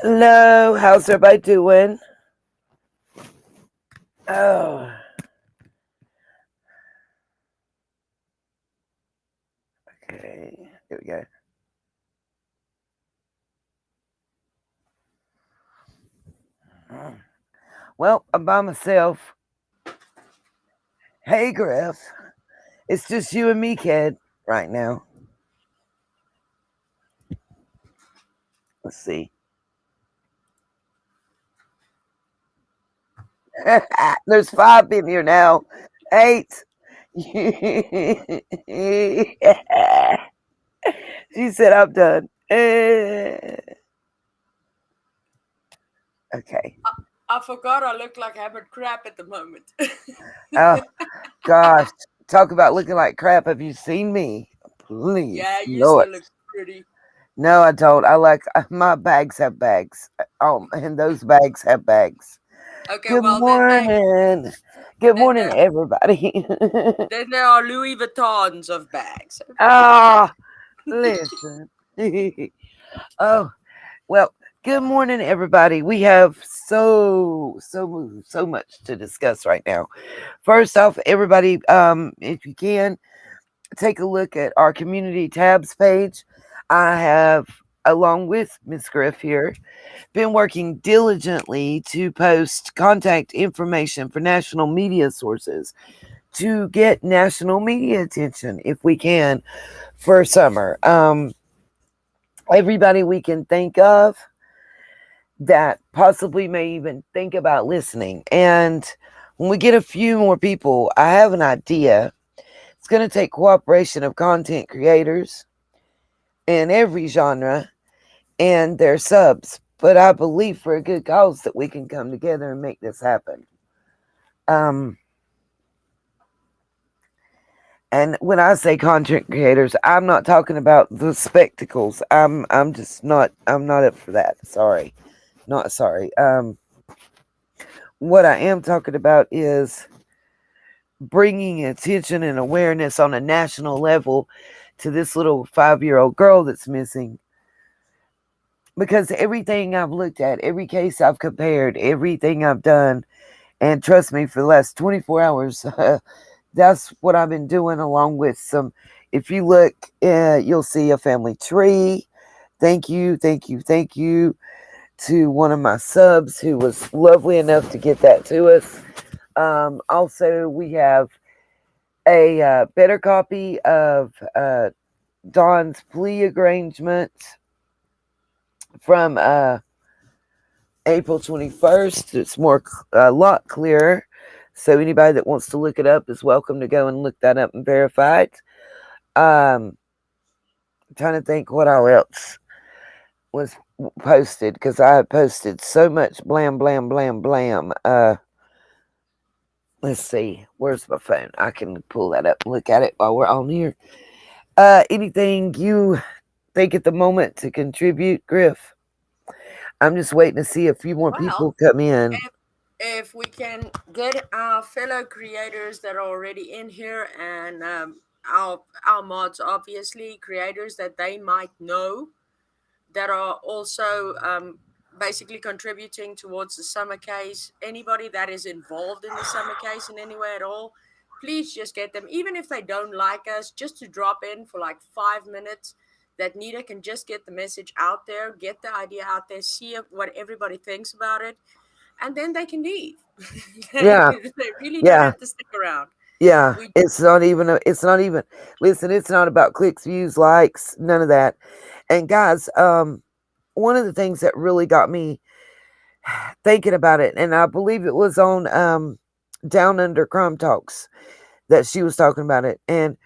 Hello, how's everybody doing? Oh, okay. Here we go. Well, I'm by myself. Hey, Griff. It's just you and me, kid, right now. Let's see. There's 5 in here now. 8. She said, I'm done. Okay. I forgot I look like Habit Crap at the moment. Oh, gosh. Talk about looking like crap. Have you seen me? Yeah, Please. you Lord. still look pretty. No, I don't. I like my bags have bags. And those bags have bags. Okay, Good well then morning. Good then morning, there everybody. then there are Louis Vuittons of bags. Ah, listen. Oh, well, good morning, everybody. We have so much to discuss right now. First off, everybody, if you can, take a look at our community tabs page. I have, along with Miss Griff here, been working diligently to post contact information for national media sources to get national media attention if we can for summer. Everybody we can think of that possibly may even think about listening. And when we get a few more people, I have an idea. It's going to take cooperation of content creators in every genre and their subs. But I believe for a good cause that we can come together and make this happen. Um, and when I say content creators, I'm not talking about the spectacles. I'm just not. I'm not up for that. Sorry, not sorry. What I am talking about is bringing attention and awareness on a national level to this little 5-year-old girl that's missing. Because everything I've looked at, every case I've compared, everything I've done, and trust me, for the last 24 hours, that's what I've been doing, along with some. If you look, you'll see a family tree. Thank you to one of my subs who was lovely enough to get that to us. Also, we have a better copy of Dawn's plea arrangement from April 21st. It's a lot clearer. So anybody that wants to look it up is welcome to go and look that up and verify it. I'm trying to think what all else was posted, because I have posted so much blam blam blam blam. Let's see, where's my phone? I can pull that up and look at it while we're on here. Anything you think at the moment to contribute, Griff? I'm just waiting to see a few more Well, people come in. if if we can get our fellow creators that are already in here and our mods, obviously creators that they might know that are also basically contributing towards the summer case. Anybody that is involved in the summer case in any way at all, please just get them, even if they don't like us, just to drop in for like 5 minutes. That Nita can just get the message out there, get the idea out there, see what everybody thinks about it, and then they can leave. Yeah, They really don't yeah, have to stick around. yeah. We It's not even. It's not even. Listen, it's not about clicks, views, likes, none of that. And guys, one of the things that really got me thinking about it, and I believe it was on Down Under Crime Talks that she was talking about it. And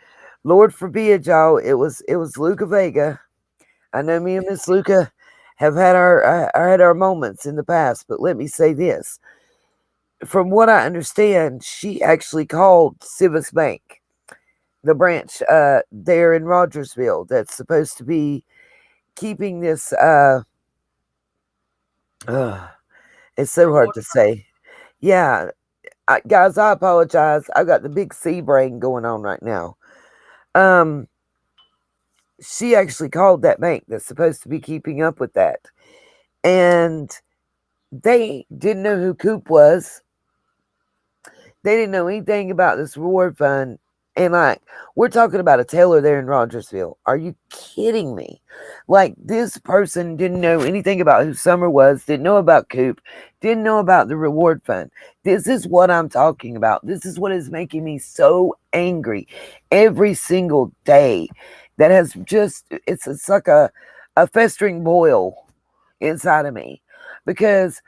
Lord forbid, y'all, it was Luca Vega. I know me and Miss Luca have had our moments in the past, but let me say this: from what I understand, she actually called Civis Bank, the branch there in Rogersville, that's supposed to be keeping this. Uh, it's so from hard what to say. Yeah, guys, I apologize. I've got the big C brain going on right now. Um, she actually called that bank that's supposed to be keeping up with that. And they didn't know who Coop was. They didn't know anything about this reward fund. And like, we're talking about a tailor there in Rogersville. Are you kidding me? Like, this person didn't know anything about who Summer was, didn't know about Coop, didn't know about the reward fund. This is what I'm talking about. This is what is making me so angry every single day. That has just, it's like a festering boil inside of me. Because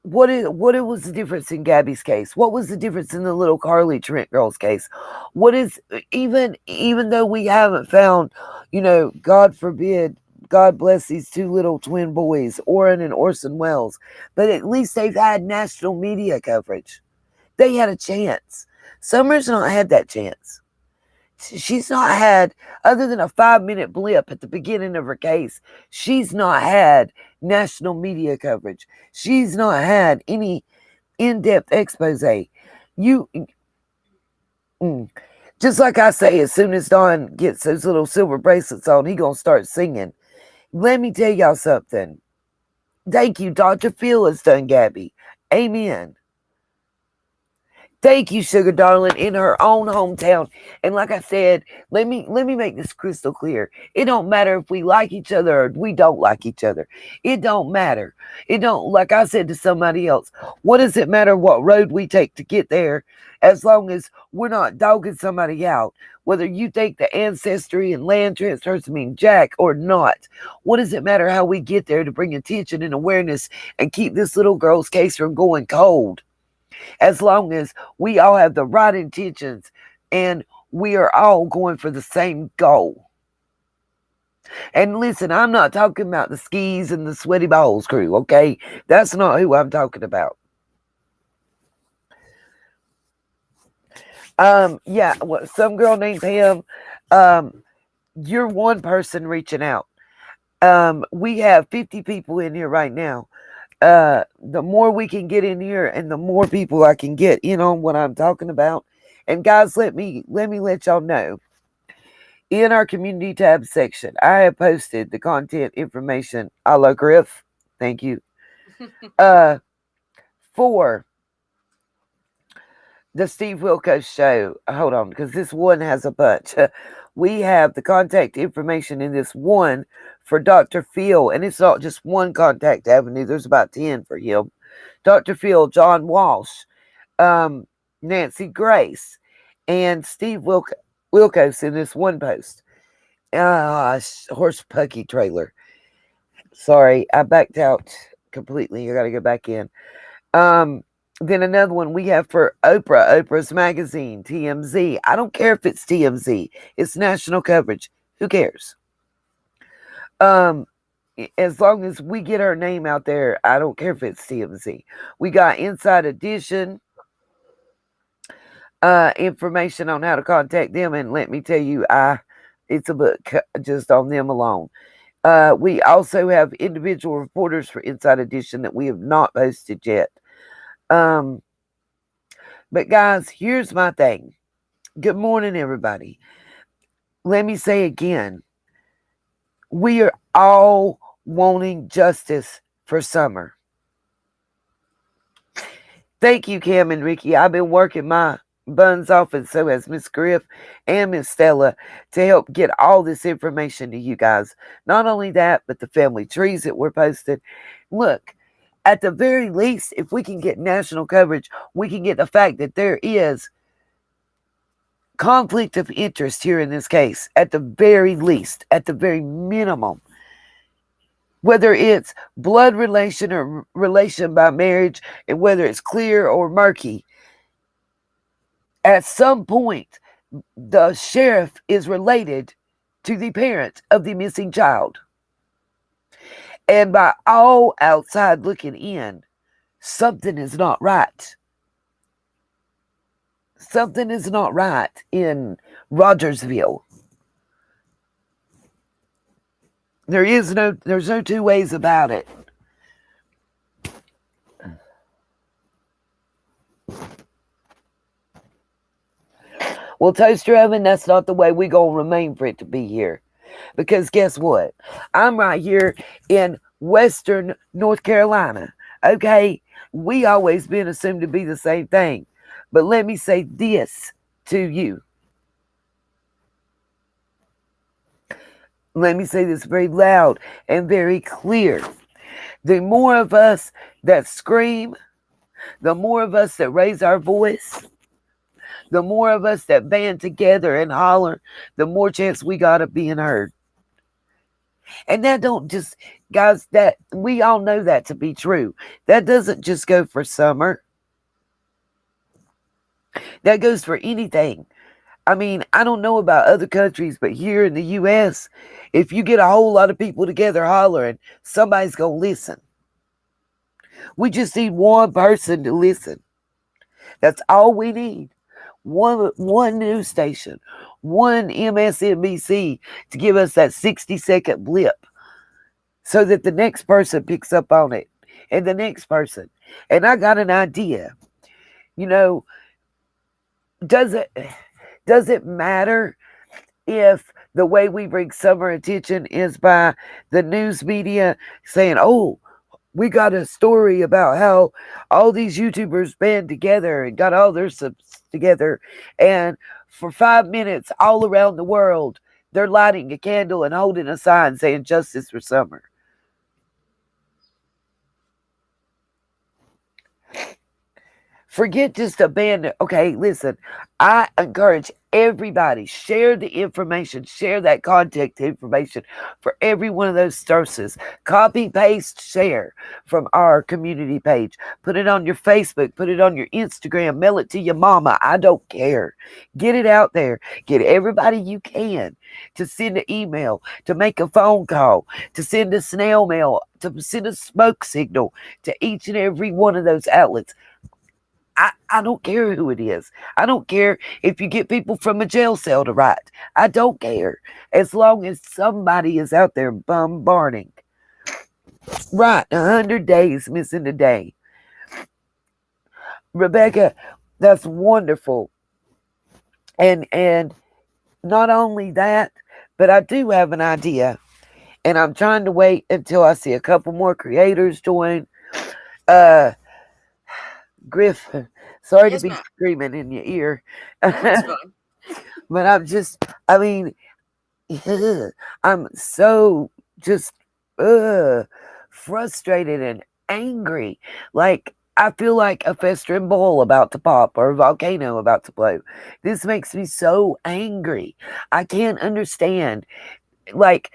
what was the difference in Gabby's case? What was the difference in the little Carly Trent girl's case? What is, even though we haven't found, God forbid, God bless these two little twin boys, Orrin and Orson Welles, but at least they've had national media coverage. They had a chance. Summer's not had that chance. She's not had, other than a 5-minute blip at the beginning of her case, she's not had national media coverage. She's not had any in-depth expose. You, just like I say, as soon as Don gets those little silver bracelets on, he gonna start singing. Let me tell y'all something. Thank you, Dr. Phil has done Gabby. Amen. Thank you, Sugar Darling, in her own hometown. And like I said, let me make this crystal clear. It don't matter if we like each other or we don't like each other. It don't matter. It don't, like I said to somebody else, what does it matter what road we take to get there, as long as we're not dogging somebody out? Whether you think the ancestry and land transfers mean jack or not. What does it matter how we get there to bring attention and awareness and keep this little girl's case from going cold? As long as we all have the right intentions and we are all going for the same goal. And listen, I'm not talking about the skis and the sweaty balls crew, okay? That's not who I'm talking about. Yeah, some girl named Pam, you're one person reaching out. We have 50 people in here right now. The more we can get in here and the more people I can get in on what I'm talking about. And guys, let me let y'all know. In our community tab section, I have posted the content information a la Griff. Thank you. For the Steve Wilkos show. Hold on, because this one has a bunch. We have the contact information in this one for Dr. Phil, and it's not just one contact avenue. There's about 10 for him. Dr. Phil, John Walsh, Nancy Grace, and Steve Wilkos in this one post. Horse Pucky trailer. Sorry, I backed out completely. I got to go back in. Then another one we have for Oprah's magazine, TMZ. I don't care if it's TMZ. It's national coverage. Who cares? As long as we get our name out there, I don't care if it's TMZ. We got Inside Edition information on how to contact them, and let me tell you, it's a book just on them alone. We also have individual reporters for Inside Edition that we have not posted yet. But guys, here's my thing. Good morning, everybody. Let me say again, we are all wanting justice for Summer. Thank you, Cam and Ricky. I've been working my buns off, and so has Miss Griff and Miss Stella, to help get all this information to you guys. Not only that, but the family trees that were posted. Look, at the very least, if we can get national coverage, we can get the fact that there is conflict of interest here in this case, at the very least, at the very minimum. Whether it's blood relation or relation by marriage, and whether it's clear or murky, at some point, the sheriff is related to the parent of the missing child. And by all outside looking in, something is not right. Something is not right in Rogersville. There's no two ways about it. Well, Toaster Oven, that's not the way we gonna remain for it to be here. Because guess what? I'm right here in Western North Carolina. Okay, we always been assumed to be the same thing. But let me say this to you. Let me say this very loud and very clear. The more of us that scream, the more of us that raise our voice, the more of us that band together and holler, the more chance we got of being heard. And that don't just, guys, that we all know that to be true. That doesn't just go for summer. That goes for anything. I mean, I don't know about other countries, but here in the US, if you get a whole lot of people together hollering, somebody's going to listen. We just need one person to listen. That's all we need. One news station, one MSNBC to give us that 60-second blip so that the next person picks up on it and the next person. And I got an idea. You know, does it matter if the way we bring summer attention is by the news media saying, "Oh, we got a story about how all these YouTubers band together and got all their subs together, and for 5 minutes all around the world they're lighting a candle and holding a sign saying justice for summer." Forget just abandon. Okay, listen, I encourage everybody, share the information, share that contact information for every one of those sources. Copy, paste, share from our community page. Put it on your Facebook, put it on your Instagram, mail it to your mama. I don't care. Get it out there. Get everybody you can to send an email, to make a phone call, to send a snail mail, to send a smoke signal to each and every one of those outlets. I don't care who it is. I don't care if you get people from a jail cell to write. I don't care. As long as somebody is out there bombarding. Right, 100 days missing a day. Rebecca, that's wonderful. And not only that, but I do have an idea. And I'm trying to wait until I see a couple more creators join. Uh Griff, sorry to Yes, be ma'am. screaming in your ear. No, it's fine. But I mean, I'm so just uh, frustrated and angry. Like, I feel like a festering bowl about to pop or a volcano about to blow. This makes me so angry. I can't understand. Like,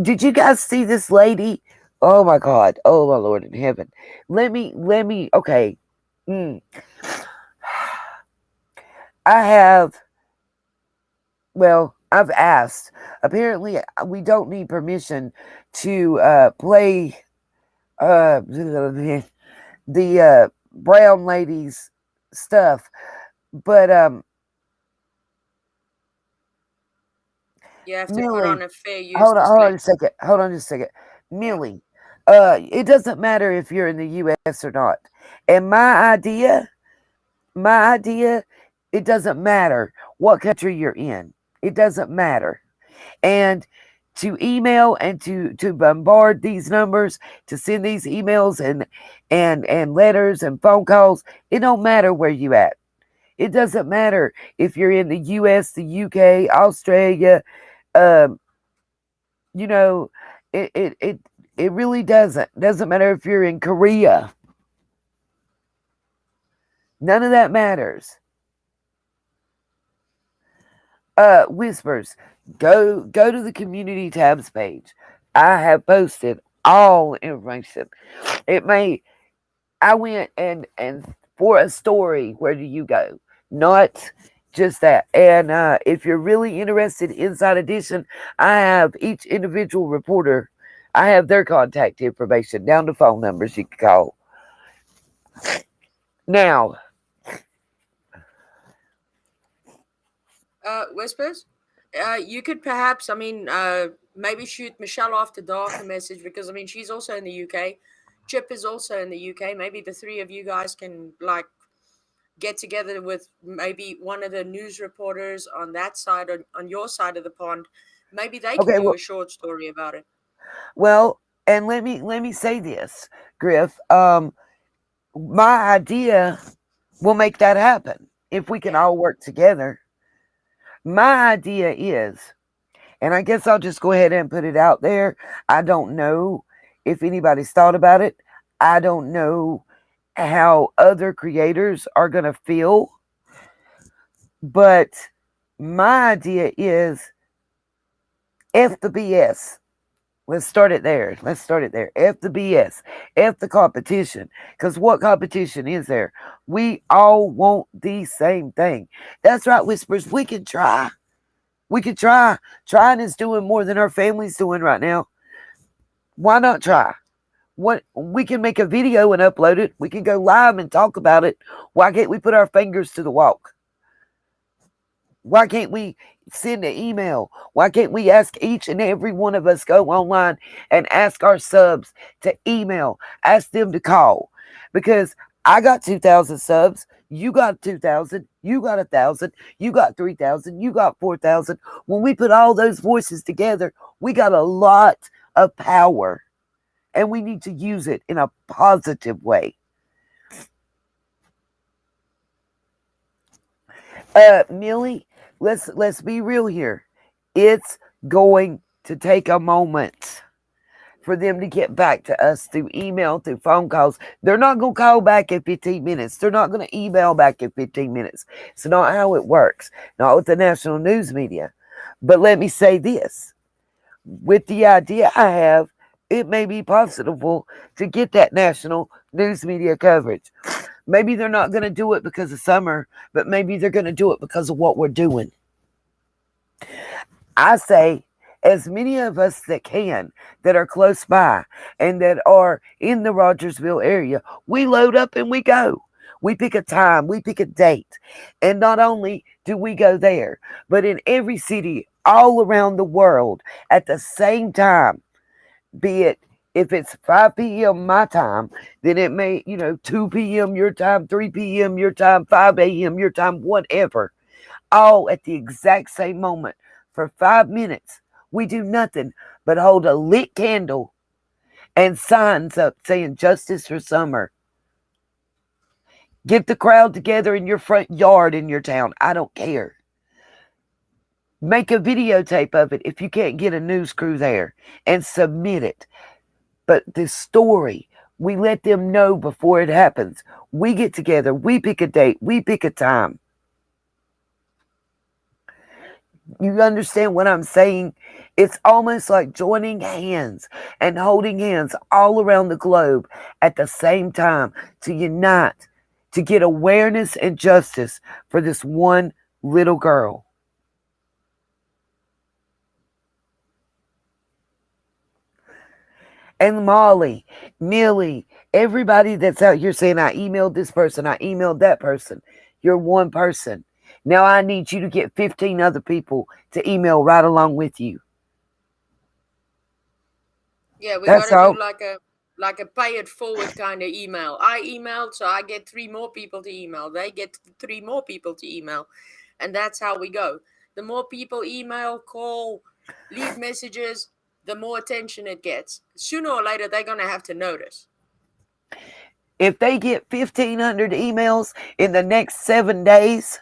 did you guys see this lady? Oh my God. Oh my Lord in heaven. Okay. Mm. I have Well, I've asked. Apparently, we don't need permission to play the brown lady's stuff. But You have to put on Millie, a fair use hold on disclaimer. a second. Hold on just a second. Yeah. Millie, it doesn't matter if you're in the U.S. or not. And my idea, it doesn't matter what country you're in. It doesn't matter. And to email and to bombard these numbers, to send these emails and letters and phone calls, it don't matter where you at. It doesn't matter if you're in the US, the UK, Australia. um you know it really doesn't matter if you're in Korea. None of that matters. Whispers, go to the community tabs page. I have posted all information. It may I went and for a story, where do you go? Not just that. And if you're really interested inside edition, I have each individual reporter. I have their contact information down to phone numbers you can call. Now, Whispers, you could perhaps, I mean, maybe shoot Michelle after dark a message because I mean she's also in the UK. Chip is also in the UK. Maybe the three of you guys can like get together with maybe one of the news reporters on that side on your side of the pond. Maybe they can okay, do a short story about it. well. And let me say this, Griff. My idea will make that happen if we can Yeah. all work together. My idea is, and I guess I'll just go ahead and put it out there. I don't know if anybody's thought about it. I don't know how other creators are going to feel, but my idea is F the BS. Let's start it there. Let's start it there. F the BS. F the competition. Because what competition is there? We all want the same thing. That's right, Whispers. We can try. We can try. Trying is doing more than our family's doing right now. Why not try? What we can make a video and upload it. We can go live and talk about it. Why can't we put our fingers to the walk? Why can't we send an email? Why can't we ask each and every one of us go online and ask our subs to email, ask them to call? Because I got 2,000 subs, you got 2,000, you got 1,000, you got 3,000, you got 4,000. When we put all those voices together, we got a lot of power, and we need to use it in a positive way. Millie, let's be real here. It's going to take a moment for them to get back to us through email, through phone calls. They're not going to call back in 15 minutes. They're not going to email back in 15 minutes. It's not how it works. Not with the national news media. But let me say this. With the idea I have, it may be possible to get that national news media coverage. Maybe they're not going to do it because of summer, but maybe they're going to do it because of what we're doing. I say, as many of us that can, that are close by and that are in the Rogersville area, we load up and we go. We pick a time, we pick a date. And not only do we go there, but in every city all around the world at the same time, be it if it's 5 p.m. my time, then it may, 2 p.m. your time, 3 p.m. your time, 5 a.m. your time, whatever, all at the exact same moment for 5 minutes. We do nothing but hold a lit candle and signs up saying justice for summer. Get the crowd together in your front yard in your town. I don't care. Make a videotape of it if you can't get a news crew there and submit it. But the story, we let them know before it happens. We get together, we pick a date, we pick a time. You understand what I'm saying? It's almost like joining hands and holding hands all around the globe at the same time to unite, to get awareness and justice for this one little girl. And Molly, Millie, everybody that's out here saying, I emailed this person, I emailed that person. You're one person. Now I need you to get 15 other people to email right along with you. Yeah, we got That's to do all. like a pay it forward kind of email. I emailed, so I get three more people to email. They get three more people to email, and that's how we go. The more people email, call, leave messages, the more attention it gets. Sooner or later, they're gonna have to notice. If they get 1,500 emails in the next 7 days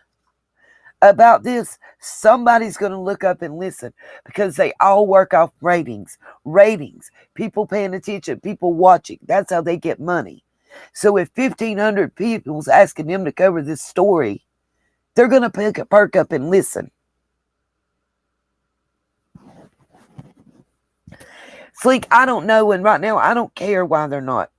about this, somebody's going to look up and listen because they all work off ratings. Ratings, people paying attention, people watching. That's how they get money. So if 1,500 people's asking them to cover this story, they're going to perk up and listen. Sleek, I don't know, and right now I don't care why they're not.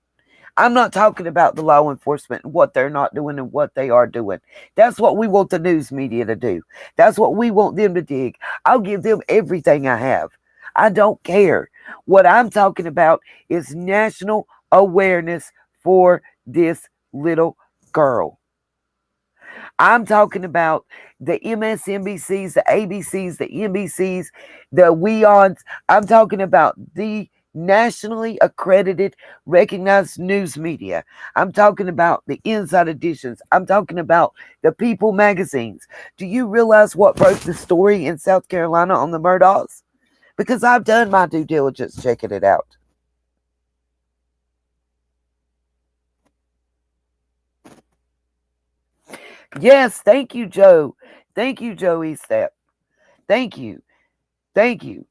I'm not talking about the law enforcement and what they're not doing and what they are doing. That's what we want the news media to do. That's what we want them to dig. I'll give them everything I have. I don't care. What I'm talking about is national awareness for this little girl. I'm talking about the MSNBCs, the ABCs, the NBCs, the WEONs. I'm talking about the nationally accredited, recognized news media. I'm talking about the Inside Editions. I'm talking about the People magazines. Do you realize what broke the story in South Carolina on the Murdochs? Because I've done my due diligence checking it out. Yes, thank you, Joe. Thank you, Joey Step. Thank you. Thank you.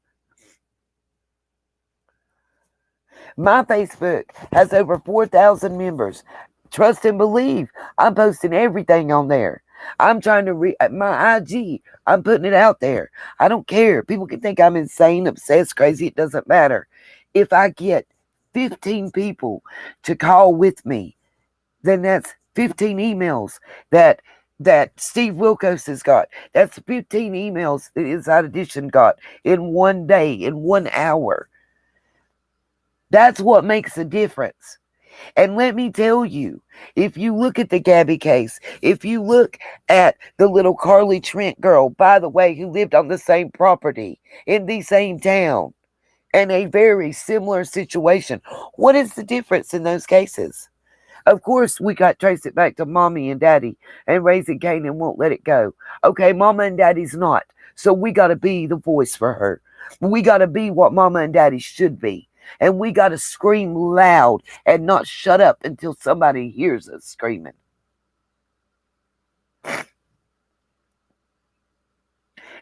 My Facebook has over 4,000 members. Trust and believe. I'm posting everything on there. I'm trying to my IG. I'm putting it out there. I don't care. People can think I'm insane, obsessed, crazy. It doesn't matter. If I get 15 people to call with me, then that's 15 emails that Steve Wilkos has got. That's 15 emails that Inside Edition got in one day, in 1 hour. That's what makes a difference. And let me tell you, if you look at the Gabby case, if you look at the little Carly Trent girl, by the way, who lived on the same property in the same town and a very similar situation, what is the difference in those cases? Of course, we got to trace it back to mommy and daddy and raising Cain and won't let it go. Okay, mama and daddy's not. So we got to be the voice for her. We got to be what mama and daddy should be. And we got to scream loud and not shut up until somebody hears us screaming.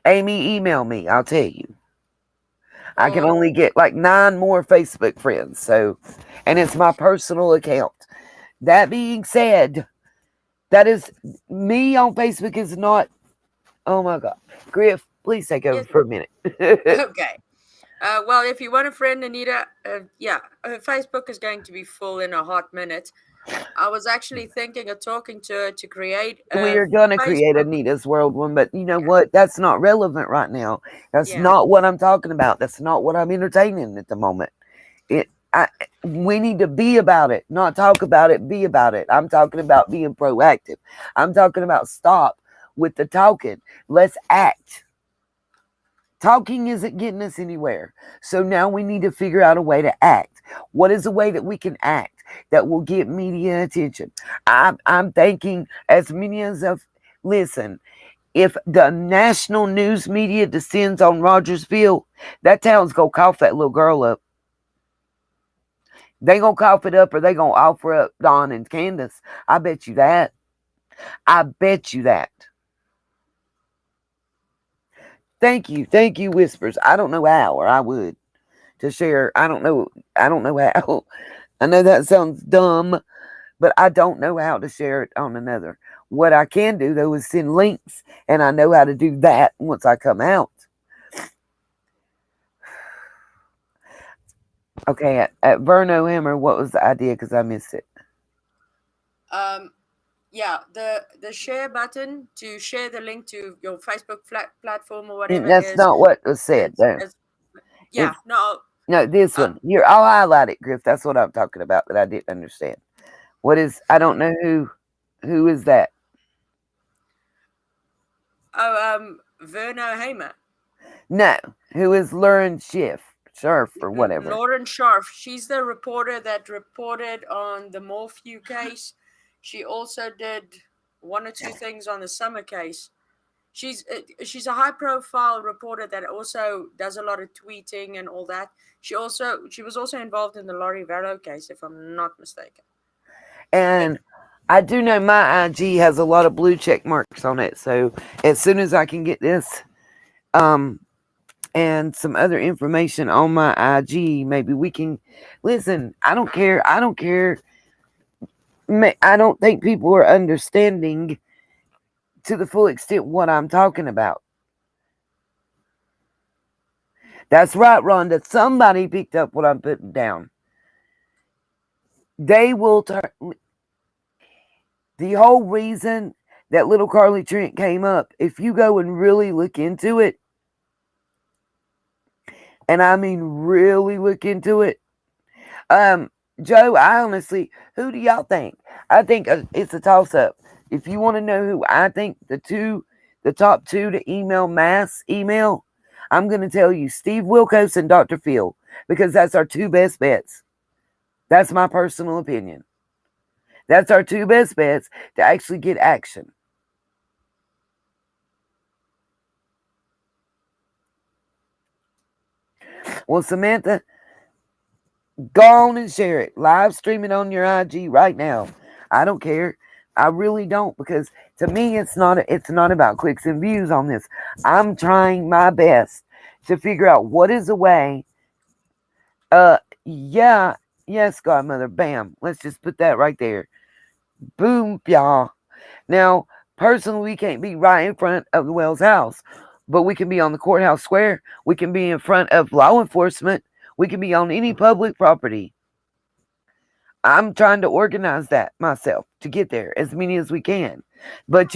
Amy, email me. I'll tell you. I can Or only get like 9 more Facebook friends. So, and it's my personal account. That being said, that is me on Facebook is not. Oh my God. Griff, please take over yes, for a minute. okay. Well, if you want a friend, Anita, yeah, Facebook is going to be full in a hot minute. I was actually thinking of talking to her to create We a are going to create Facebook. Anita's World one, but you know Yeah, what? That's not relevant right now. That's yeah. not what I'm talking about. That's not what I'm entertaining at the moment. It, I, we need to be about it, not talk about it, be about it. I'm talking about being proactive. I'm talking about stop with the talking. Let's act. Talking isn't getting us anywhere. So now we need to figure out a way to act. What is a way that we can act that will get media attention? I'm thinking as many as of, listen, if the national news media descends on Rogersville, that town's going to cough that little girl up. They going to cough it up or they going to offer up Don and Candace. I bet you that. I bet you that. Thank you. Thank you, Whispers. I don't know how, or I would to share. I don't know. I don't know how. I know that sounds dumb, but I don't know how to share it on another. What I can do though is send links, and I know how to do that once I come out. Okay, at Verno Hammer, what was the idea? Because I missed it. Um, yeah, the share button to share the link to your Facebook platform or whatever That's not what was said. is, No, is yeah, it's no, no this uh, one. Here, I'll highlight it, Griff. That's what I'm talking about that I didn't understand. What is? I don't know who. Who is that? oh, Verno Hamer. No, who is Lauren Scherf or whatever. Lauren Scharf. She's the reporter that reported on the Morphew case. She also did one or two things on the Summer case. She's a high profile reporter that also does a lot of tweeting and all that. She was also involved in the Laurie Varro case, if I'm not mistaken. But And I do know my IG has a lot of blue check marks on it. So as soon as I can get this, um, and some other information on my IG, maybe we can listen. I don't care. I don't care. I don't think people are understanding to the full extent what I'm talking about. That's right, Rhonda. Somebody picked up what I'm putting down. They will turn. The whole reason that little Carly Trent came up, if you go and really look into it, and I mean really look into it, Joe, I honestly, who do y'all think? I think it's a toss up. If you want to know who I think the top two to email mass email, I'm going to tell you Steve Wilkos and Dr. Phil, because that's our two best bets. That's my personal opinion. That's our two best bets to actually get action. Well, Samantha, go on and share it. Live stream it on your IG right now. I don't care. I really don't, because to me it's not about clicks and views on this. I'm trying my best to figure out what is a way. Uh, yeah, yes, Godmother. Bam. Let's just put that right there. Boom, y'all. Now, personally, we can't be right in front of the Wells house, but we can be on the courthouse square. We can be in front of law enforcement. We can be on any public property. I'm trying to organize that myself to get there, as many as we can. But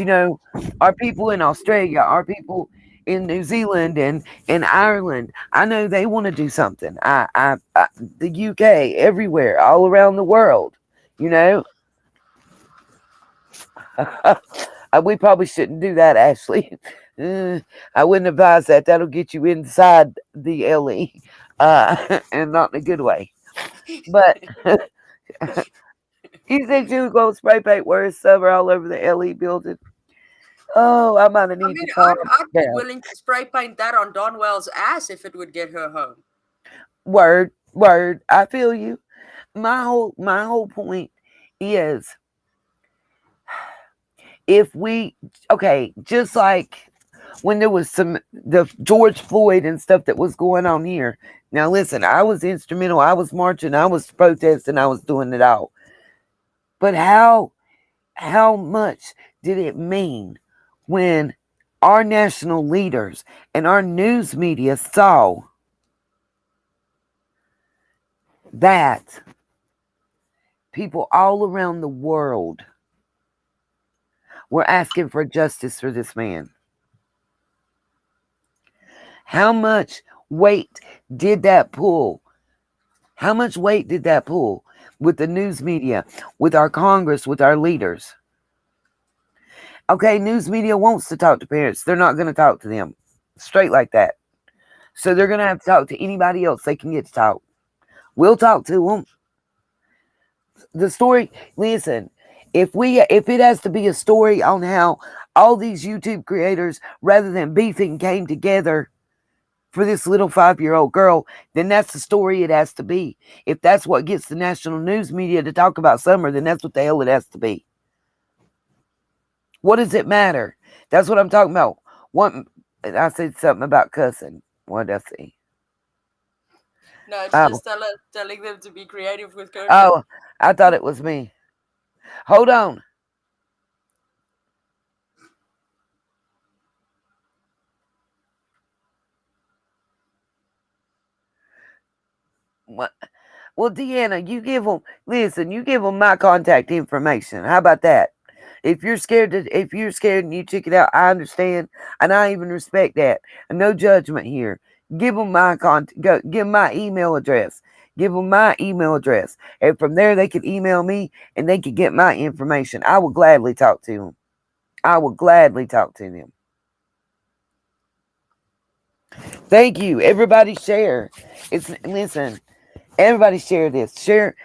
our people in Australia, our people in New Zealand and in Ireland, I know they want to do something. The UK, everywhere, all around the world, you know. We probably shouldn't do that, Ashley. Uh, I wouldn't advise that. That'll get you inside the LE, and not in a good way. But he said you would go spray paint word summer all over the LE building. Oh, I might I need to mean, calm I'd be down. willing to spray paint that on Donwell's ass if it would get her home. Word, word. I feel you. My whole point is, if we okay, just like when there was the George Floyd and stuff that was going on here. Now listen, I was instrumental. I was marching. I was protesting. I was doing it all. But how much did it mean when our national leaders and our news media saw that people all around the world were asking for justice for this man? How much weight did that pull? How much weight did that pull with the news media, with our Congress, with our leaders? Okay, news media wants to talk to parents. They're not going to talk to them straight like that. So they're going to have to talk to anybody else they can get to talk. We'll talk to them. The story, listen, if it has to be a story on how all these YouTube creators, rather than beefing, came together for this little 5-year-old girl, then that's the story it has to be. If that's what gets the national news media to talk about Summer, then that's what the hell it has to be. What does it matter? That's what I'm talking about. One, I said something about cussing. What did I say? No, it's Oh, just telling them to be creative with cursing. oh, I thought it was me. Hold on. What? Well, Deanna, you give them my contact information. How about that? If you're scared and you check it out, I understand, and I even respect that. And no judgment here. Give them give them my email address. Give them my email address, and from there they can email me and they can get my information. I will gladly talk to them. I will gladly talk to them. Thank you. Everybody share. Listen. Everybody share this. Share.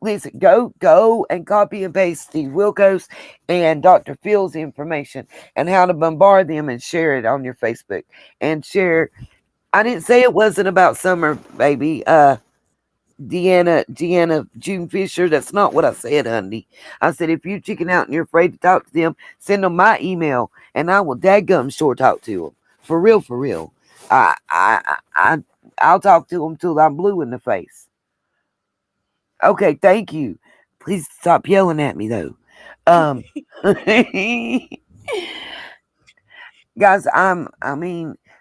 Listen, go and copy and paste Steve Wilkos and Dr. Phil's information and how to bombard them and share it on your Facebook and share. I didn't say it wasn't about Summer, baby. Deanna June Fisher. That's not what I said, honey. I said if you chicken out and you're afraid to talk to them, send them my email and I will dadgum sure talk to them. For real, for real. I'll talk to them till I'm blue in the face. Okay, thank you. Please stop yelling at me though. Um guys,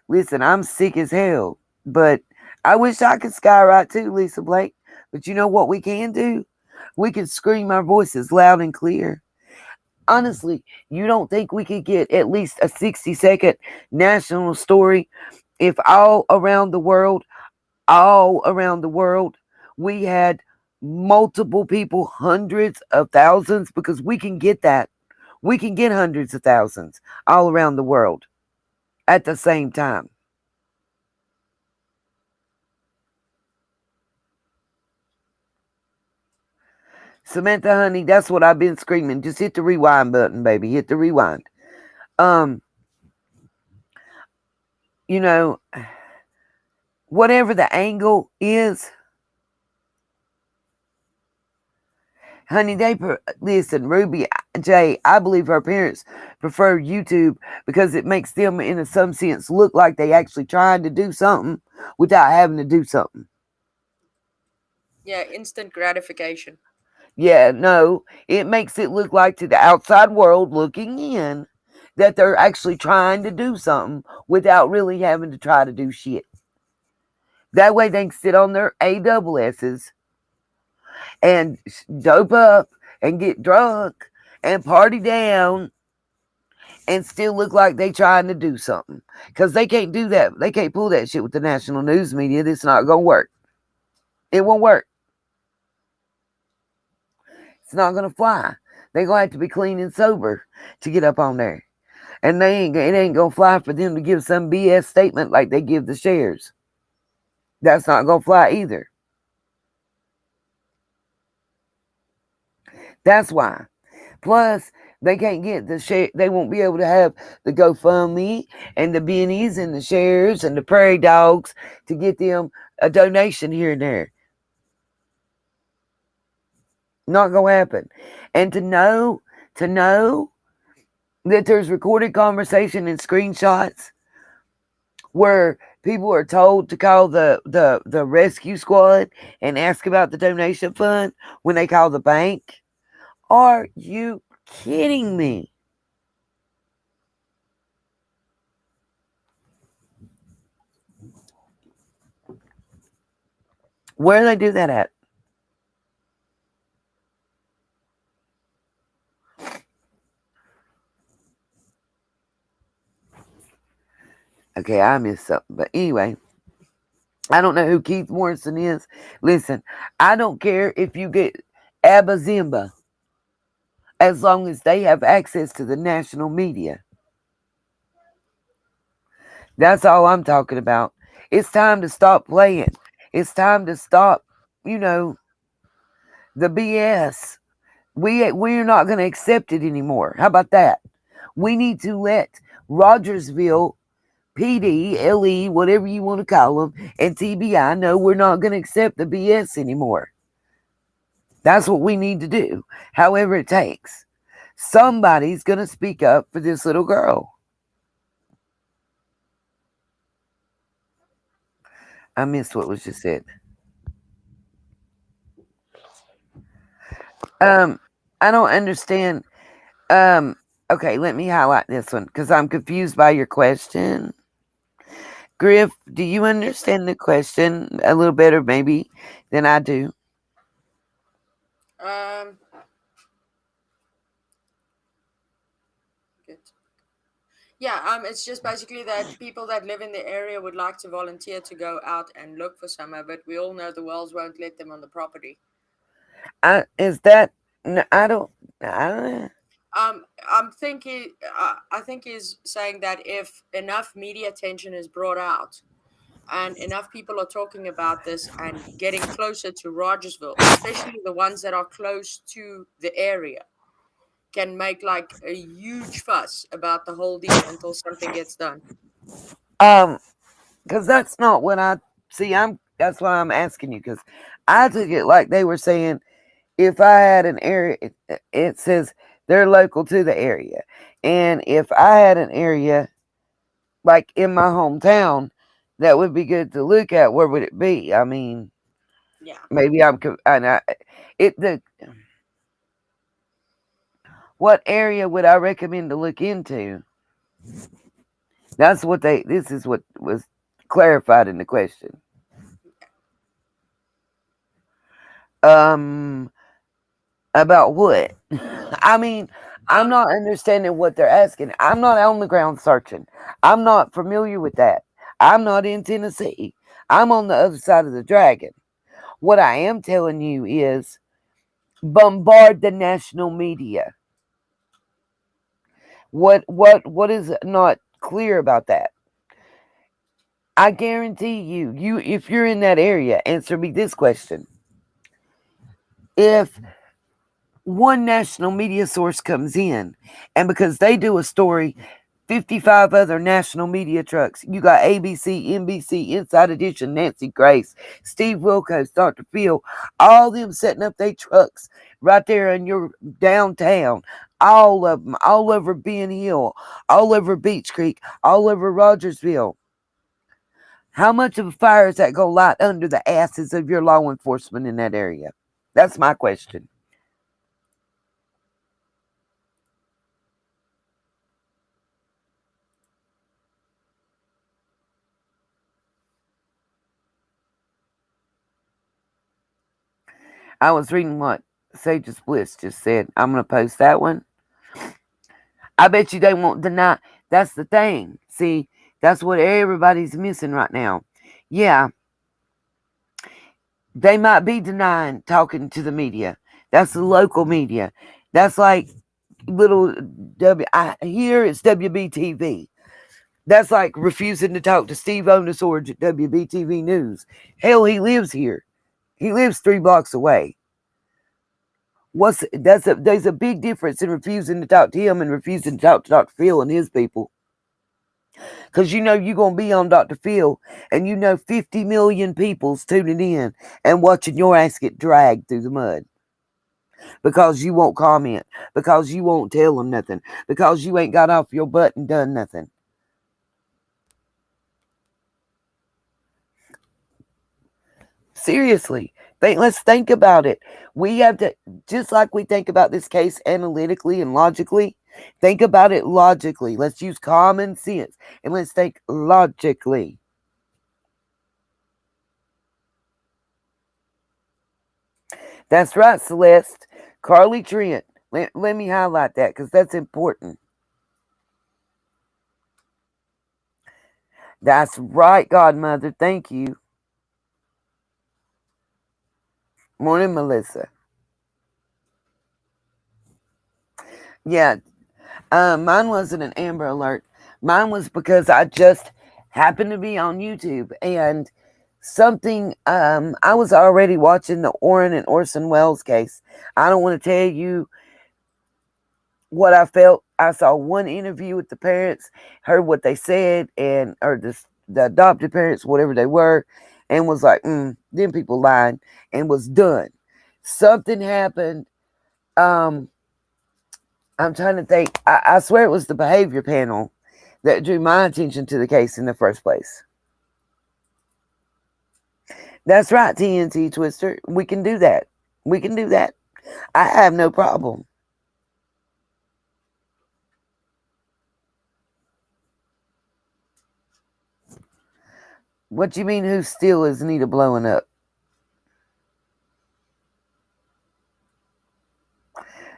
listen, I'm sick as hell, but I wish I could skywrite too, Lisa Blake. But you know what we can do? We can scream our voices loud and clear. Honestly, you don't think we could get at least a 60-second national story if all around the world, we had multiple people, hundreds of thousands, because we can get that. We can get hundreds of thousands all around the world at the same time. Samantha, honey, that's what I've been screaming. Just hit the rewind button, baby. Hit the rewind. Um, you know, whatever the angle is, honey, listen, Ruby. Jay, I believe her parents prefer YouTube because it makes them, in some sense, look like they actually trying to do something without having to do something. Yeah, instant gratification. Yeah, no, it makes it look like to the outside world looking in that they're actually trying to do something without really having to try to do shit. That way they can sit on their AWSs and dope up and get drunk and party down and still look like they trying to do something. Because they can't do that. They can't pull that shit with the national news media. It's not going to work. It won't work. It's not going to fly. They're going to have to be clean and sober to get up on there. And it ain't going to fly for them to give some BS statement like they give the shares. That's not going to fly either. That's why. Plus, they can't get the share. They won't be able to have the GoFundMe and the bennies and the shares and the prairie dogs to get them a donation here and there. Not gonna happen. And to know that there's recorded conversation and screenshots where people are told to call the rescue squad and ask about the donation fund when they call the bank. Are you kidding me? Where do they do that at? Okay, I missed something. But anyway, I don't know who Keith Morrison is. Listen, I don't care if you get Abba Zimba as long as they have access to the national media. That's all I'm talking about. It's time to stop playing. It's time to stop, you know, the BS. We're not going to accept it anymore. How about that? We need to let Rogersville PD, LE, whatever you want to call them, and TBI know we're not going to accept the BS anymore. That's what we need to do, however it takes. Somebody's going to speak up for this little girl. I missed what was just said. Um, I don't understand. Um, okay, let me highlight this one because I'm confused by your question. Griff, do you understand the question a little better maybe than I do? Um, good. Yeah, it's just basically that people that live in the area would like to volunteer to go out and look for summer, but we all know the wells won't let them on the property. Is that? I don't. I don't. I think he's saying that if enough media attention is brought out and enough people are talking about this and getting closer to Rogersville, especially the ones that are close to the area, can make like a huge fuss about the whole deal until something gets done. Um, because that's not what I see. That's why I'm asking you because I took it like they were saying if I had an area, it says they're local to the area, and if I had an area like in my hometown that would be good to look at, where would it be? I mean, Yeah. maybe and it the what area would I recommend to look into? That's what they. This is what was clarified in the question. Um, about what? I mean, I'm Um, not understanding what they're asking. I'm not on the ground searching. I'm not familiar with that. I'm not in Tennessee. I'm on the other side of the dragon. What I am telling you is bombard the national media. What is not clear about that? I guarantee you if you're in that area, answer me this question. If one national media source comes in, and because they do a story, 55 other national media trucks. You got ABC, NBC, Inside Edition, Nancy Grace, Steve Wilkos, Dr. Phil, all them setting up their trucks right there in your downtown. all of them, all over Ben Hill, all over Beach Creek, all over Rogersville. How much of a fire is that going to light under the asses of your law enforcement in that area? That's my question. I was reading what Sage's Bliss just said. I'm going to post that one. I bet you they won't deny. That's the thing. See, that's what everybody's missing right now. Yeah, they might be denying talking to the media. That's the local media. That's like little here it's WBTV. That's like refusing to talk to Steve Onosorge at WBTV News. Hell, he lives here. He lives 3 blocks away. There's a big difference in refusing to talk to him and refusing to talk to Dr. Phil and his people. Because you know you're going to be on Dr. Phil, and you know 50 million people's tuning in and watching your ass get dragged through the mud. Because you won't comment. Because you won't tell them nothing. Because you ain't got off your butt and done nothing. Seriously. Let's think about it. We have to, just like we think about this case analytically and logically, think about it logically. Let's use common sense and let's think logically. That's right, Celeste. Carly Trent. Let me highlight that because that's important. That's right, Godmother. Thank you. Morning, Melissa. Yeah, mine wasn't an Amber Alert. Mine was because I just happened to be on YouTube and something. I was already watching the Orrin and Orson Welles case. I don't want to tell you what I felt. I saw one interview with the parents, heard what they said, and or the adopted parents, whatever they were, and was like, them people lying, and was done. Something happened. I'm trying to think. I swear it was the behavior panel that drew my attention to the case in the first place. That's right, TNT Twister. We can do that. We can do that. I have no problem. What you mean who still is Nita blowing up?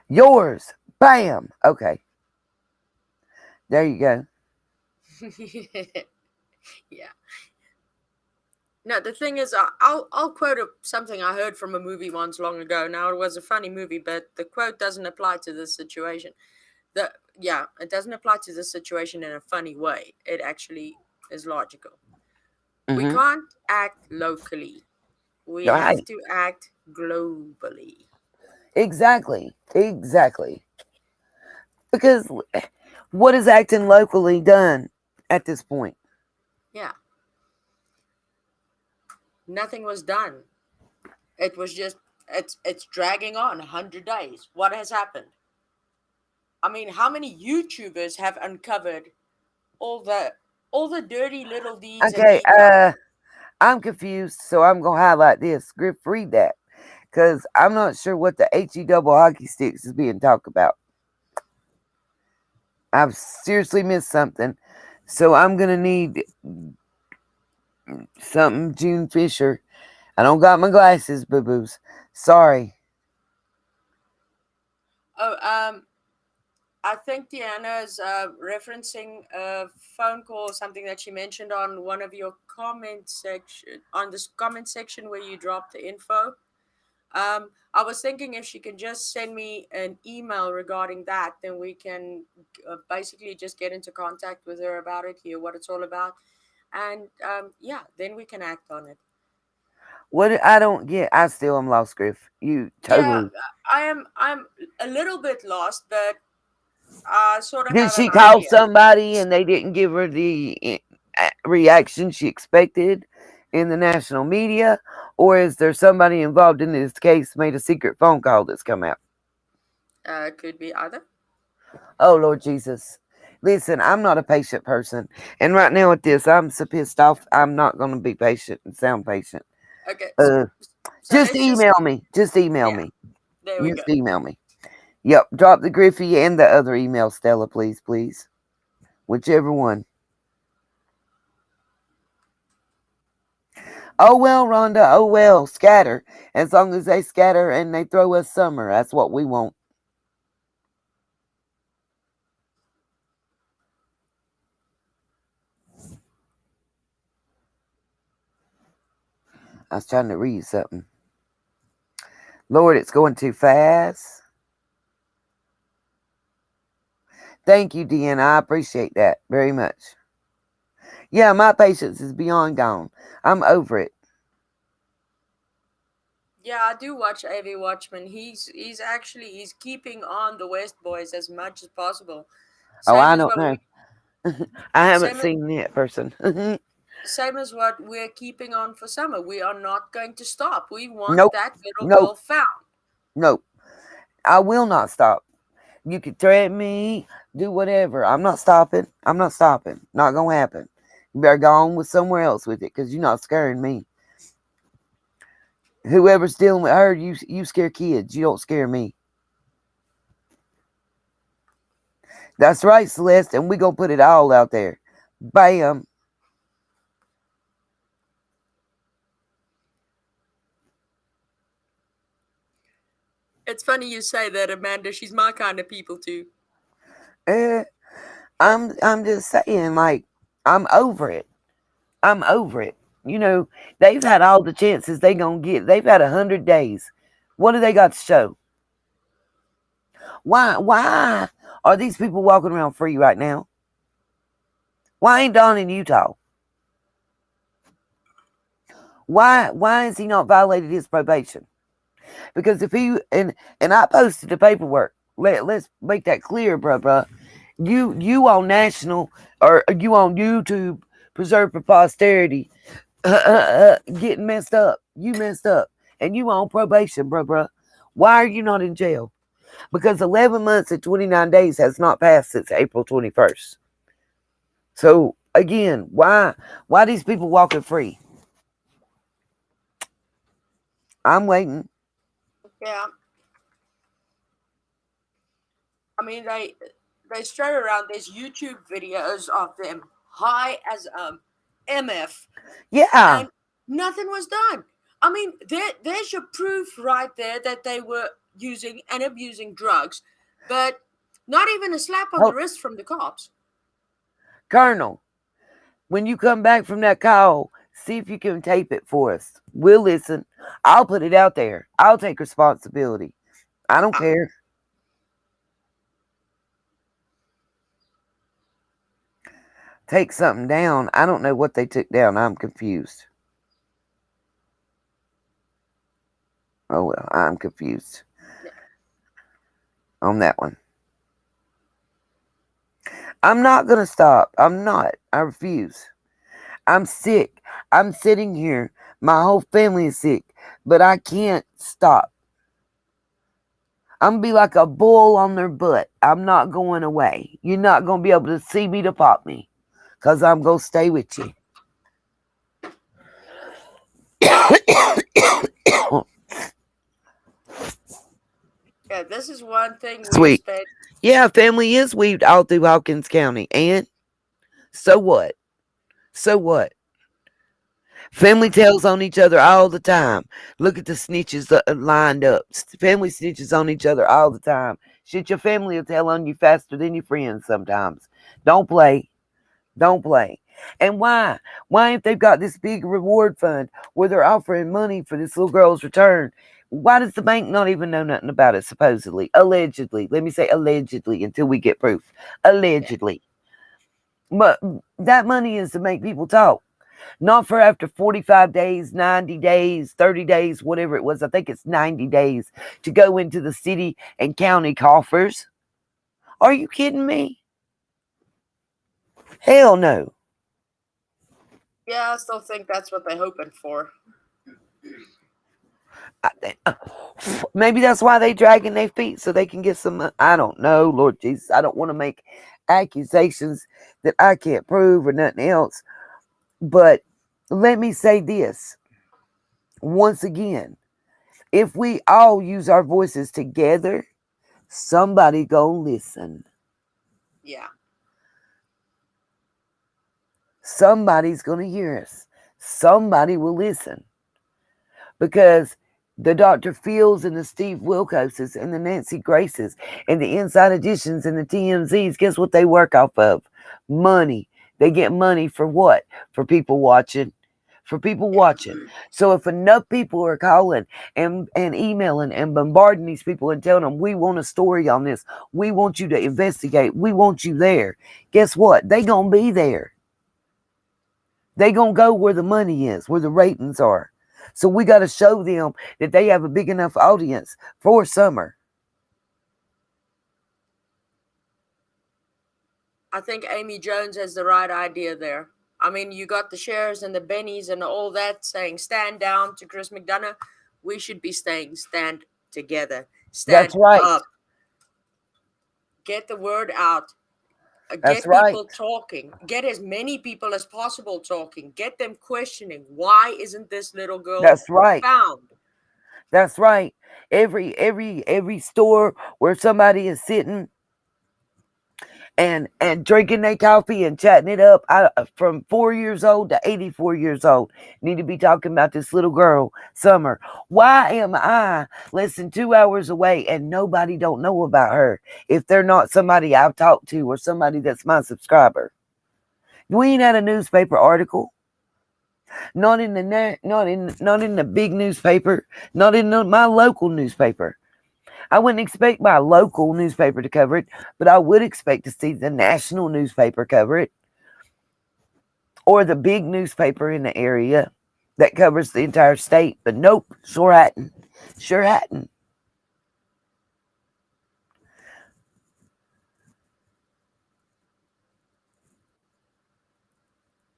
Yours. Bam. Okay. There you go. Yeah. No, the thing is, I'll quote something I heard from a movie once long ago. Now it was a funny movie, but the quote doesn't apply to this situation. It doesn't apply to this situation in a funny way. It actually is logical. We Mm-hmm. can't act locally. We have Right. to act globally. Exactly. Exactly. Because what is acting locally done at this point? Yeah, nothing was done. It was just it's dragging on 100 days. What has happened? I mean, how many YouTubers have uncovered all the all the dirty little deeds and Okay. details? I'm confused, so I'm gonna highlight this. Griff, read that. Because I'm not sure what the HE double hockey sticks is being talked about. I've seriously missed something. So I'm going to need something June Fisher. I don't got my glasses, boo boos. Sorry. Oh, I think Deanna is referencing a phone call or something that she mentioned on one of your comment section on this comment section where you dropped the info. I was thinking if she can just send me an email regarding that, then we can basically just get into contact with her about it, hear what it's all about, and yeah, then we can act on it. What I don't get, I still am lost, Griff. You Yeah, totally. I'm a little bit lost, but I sort of Did have an she call idea. somebody and they didn't give her the reaction she expected in the national media? Or is there somebody involved in this case made a secret phone call that's come out? Could be either. Oh, Lord Jesus. Listen, I'm not a patient person. And right now with this, I'm so pissed off. I'm not going to be patient and sound patient. Okay, Uh, so just let's just email me. Just email yeah, me. there we go. Just email me. Yep. Drop the Griffey and the other email, Stella, please, please. Whichever one. Oh, well, Rhonda. Oh, well. Scatter. As long as they scatter and they throw us summer, that's what we want. I was trying to read something. Lord, it's going too fast. Thank you, Deanna. I appreciate that very much. Yeah, my patience is beyond gone. I'm over it. Yeah, I do watch AV Watchman. He's keeping on the West Boys as much as possible. Oh, Same I as don't what know. we I haven't same as seen that person. same as what we're keeping on for summer. We are not going to stop. We want Nope. that little Nope. girl found. Nope. I will not stop. You can threaten me, do whatever. I'm not stopping. I'm not stopping. Not gonna happen. You better go on with somewhere else with it, because you're not scaring me. Whoever's dealing with her, you scare kids. You don't scare me. That's right, Celeste, and we gonna put it all out there. Bam. It's funny you say that, Amanda. She's my kind of people too. Eh, I'm just saying, like, I'm over it. I'm over it. You know, they've had all the chances they gonna get. They've had 100 days. What do they got to show? Why are these people walking around free right now? Why ain't Don in Utah? Why has he not violated his probation? Because if he and I posted the paperwork. Let's make that clear, bruh. You on national or you on YouTube, preserved for posterity, getting messed up. You messed up, and you on probation, bruh. Why are you not in jail? Because 11 months and 29 days has not passed since April 21st. So again, why these people walking free? I'm waiting. Yeah, I mean they straight around. There's YouTube videos of them high as MF, Yeah, and nothing was done. I mean, there's your proof right there that they were using and abusing drugs, but not even a slap on the oh, wrist from the cops. Colonel. When you come back from that call, see if you can tape it for us. We'll listen. I'll put it out there. I'll take responsibility. I don't Yeah, care. Take something down. I don't know what they took down. I'm confused. Oh well, I'm confused yeah. on that one. I'm not gonna stop. I'm not. I refuse. I'm sick. I'm sitting here. My whole family is sick, but I can't stop. I'm gonna be like a bull on their butt. I'm not going away. You're not gonna be able to see me to pop me, cause I'm gonna stay with you. Yeah, this is one thing we Sweet. spent. Yeah, family is weaved all through Hawkins County, and so what? So what? Family tells on each other all the time. Look at the snitches lined up. Family snitches on each other all the time. Shit, your family will tell on you faster than your friends sometimes. Don't play. Don't play. And why? Why, if they've got this big reward fund where they're offering money for this little girl's return, why does the bank not even know nothing about it, supposedly? Allegedly. Let me say allegedly until we get proof. Yeah, Allegedly. But that money is to make people talk. Not for after 45 days, 90 days, 30 days, whatever it was. I think it's 90 days to go into the city and county coffers. Are you kidding me? Hell no. yeah, I still think that's what they're hoping for. Maybe that's why they dragging their feet so they can get some. I don't know, Lord Jesus. I don't want to make accusations that I can't prove or nothing else. But let me say this once again: if we all use our voices together, somebody gonna listen. Yeah. Somebody's gonna hear us. Somebody will listen because the Dr. Fields and the Steve Wilkoses and the Nancy Graces and the Inside Editions and the TMZs, guess what they work off of? Money. They get money for what? For people watching. For people watching. So if enough people are calling and emailing and bombarding these people and telling them, we want a story on this, we want you to investigate, we want you there, guess what? They gonna be there. They gonna go where the money is, where the ratings are. So we got to show them that they have a big enough audience for summer. I think Amy Jones has the right idea there. I mean, you got the Shares and the Bennies and all that saying stand down to Chris McDonough. We should be saying stand together, That's stand right. up, get the word out, That's get right. people talking, get as many people as possible talking, get them questioning why isn't this little girl That's right. found? That's right. Every store where somebody is sitting and drinking their coffee and chatting it up, from 4 years old to 84 years old, need to be talking about this little girl, Summer. Why am I less than 2 hours away and nobody don't know about her if they're not somebody I've talked to or somebody that's my subscriber? We ain't had a newspaper article, not in the big newspaper, not in my local newspaper. I wouldn't expect my local newspaper to cover it, but I would expect to see the national newspaper cover it or the big newspaper in the area that covers the entire state. But nope, sure hadn't. Sure hadn't.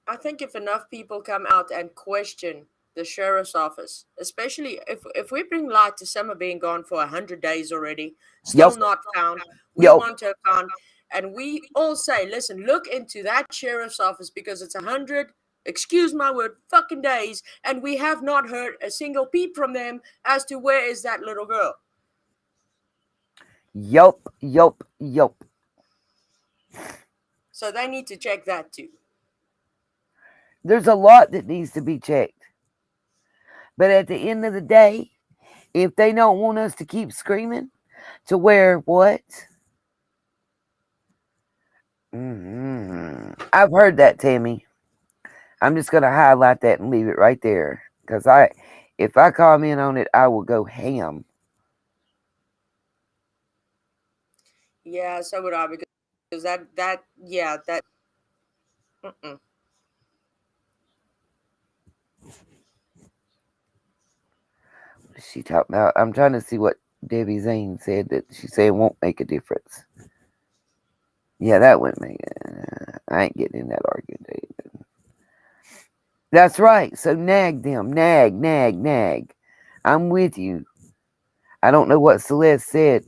I think if enough people come out and question the sheriff's office, especially if we bring light to Summer being gone for 100 days already, Yep. still not found, we Yep. want her found, and we all say, listen, look into that sheriff's office because it's 100, excuse my word, fucking days, and we have not heard a single peep from them as to where is that little girl. Yep. Yep. Yep. So they need to check that too. There's a lot that needs to be checked. But at the end of the day, if they don't want us to keep screaming to where what? I've heard that, Tammy. I'm just gonna highlight that and leave it right there. Because if I comment on it, I will go ham. Yeah, so would I because that yeah that. Mm-mm. What is she talking about? I'm trying to see what Debbie Zane said that she said won't make a difference. Yeah, that wouldn't make it. I ain't getting in that argument, David. That's right. So nag them. Nag, nag, nag. I'm with you. I don't know what Celeste said.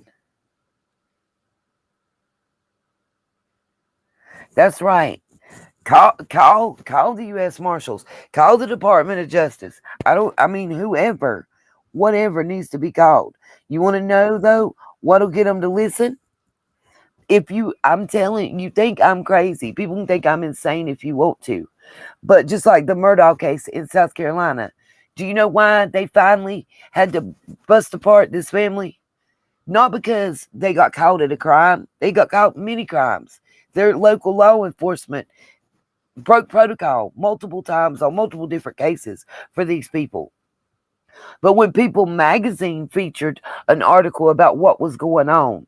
That's right. Call the U.S. Marshals. Call the Department of Justice. I mean, whoever, whatever needs to be called. You want to know though what'll get them to listen? I'm telling you, think I'm crazy. People can think I'm insane if you want to, but just like the Murdaugh case in South Carolina, do you know why they finally had to bust apart this family? Not because they got caught at a crime. They got caught in many crimes. Their local law enforcement broke protocol multiple times on multiple different cases for these people. But when People magazine featured an article about what was going on,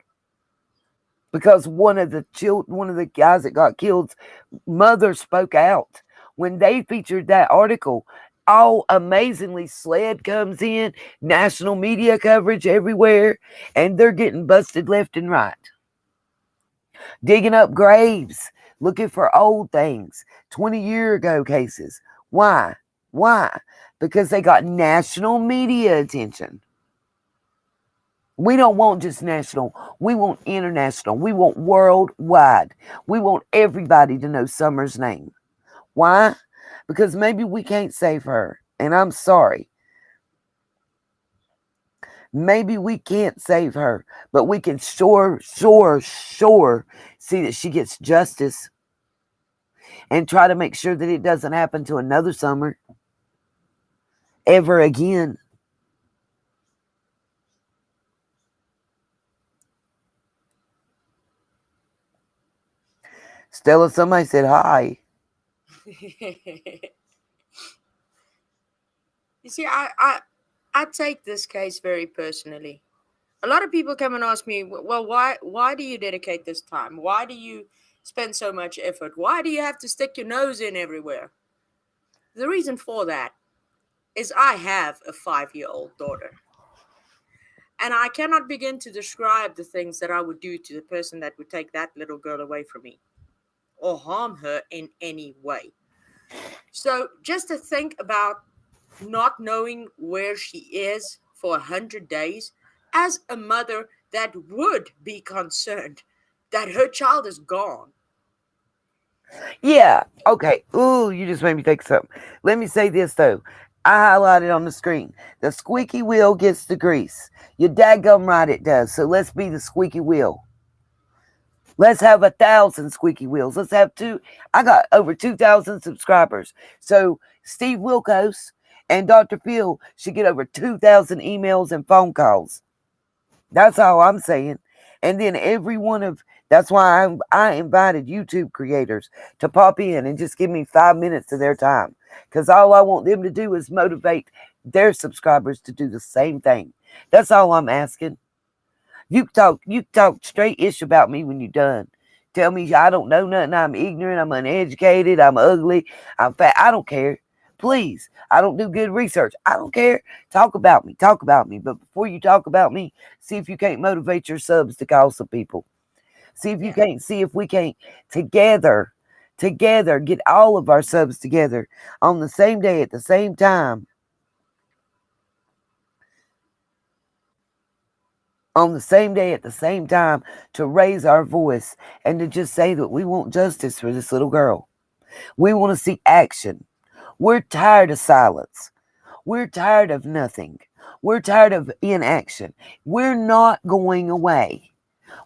because one of the guys that got killed's mother spoke out. When they featured that article, all amazingly, SLED comes in, national media coverage everywhere, and they're getting busted left and right. Digging up graves, looking for old things, 20-year ago cases. Why? Why? Because they got national media attention. We don't want just national. We want international. We want worldwide. We want everybody to know Summer's name. Why? Because maybe we can't save her. And I'm sorry. Maybe we can't save her. But we can sure see that she gets justice and try to make sure that it doesn't happen to another Summer ever again. Stella, somebody said hi. You see, I take this case very personally. A lot of people come and ask me, well, why do you dedicate this time? Why do you spend so much effort? Why do you have to stick your nose in everywhere? The reason for that is I have a 5-year-old daughter. And I cannot begin to describe the things that I would do to the person that would take that little girl away from me or harm her in any way. So just to think about not knowing where she is for 100 days, as a mother that would be concerned that her child is gone. Yeah. Okay. Ooh, you just made me think something. Let me say this though. I highlighted on the screen. The squeaky wheel gets the grease. Your dadgum right it does. So let's be the squeaky wheel. Let's have 1,000 squeaky wheels. Let's have two. I got over 2,000 subscribers. So Steve Wilkos and Dr. Phil should get over 2,000 emails and phone calls. That's all I'm saying. And then every one of that's why I invited YouTube creators to pop in and just give me 5 minutes of their time. Because all I want them to do is motivate their subscribers to do the same thing. That's all I'm asking. You talk straight ish about me when you're done. Tell me I don't know nothing, I'm ignorant, I'm uneducated, I'm ugly, I'm fat. I don't care. Please. I don't do good research. I don't care. Talk about me. Talk about me. But before you talk about me, see if you can't motivate your subs to call some people. See if you Yeah, can't see if we can't together, together get all of our subs together on the same day at the same time. On the same day at the same time to raise our voice and to just say that we want justice for this little girl. We want to see action. We're tired of silence. We're tired of nothing. We're tired of inaction. We're not going away.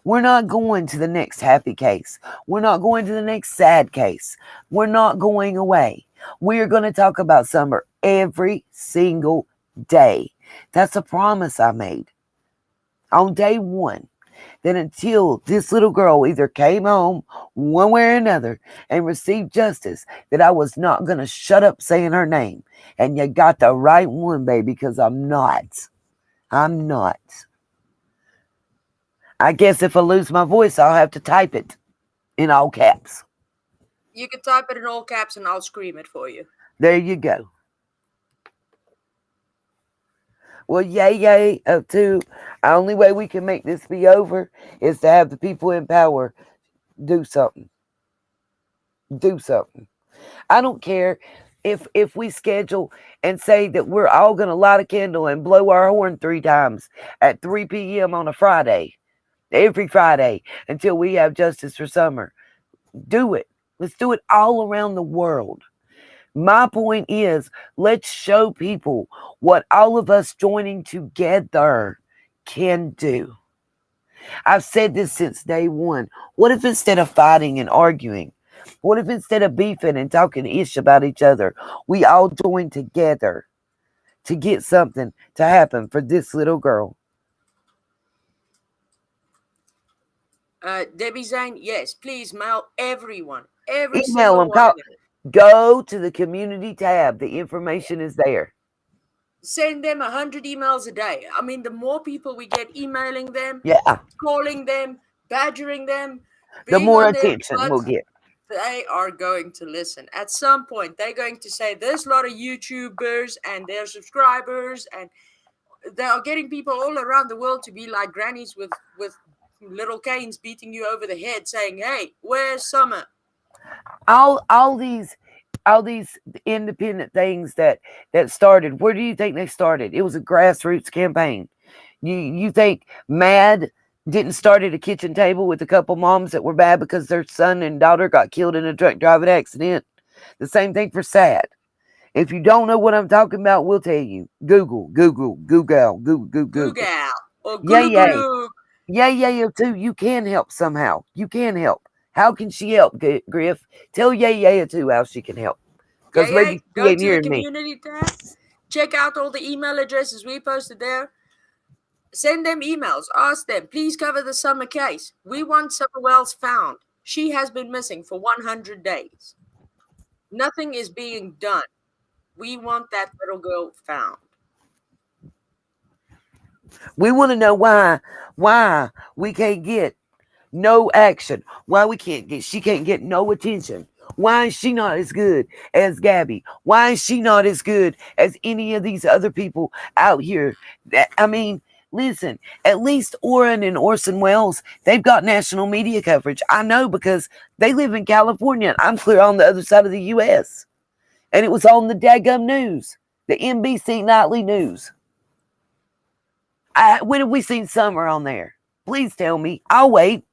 We're not going to the next happy case. We're not going to the next sad case. We're not going away. We're going to talk about Summer every single day. That's a promise I made on day one. That until this little girl either came home one way or another and received justice, that I was not going to shut up saying her name. And you got the right one, baby, because I'm not. I'm not. I guess if I lose my voice, I'll have to type it in all caps. you can type it in all caps and I'll scream it for you. There you go. Well, yay, yay, up to. The only way we can make this be over is to have the people in power do something. Do something. I don't care if we schedule and say that we're all going to light a candle and blow our horn 3 times at 3 p.m. on a Friday, every Friday until we have justice for Summer. Do it. Let's do it all around the world. My point is, let's show people what all of us joining together can do. I've said this since day one. What if instead of fighting and arguing, what if instead of beefing and talking ish about each other, we all join together to get something to happen for this little girl? Debbie Zane, yes, please mail everyone, every Email single them. one Call. of them. Go to the community tab. The information is there. Send them 100 emails a day. I mean, the more people we get emailing them, Yeah. calling them, badgering them, The being more on their attention we'll butts, get. they are going to listen. At some point, they're going to say there's a lot of YouTubers and their subscribers, and they are getting people all around the world to be like grannies with little canes beating you over the head, saying, "Hey, where's Summer?" All these all these independent things that started. Where do you think they started? It was a grassroots campaign. You think Mad didn't start at a kitchen table with a couple moms that were bad because their son and daughter got killed in a drunk driving accident? The same thing for Sad. If you don't know what I'm talking about, we'll tell you. Google. Google or Yay, yay. Gulugulu. Yay, yay, too. You can help somehow. You can help. How can she help, Griff? Tell Yay, yay, too how she can help. Yeah, Because yeah. maybe she Go ain't to the hearing me. community tab. Check out all the email addresses we posted there. Send them emails. Ask them, please cover the Summer case. We want Summer Wells found. She has been missing for 100 days. Nothing is being done. We want that little girl found. We want to know why we can't get no action. Why she can't get no attention. Why is she not as good as Gabby? Why is she not as good as any of these other people out here? I mean, listen, at least Orrin and Orson Welles, they've got national media coverage. I know because they live in California and I'm clear on the other side of the US. And it was on the daggum news, the NBC nightly news. When have we seen Summer on there? Please tell me. I'll wait.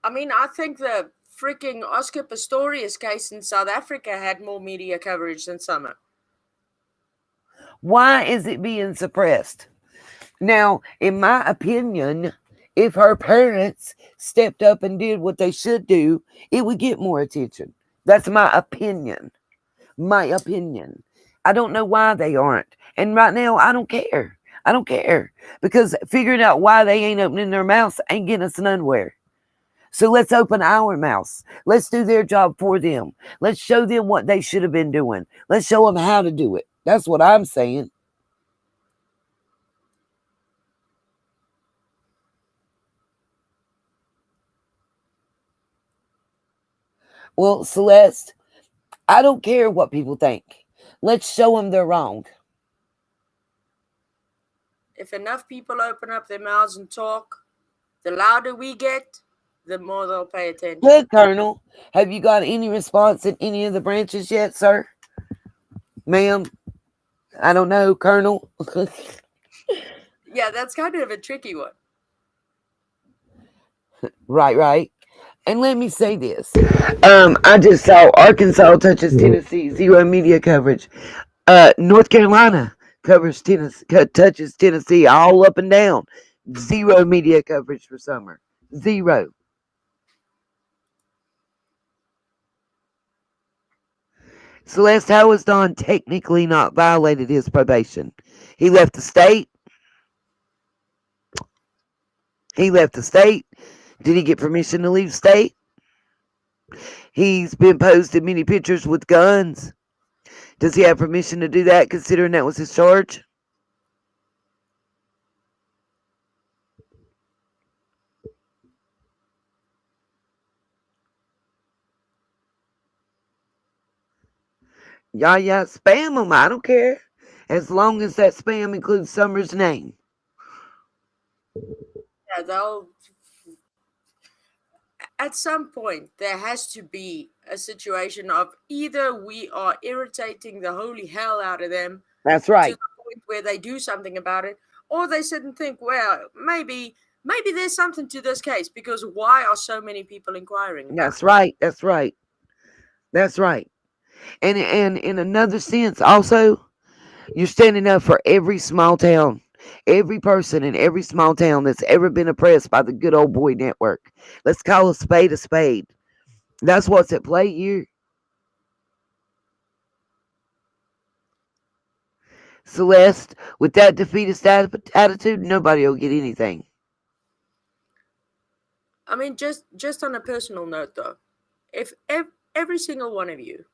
I mean, I think the freaking Oscar Pistorius case in South Africa had more media coverage than Summer. Why is it being suppressed? Now, in my opinion, if her parents stepped up and did what they should do, it would get more attention. That's my opinion. My opinion. I don't know why they aren't. And right now, I don't care. I don't care. Because figuring out why they ain't opening their mouths ain't getting us nowhere. So let's open our mouths. Let's do their job for them. Let's show them what they should have been doing. Let's show them how to do it. That's what I'm saying. Well, Celeste, I don't care what people think. Let's show them they're wrong. If enough people open up their mouths and talk, the louder we get, the more they'll pay attention. Good, Colonel. Have you got any response in any of the branches yet, sir? Ma'am? I don't know, Colonel. Yeah, that's kind of a tricky one. Right. And let me say this. I just saw Arkansas touches Tennessee, zero media coverage. North Carolina touches Tennessee all up and down. Zero media coverage for Summer. Zero. Celeste, how has Don technically not violated his probation? He left the state. He left the state. Did he get permission to leave state? He's been posted many pictures with guns. Does he have permission to do that, considering that was his charge? Yeah, spam them. I don't care. As long as that spam includes Summer's name. Yeah, they'll. At some point, there has to be a situation of either we are irritating the holy hell out of them That's to right. the point where they do something about it, or they sit and think, well, maybe there's something to this case because why are so many people inquiring about That's right. That's right. That's right. And in another sense, also, you're standing up for every small town, every person in every small town that's ever been oppressed by the good old boy network. Let's call a spade a spade. That's what's at play here. Celeste, with that defeatist attitude, nobody will get anything. I mean, just on a personal note, though, if every single one of you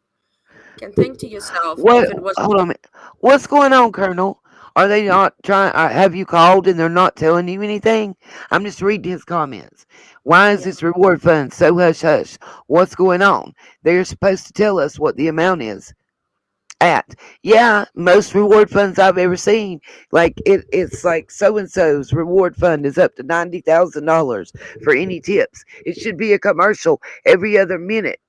can think to yourself, What? if it was, Hold on a minute. What's going on, Colonel? Are they not trying? Have you called and they're not telling you anything? I'm just reading his comments. Why is yeah, this reward fund so hush hush? What's going on? They're supposed to tell us what the amount is. At yeah, most reward funds I've ever seen, like it's like so and so's reward fund is up to $90,000 for any tips. It should be a commercial every other minute.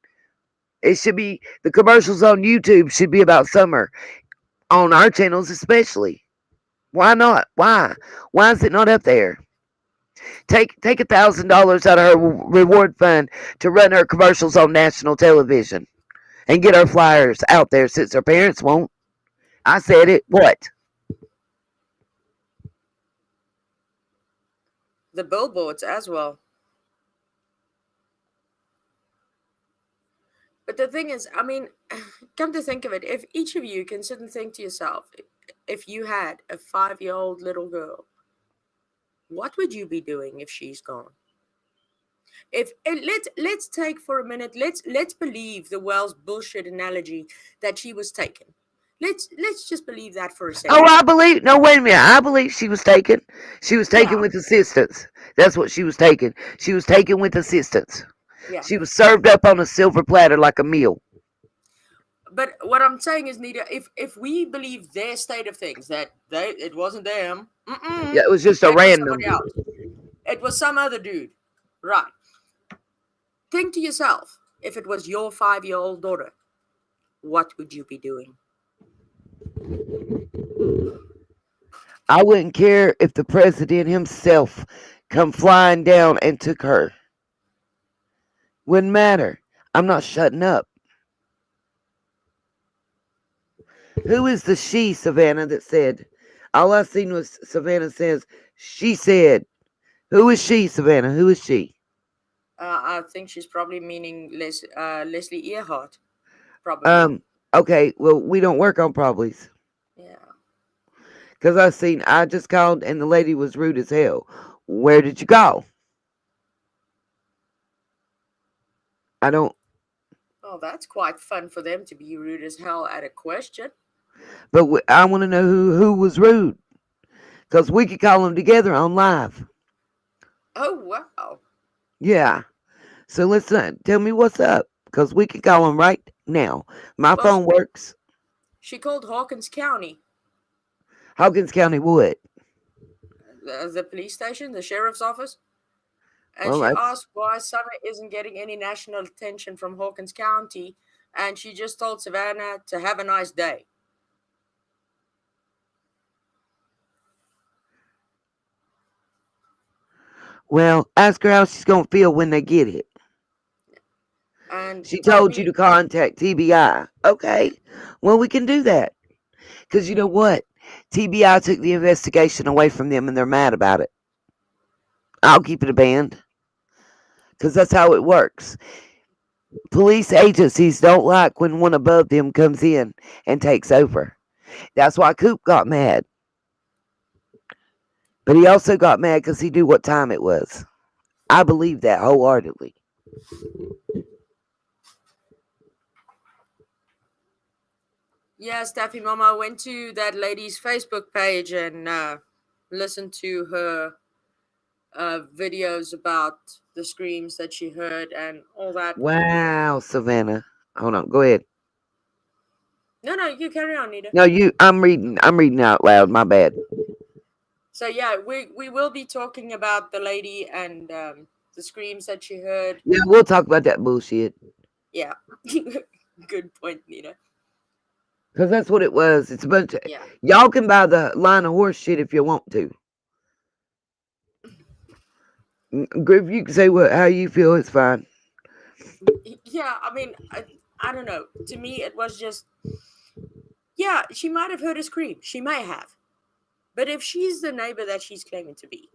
It should be the commercials on YouTube should be about summer on our channels especially. Why not? Why is it not up there? Take $1,000 out of her reward fund to run her commercials on national television and get her flyers out there since her parents won't. I said it. What? The billboards as well. But the thing is, I mean, come to think of it, if each of you can sit and think to yourself, if you had a 5 year old little girl, what would you be doing if she's gone? If let's take for a minute, let's believe the Wells bullshit analogy that she was taken. Let's just believe that for a Oh, second. I believe. No, wait a minute. I believe she was taken. She was taken Yeah, with assistance. That's what she was taken. She was taken with assistance. yeah. She was served up on a silver platter like a meal. But what I'm saying is, Nita, if we believe their state of things, that it wasn't them, Yeah, it was just a it was random. somebody else. It was some other dude. Right. Think to yourself, if it was your 5 year old daughter, what would you be doing? I wouldn't care if the president himself come flying down and took her. Wouldn't matter. I'm not shutting up. Who is the she, Savannah, that said? All I seen was Savannah says, she said. Who is she, Savannah? Who is she? I think she's probably meaning Leslie Earhart, probably. Um, okay, well, we don't work on probablys. Yeah. Because I just called and the lady was rude as hell. Where did you go? I don't, Oh, that's quite fun for them to be rude as hell at a question. but I want to know who was rude. Because we could call them together on live. Oh, wow. Yeah. So let's tell me what's up. Because we can call them right now. My Well, phone works. she called Hawkins County, Hawkins County would. the police station, the sheriff's office, and Well, she that's. asked why Summer isn't getting any national attention from Hawkins County, and she just told Savannah to have a nice day. Well, ask her how she's going to feel when they get it. And She told told you me, to contact TBI. Okay. Well, we can do that. Because you know what? TBI took the investigation away from them and they're mad about it. I'll keep it a band. Because that's how it works. Police agencies don't like when one above them comes in and takes over. That's why Coop got mad. But he also got mad because he knew what time it was. I believe that wholeheartedly. yeah, Staffy Mama went to that lady's Facebook page and listened to her videos about the screams that she heard and all that. Wow, Savannah. Hold on. Go ahead. No, no, you carry on, Nita. No, you. I'm reading. I'm reading out loud. My bad. So yeah, we will be talking about the lady and the screams that she heard. Yeah, we'll talk about that bullshit. Yeah, good point, Nita. Because that's what it was. It's a bunch of. Yeah, Y'all can buy the line of horse shit if you want to. Griff, you can say how you feel. It's fine. yeah. I mean, I don't know. To me, it was just yeah. She might have heard a scream. She may have, but if she's the neighbor that she's claiming to be,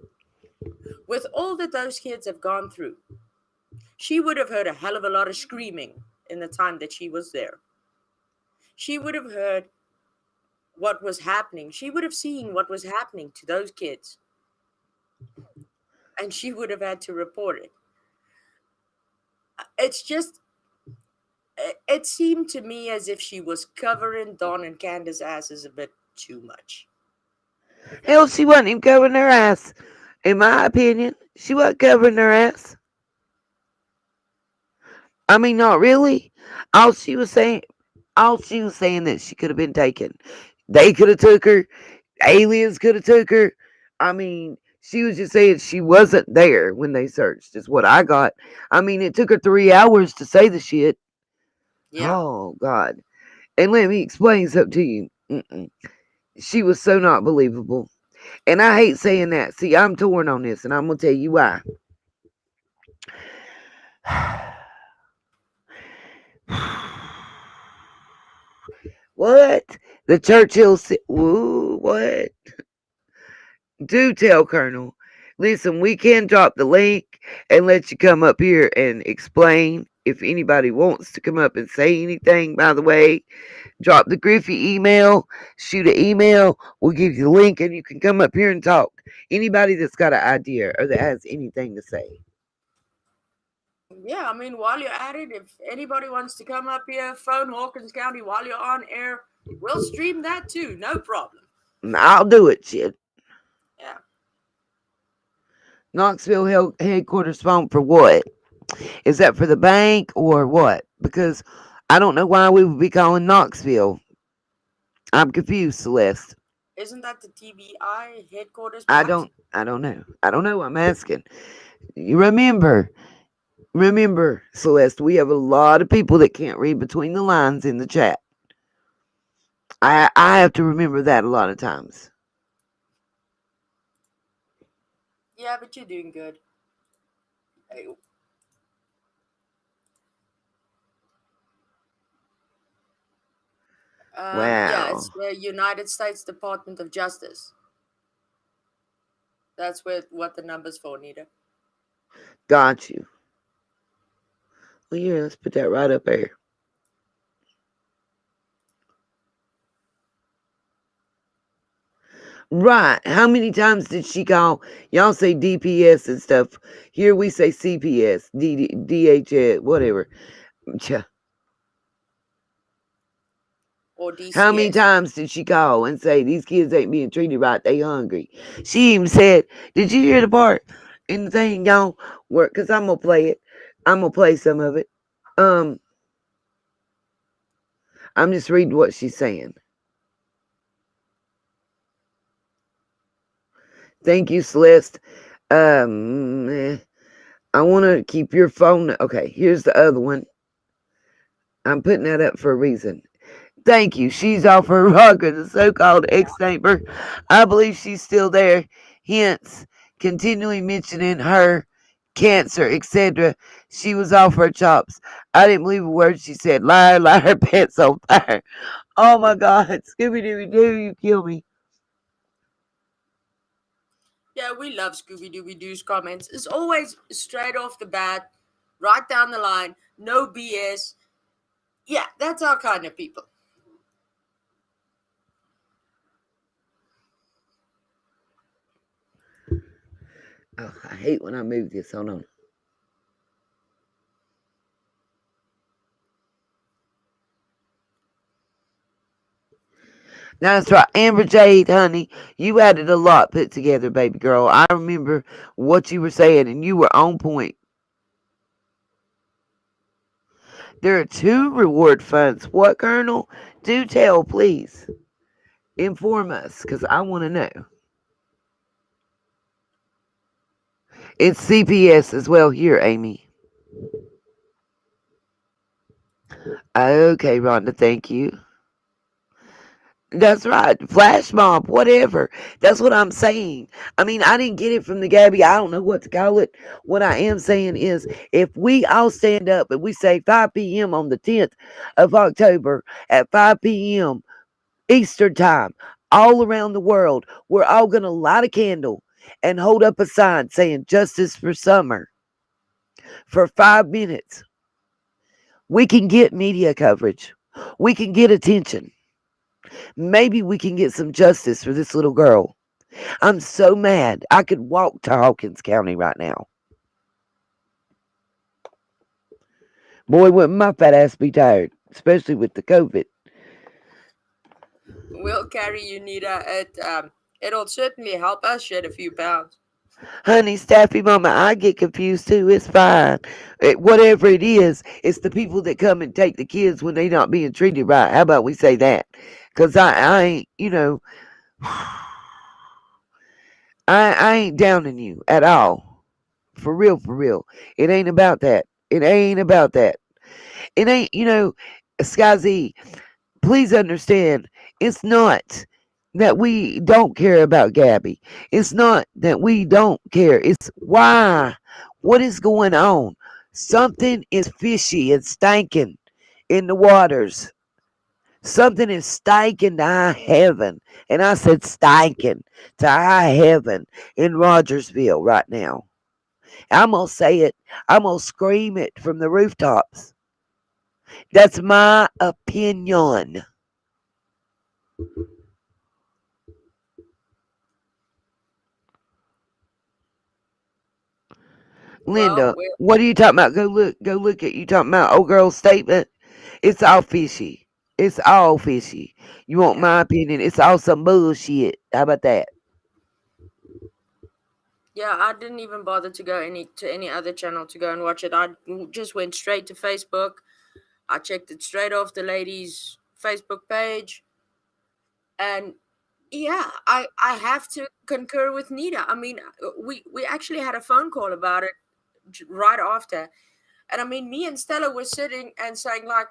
with all that those kids have gone through, she would have heard a hell of a lot of screaming in the time that she was there. She would have heard what was happening. She would have seen what was happening to those kids. And she would have had to report it. It's just, it seemed to me as if she was covering Dawn and Candace's asses a bit too much. Hell, she wasn't even covering her ass. In my opinion, she wasn't covering her ass. I mean, not really. All she was saying. All she was saying that she could have been taken. They could have took her. Aliens could have took her. I mean, she was just saying she wasn't there when they searched. Is what I got. I mean, it took her 3 hours to say the shit. Yeah. Oh God! And let me explain something to you. Mm-mm. She was so not believable. And I hate saying that. See, I'm torn on this, and I'm gonna tell you why. What? The Churchill? Ooh, what? Do tell, Colonel. Listen, we can drop the link and let you come up here and explain. If anybody wants to come up and say anything, by the way, drop the Griffey email, shoot an email. We'll give you the link and you can come up here and talk. Anybody that's got an idea or that has anything to say. Yeah, I mean, while you're at it, if anybody wants to come up here, phone Hawkins County while you're on air, we'll stream that too. No problem. I'll do it, shit. Yeah. Knoxville headquarters phone for what? Is that for the bank or what? Because I don't know why we would be calling Knoxville. I'm confused, Celeste. Isn't that the TBI headquarters? I But don't I don't know. I don't know. I'm asking. You remember, Celeste, we have a lot of people that can't read between the lines in the chat. I have to remember that a lot of times. yeah, but you're doing good. Yeah, Wow. it's the United States Department of Justice. That's what the number's for, Nita. Got you. Well, yeah, let's put that right up there. Right. How many times did she call? Y'all say DPS and stuff. Here we say CPS, DHS, whatever. Or How many DCS. times did she call and say these kids ain't being treated right? They hungry. She even said, "Did you hear the part in the thing, y'all? Where? Cause I'm gonna play it. I'm gonna play some of it. Um, I'm just reading what she's saying. Thank you, Celeste. I want to keep your phone. Okay, here's the other one. I'm putting that up for a reason. Thank you. She's off her rocker, the so called ex neighbor. I believe she's still there. Hence, continually mentioning her cancer, etc. She was off her chops. I didn't believe a word she said. Liar, liar, pants on fire. Oh my God. Scooby Dooby Doo, you kill me. Yeah, we love Scooby Dooby Doo's comments. It's always straight off the bat, right down the line, no BS. Yeah, that's our kind of people. Oh, I hate when I move this. Hold on. That's right. Amber Jade, honey, you added a lot put together, baby girl. I remember what you were saying, and you were on point. There are two reward funds. What, Colonel? Do tell, please. Inform us, because I want to know. It's CPS as well here, Amy. Okay, Rhonda, thank you. That's right. Flash mob, whatever. That's what I'm saying. I mean, I didn't get it from the Gabby. I don't know what to call it. What I am saying is if we all stand up and we say 5 p.m. on the 10th of October at 5 p.m. Eastern time, all around the world, we're all going to light a candle and hold up a sign saying justice for Summer for 5 minutes. We can get media coverage. We can get attention. Maybe we can get some justice for this little girl. I'm so mad. I could walk to Hawkins County right now. Boy, wouldn't my fat ass be tired, especially with the COVID. We'll carry you, Nita. It'll certainly help us shed a few pounds. Honey, Staffy Mama, I get confused too. It's fine. Whatever it is, it's the people that come and take the kids when they not being treated right. How about we say that? Because I ain't, I ain't downing you at all. For real, for real. It ain't about that. It ain't about that. It ain't, Sky, please understand, it's not that we don't care about Gabby. It's not that we don't care. It's why. What is going on? Something is fishy and stinking in the waters. Something is stinking to high heaven. And I said stinking to high heaven in Rogersville right now. I'm going to say it. I'm going to scream it from the rooftops. That's my opinion. Well, Linda, what are you talking about? Go look at you talking about old girl's statement. It's all fishy. It's all fishy. You want yeah, my opinion? It's all some bullshit. How about that? yeah. I didn't even bother to go any other channel to go and watch it. I just went straight to Facebook. I checked it straight off the lady's Facebook page, and yeah, I have to concur with Nita. I mean, we actually had a phone call about it right after, and I mean, me and Stella were sitting and saying like,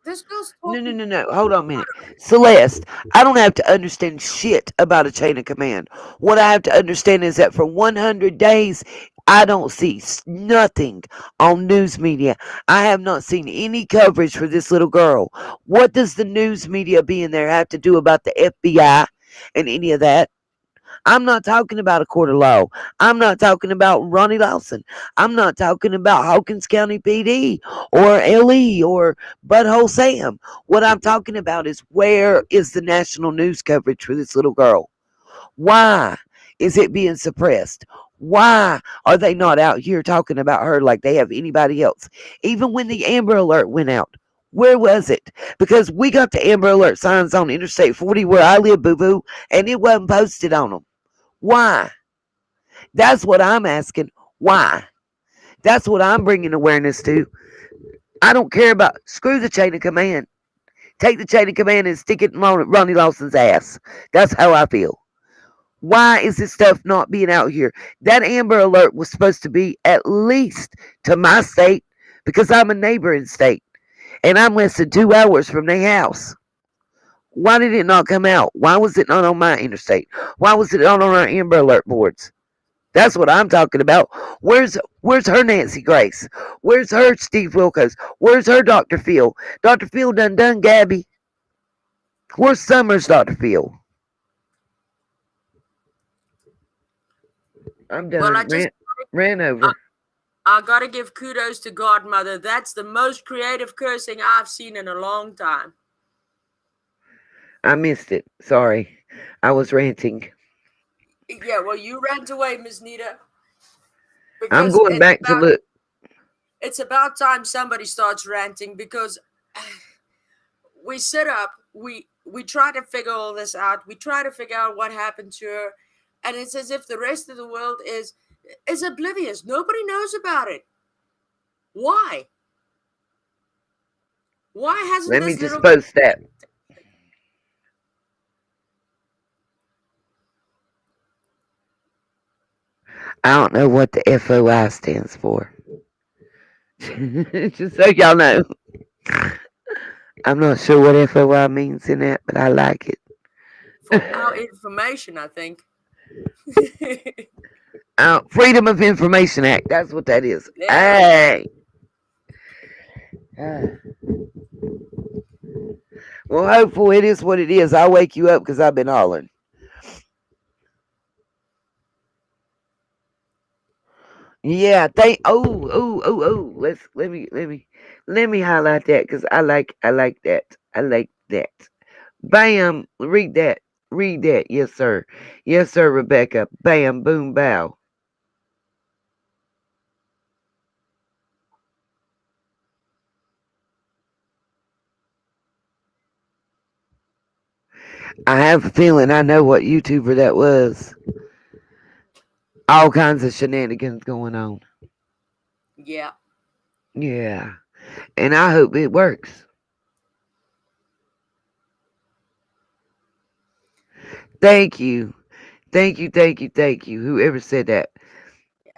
this girl's No, no, talking. no, no. Hold on a minute. Celeste, I don't have to understand shit about a chain of command. What I have to understand is that for 100 days, I don't see nothing on news media. I have not seen any coverage for this little girl. What does the news media being there have to do about the FBI and any of that? I'm not talking about a court of law. I'm not talking about Ronnie Lawson. I'm not talking about Hawkins County PD or LE or Butthole Sam. What I'm talking about is where is the national news coverage for this little girl? Why is it being suppressed? Why are they not out here talking about her like they have anybody else? Even when the Amber Alert went out, where was it? Because we got the Amber Alert signs on Interstate 40 where I live, boo boo, and it wasn't posted on them. Why? That's what I'm asking. Why? That's what I'm bringing awareness to. I don't care about screw the chain of command. Take the chain of command and stick it in Ronnie Lawson's ass. That's how I feel. Why is this stuff not being out here? That Amber Alert was supposed to be at least to my state because I'm a neighboring state and I'm less than 2 hours from their house. Why did it not come out? Why was it not on my interstate? Why was it not on our Amber Alert boards? That's what I'm talking about. Where's her Nancy Grace? Where's her Steve Wilkos? Where's her Dr. Phil? Dr. Phil done Gabby. Where's Summers Dr. Phil? I'm Well, done. Ran I, over. I gotta give kudos to Godmother. That's the most creative cursing I've seen in a long time. I missed it. Sorry. I was ranting. Yeah, well, you ran away, Miss Nita, I'm because going back to look. it's about time somebody starts ranting because we sit up, we try to figure all this out, we try to figure out what happened to her, and it's as if the rest of the world is oblivious. Nobody knows about it. Why? Why hasn't Let me this just little girl? post that. I don't know what the FOI stands for. Just so y'all know. I'm not sure what FOI means in that, but I like For our it. information, I think. Freedom of Information Act. That's what that is. There we go. Hey. Well, hopefully it is what it is. I'll wake you up because I've been hollering. Yeah, thank. Oh. Let me highlight that because I like that. I like that. Bam. Read that. Yes, sir. Yes, sir, Rebecca. Bam. Boom. Bow. I have a feeling I know what YouTuber that was. All kinds of shenanigans going on. Yeah. Yeah. And I hope it works. Thank you. Thank you, thank you, thank you. Whoever said that. Yeah.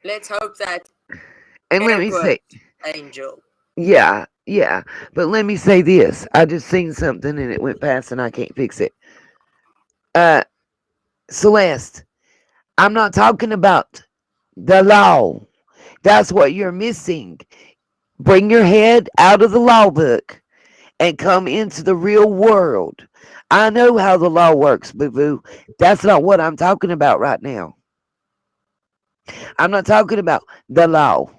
Let's hope that And let it me say, works, Angel. yeah, yeah. But let me say this. I just seen something and it went past and I can't fix it. Uh, Celeste, I'm not talking about the law. That's what you're missing. Bring your head out of the law book and come into the real world. I know how the law works, boo boo. That's not what I'm talking about right now. I'm not talking about the law.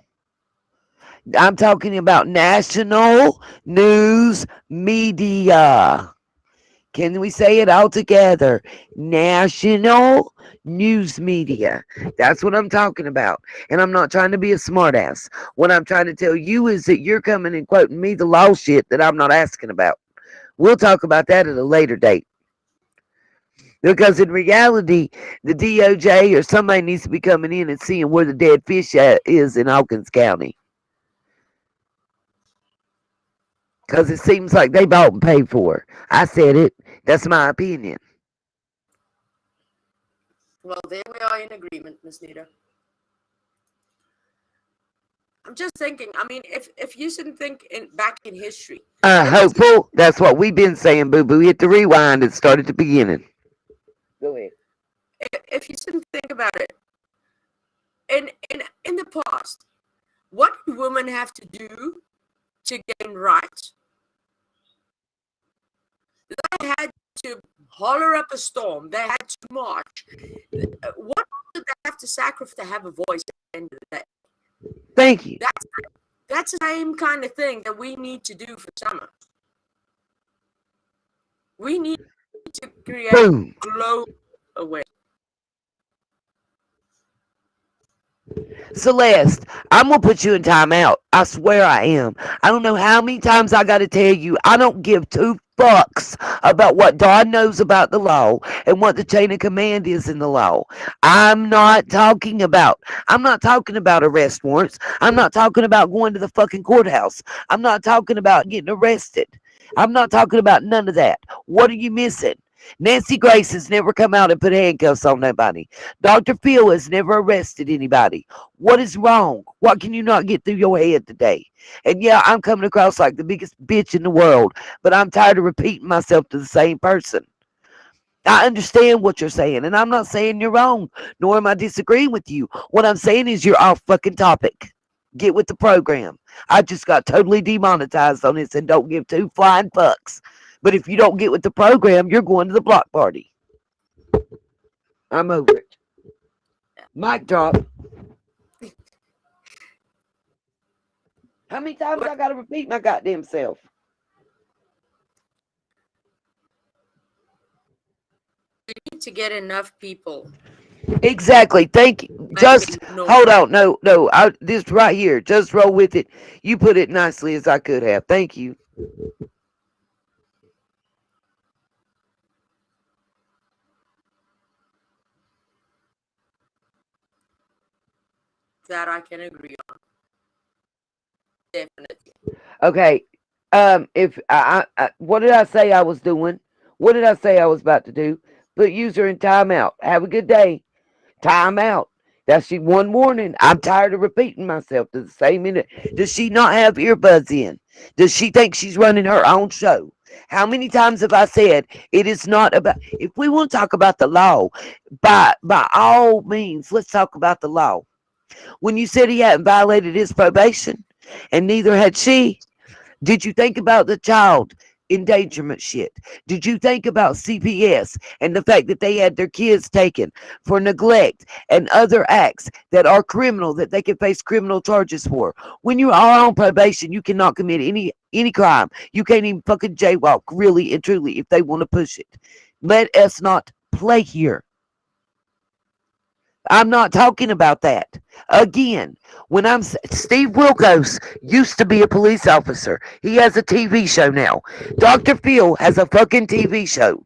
I'm talking about national news media. Can we say it all together? National news media. That's what I'm talking about. And I'm not trying to be a smartass. What I'm trying to tell you is that you're coming and quoting me the law shit that I'm not asking about. We'll talk about that at a later date. Because in reality, the DOJ or somebody needs to be coming in and seeing where the dead fish is in Hawkins County. Because it seems like they bought and paid for. I said it. That's my opinion. Well, there we are in agreement, Miss Nita. I'm just thinking. I mean, if you didn't think back in history, there was Hopeful. That's what we've been saying, boo boo. Hit the rewind and start at the beginning. Go ahead. if you didn't think about it, in the past, what did women have to do to gain rights? They had to holler up a storm. They had to march. What did they have to sacrifice to have a voice at the end of the day? Thank you. That's the same kind of thing that we need to do for summer. We need to create Boom. global awareness. Celeste, I'm gonna put you in timeout. I swear I am. I don't know how many times I gotta tell you I don't give two fucks about what God knows about the law and what the chain of command is in the law. I'm not talking about arrest warrants. I'm not talking about going to the fucking courthouse. I'm not talking about getting arrested. I'm not talking about none of that. What are you missing? Nancy Grace has never come out and put handcuffs on nobody. Dr. Phil has never arrested anybody. What is wrong? What can you not get through your head today? And yeah, I'm coming across like the biggest bitch in the world, but I'm tired of repeating myself to the same person. I understand what you're saying, and I'm not saying you're wrong, nor am I disagreeing with you. What I'm saying is you're off fucking topic. Get with the program. I just got totally demonetized on this and don't give two flying fucks. But if you don't get with the program, you're going to the block party. I'm over it. Mic drop. How many times I gotta repeat my goddamn self? We need to get enough people. Exactly. Thank you. Make Just it normal. hold on. No, no. This right here. Just roll with it. You put it nicely as I could have. Thank you. That I can agree on. Definitely. Okay. If what did I say I was doing? What did I say I was about to do? Put user in timeout. Have a good day. Timeout. That's she one warning. I'm tired of repeating myself to the same minute. Does she not have earbuds in? Does she think she's running her own show? How many times have I said it is not about? If we want to talk about the law, by all means, let's talk about the law. When you said he hadn't violated his probation, and neither had she, did you think about the child endangerment shit? Did you think about CPS and the fact that they had their kids taken for neglect and other acts that are criminal that they can face criminal charges for? When you are on probation, you cannot commit any crime. You can't even fucking jaywalk, really and truly, if they want to push it. Let us not play here. I'm not talking about that. Again, when Steve Wilkos used to be a police officer. He has a TV show now. Dr. Phil has a fucking TV show.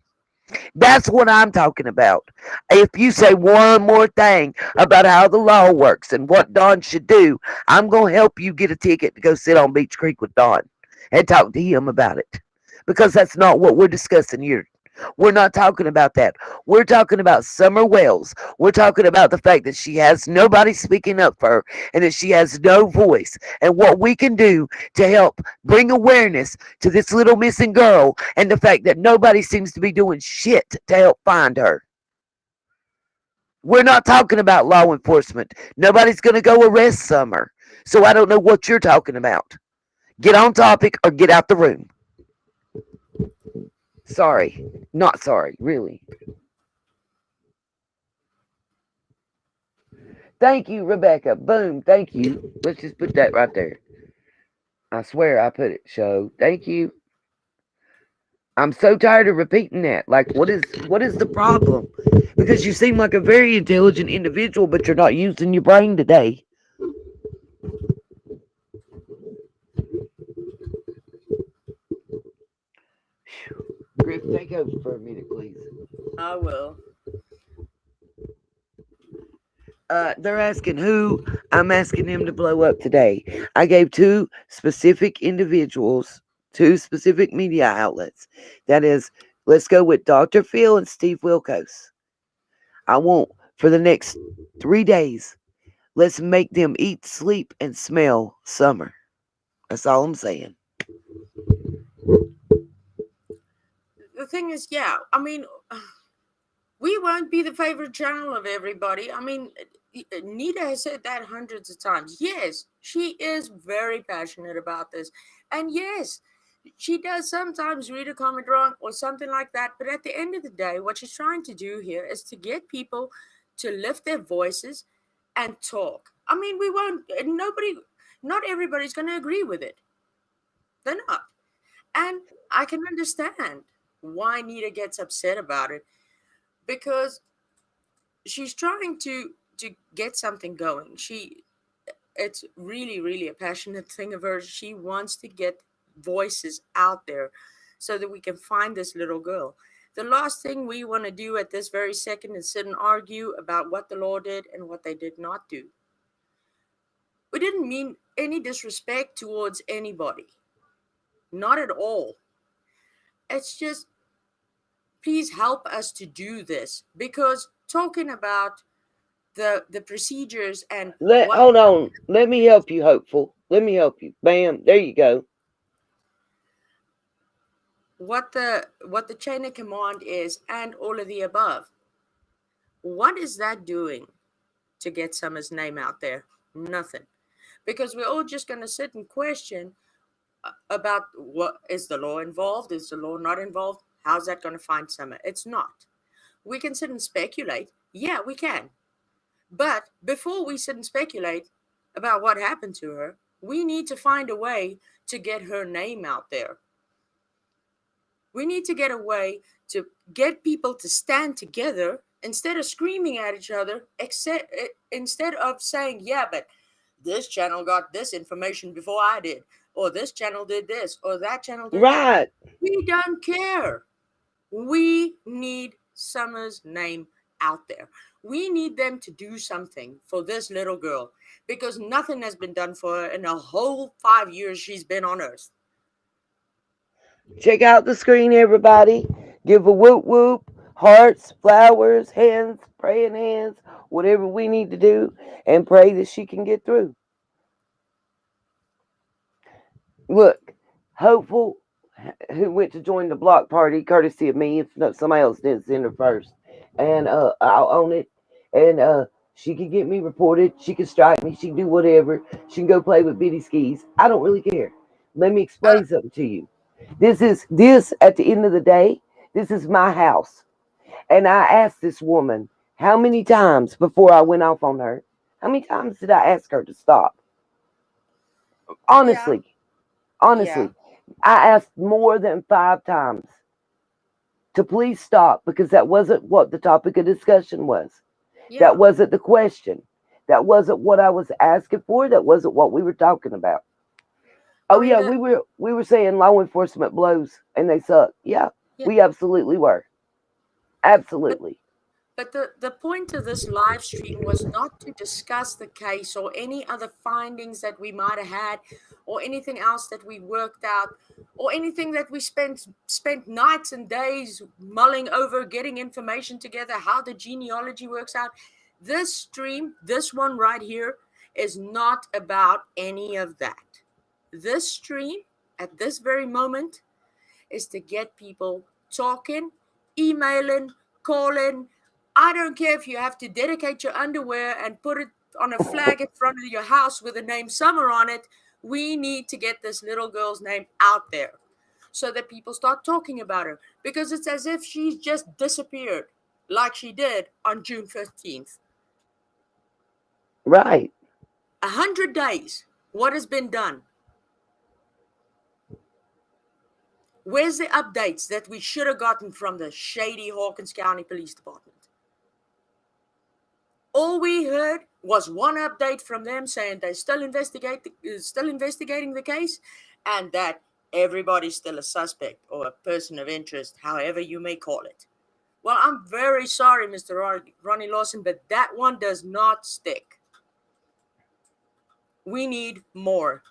That's what I'm talking about. If you say one more thing about how the law works and what Don should do, I'm going to help you get a ticket to go sit on Beach Creek with Don and talk to him about it. Because that's not what we're discussing here. We're not talking about that. We're talking about Summer Wells. We're talking about the fact that she has nobody speaking up for her and that she has no voice. And what we can do to help bring awareness to this little missing girl and the fact that nobody seems to be doing shit to help find her. We're not talking about law enforcement. Nobody's going to go arrest Summer. So I don't know what you're talking about. Get on topic or get out the room. Sorry. Not sorry, really. Thank you, Rebecca. Boom. Thank you. Let's just put that right there. I swear I put it. Show. Thank you. I'm so tired of repeating that. Like, what is the problem? Because you seem like a very intelligent individual, but you're not using your brain today. Griff, take over for a minute, please. I will. They're asking who. I'm asking them to blow up today. I gave two specific individuals, two specific media outlets. That is, let's go with Dr. Phil and Steve Wilkos. I want for the next 3 days, let's make them eat, sleep, and smell summer. That's all I'm saying. The thing is, yeah, I mean, we won't be the favorite channel of everybody. I mean, Nita has said that hundreds of times. Yes, she is very passionate about this. And yes, she does sometimes read a comment wrong or something like that. But at the end of the day, what she's trying to do here is to get people to lift their voices and talk. I mean, we won't, nobody, not everybody's going to agree with it. They're not. And I can understand why Nita gets upset about it because she's trying to get something going. It's really a passionate thing of hers. She wants to get voices out there so that we can find this little girl. The last thing we want to do at this very second is sit and argue about what the law did and what they did not do. We didn't mean any disrespect towards anybody, not at all. It's just please help us to do this because talking about the procedures and Hold on. Let me help you, hopeful. Let me help you. Bam. There you go. what the chain of command is and all of the above. What is that doing to get Summer's name out there? Nothing. Because we're all just going to sit and question about what is the law involved? Is the law not involved? How's that going to find Summer? It's not. We can sit and speculate. Yeah, we can. But before we sit and speculate about what happened to her, we need to find a way to get her name out there. We need to get a way to get people to stand together instead of screaming at each other, instead of saying, yeah, but this channel got this information before I did, or this channel did this, or that channel did that. Right. We don't care. We need Summer's name out there. We need them to do something for this little girl because nothing has been done for her in a whole 5 years she's been on Earth. Check out the screen, everybody. Give a whoop whoop, hearts, flowers, hands, praying hands, whatever we need to do, and pray that she can get through. Look, hopeful who went to join the block party, courtesy of me, if somebody else didn't send her first. And I'll own it. And she can get me reported. She can strike me. She can do whatever. She can go play with bitty skis. I don't really care. Let me Uh, explain something to you. This at the end of the day, this is my house. And I asked this woman how many times before I went off on her. How many times did I ask her to stop? yeah, Honestly, yeah, honestly, I asked more than 5 times to please stop because that wasn't what the topic of discussion was. That yeah. wasn't the question. That wasn't what I was asking for. That wasn't what we were talking about. I Oh mean, yeah, we were saying law enforcement blows and they suck. Yeah, yeah, we absolutely were. But Absolutely. the point of this live stream was not to discuss the case or any other findings that we might have had or anything else that we worked out or anything that we spent nights and days mulling over, getting information together, how the genealogy works out. This stream, this one right here, is not about any of that. This stream at this very moment is to get people talking, emailing, calling. I don't care if you have to dedicate your underwear and put it on a flag in front of your house with the name Summer on it. We need to get this little girl's name out there so that people start talking about her because it's as if she's just disappeared like she did on June 15th. Right. 100 days. What has been done? Where's the updates that we should have gotten from the shady Hawkins County Police Department? All we heard was one update from them saying they still investigating the case, and that everybody's still a suspect or a person of interest, however you may call it. Well, I'm very sorry, Mr. Ronnie Lawson, but that one does not stick. We need more.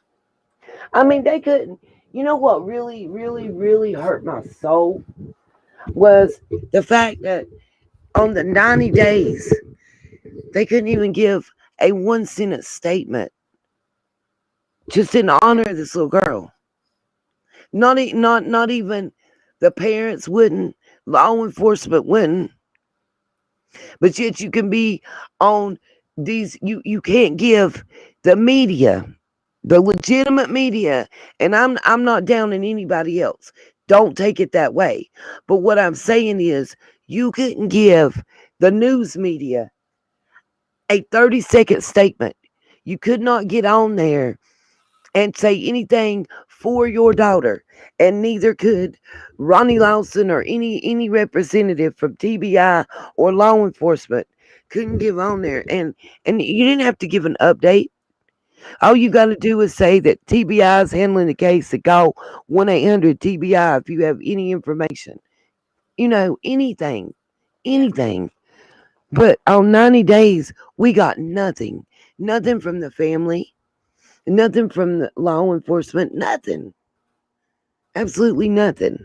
I mean, they couldn't. You know what really, really, really hurt my soul was the fact that on the 90 days, they couldn't even give a one sentence statement just in honor of this little girl. Not even the parents wouldn't, law enforcement wouldn't, but yet you can be on these. You can't give the media, the legitimate media, and I'm not down on anybody else. Don't take it that way. But what I'm saying is, you couldn't give the news media a 30-second statement. You could not get on there and say anything for your daughter, and neither could Ronnie Lawson or any representative from TBI or law enforcement couldn't give on there. And you didn't have to give an update. All you got to do is say that TBI is handling the case, to call 1-800 TBI if you have any information. Anything, Yeah. anything. But on 90 days, we got nothing. Nothing from the family, nothing from the law enforcement, nothing. Absolutely nothing.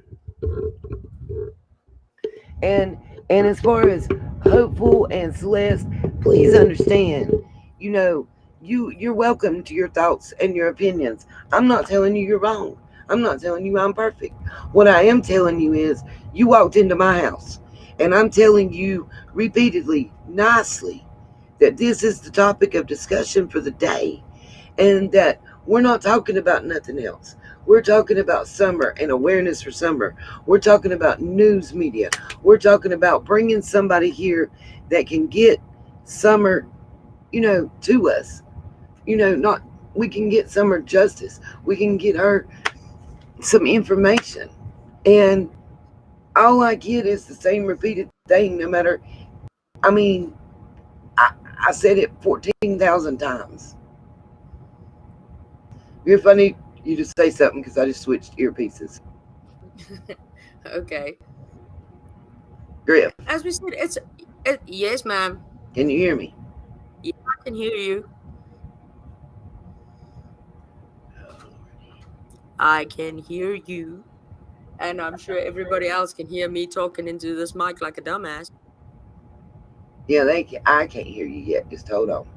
And and as far as Hopeful and Celeste, please understand, you know, you're welcome to your thoughts and your opinions. I'm not telling you you're wrong. I'm not telling you I'm perfect. What I am telling you is you walked into my house, and I'm telling you repeatedly, nicely, that this is the topic of discussion for the day, and that we're not talking about nothing else. We're talking about summer and awareness for summer. We're talking about news media. We're talking about bringing somebody here that can get summer, to us. Not we can get summer justice. We can get her some information. And all I get is the same repeated thing, no matter, I mean, I, I said it 14,000 times. If I need you to say something, because I just switched earpieces. Okay. Griff, As we said, yes, ma'am. can you hear me? Yeah, I can hear you. I can hear you. And I'm sure everybody else can hear me talking into this mic like a dumbass. Yeah, I can't hear you yet. Just hold on.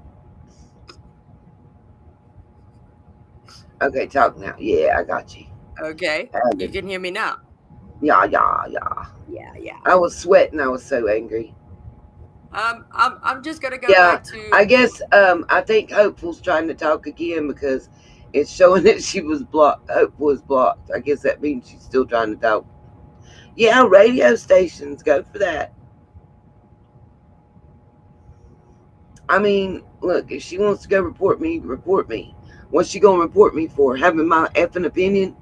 Okay, talk now. Yeah, I got you. Okay. You can hear me now. Yeah, yeah, yeah. Yeah, yeah. I was sweating. I was so angry. I'm just gonna go Yeah, back to I guess I think Hopeful's trying to talk again because it's showing that she was blocked. Hopeful was blocked. I guess that means she's still trying to talk. Yeah, radio stations go for that. I mean, look, if she wants to go report me, report me. What's she gonna report me for? Having my effing opinion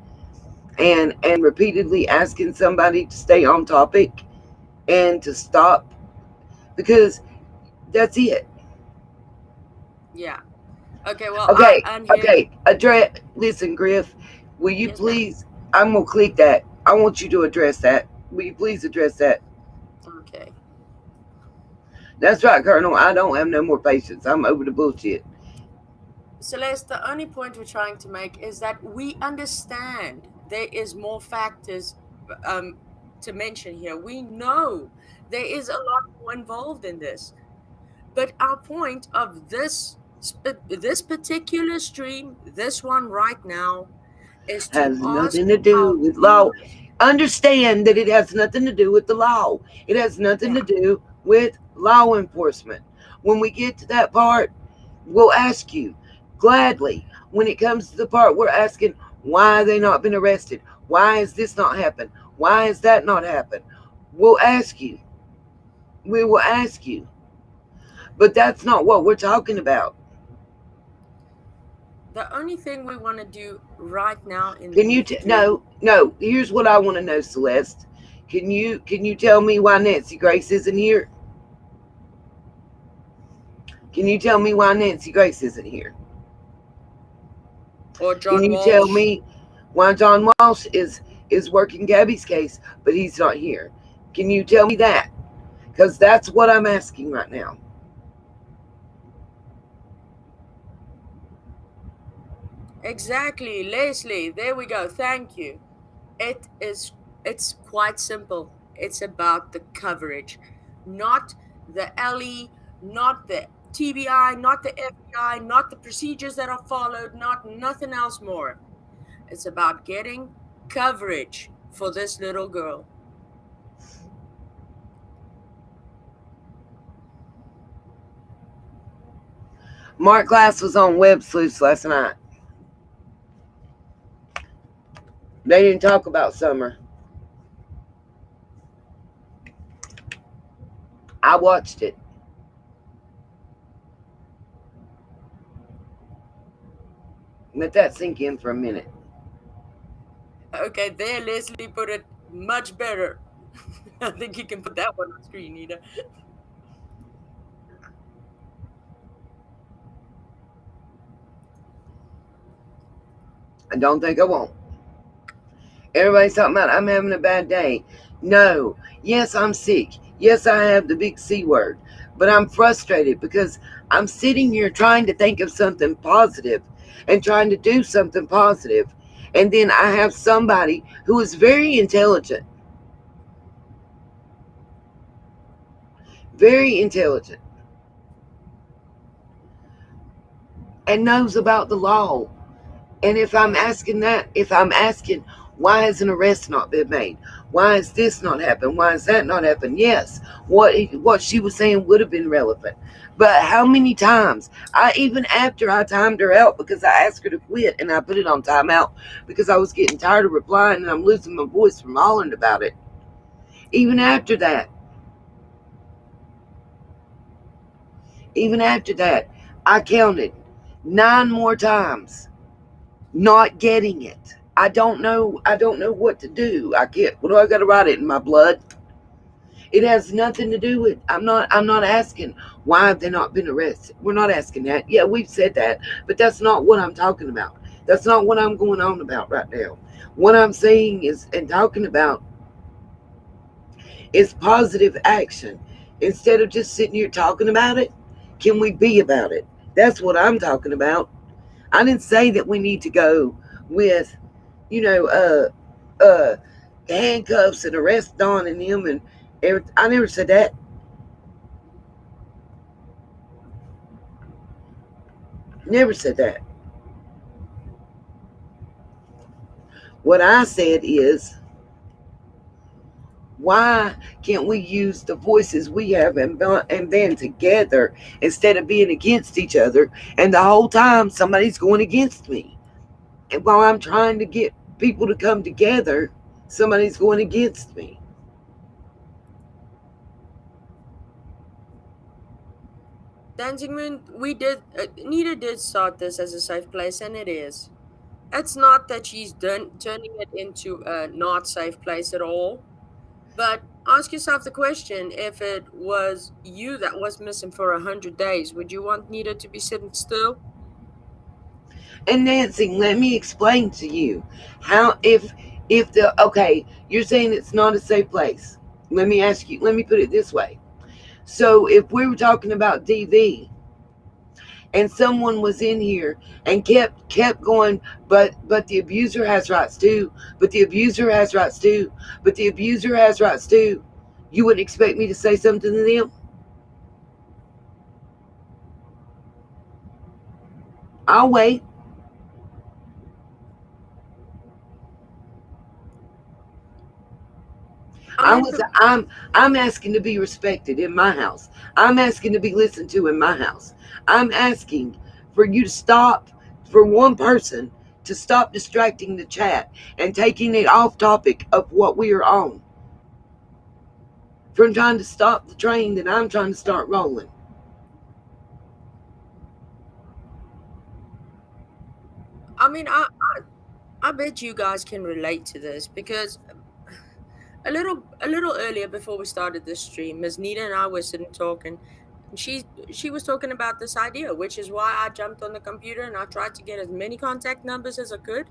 and repeatedly asking somebody to stay on topic and to stop, because that's it. yeah. Okay, well I Okay, unhid. okay. Address. Listen, Griff. Will you Yes, ma'am. please? I'm gonna click that. I want you to address that. Will you please address that? Okay. That's right, Colonel. I don't have no more patience. I'm over the bullshit. Celeste, the only point we're trying to make is that we understand there is more factors um, to mention here. We know there is a lot more involved in this. But our point of this particular stream, this one right now, is to Has ask nothing to do our with law. viewers. Understand that it has nothing to do with the law. It has nothing Yeah, to do with law enforcement. When we get to that part, we'll ask you gladly. When it comes to the part we're asking, why they not been arrested? Why has this not happened? Why has that not happened? We'll ask you. We will ask you. But that's not what we're talking about. the only thing we want to do right now in Can you the stream. no, here's what I want to know, Celeste. Can you tell me why Nancy Grace isn't here? Can you tell me why Nancy Grace isn't here? Or Can John you tell Walsh. me why John Walsh is working Gabby's case, but he's not here? Can you tell me that? Because that's what I'm asking right now. Exactly, Leslie. There we go. Thank you. It is it's quite simple. It's about the coverage, not the LE, not the TBI, not the FBI, not the procedures that are followed, not nothing else more. It's about getting coverage for this little girl. Mark Glass was on Web Sleuths last night. They didn't talk about Summer. I watched it. Let that sink in for a minute. Okay, there Leslie put it much better. I think you can put that one on screen, Nita. I don't think I won't. Everybody's talking about I'm having a bad day. No. Yes, I'm sick. Yes, I have the big C word. But I'm frustrated because I'm sitting here trying to think of something positive and trying to do something positive. And then I have somebody who is very intelligent, and knows about the law. And if I'm asking, why has an arrest not been made? Why has this not happened? Why has that not happened? Yes, what she was saying would have been relevant. But how many times? Even after I timed her out because I asked her to quit and I put it on timeout because I was getting tired of replying and I'm losing my voice from hollering about it. Even after that, even after that, I counted 9 more times not getting it. I don't know. I don't know what to do. I get. What do I got to write it in my blood? It has nothing to do with. I'm not asking why have they not been arrested. We're not asking that. Yeah, we've said that, but that's not what I'm talking about. That's not what I'm going on about right now. What I'm saying is and talking about is positive action. Instead of just sitting here talking about it, can we be about it? That's what I'm talking about. I didn't say that we need to go with, you know, handcuffs and arrest Don and him and everything. I never said that. Never said that. What I said is, why can't we use the voices we have and band together instead of being against each other? And the whole time somebody's going against me. And while I'm trying to get people to come together, somebody's going against me. Dancing Moon, we did. Nita did start this as a safe place, and it is. It's not that she's turning it into a not safe place at all. But ask yourself the question: if it was you that was missing for 100 days, would you want Nita to be sitting still? And Nancy, let me explain to you how if the okay, you're saying it's not a safe place. Let me put it this way. So if we were talking about DV and someone was in here and kept going, but the abuser has rights too, but the abuser has rights too, but the abuser has rights too, you wouldn't expect me to say something to them? I'll wait. I mean, I'm asking to be respected in my house. I'm asking to be listened to in my house. I'm asking for you to stop, for one person to stop distracting the chat and taking it off topic of what we are on, from trying to stop the train that I'm trying to start rolling. I mean, I bet you guys can relate to this because a little earlier before we started this stream, Miss Nita and I were sitting talking, and she was talking about this idea, which is why I jumped on the computer and I tried to get as many contact numbers as I could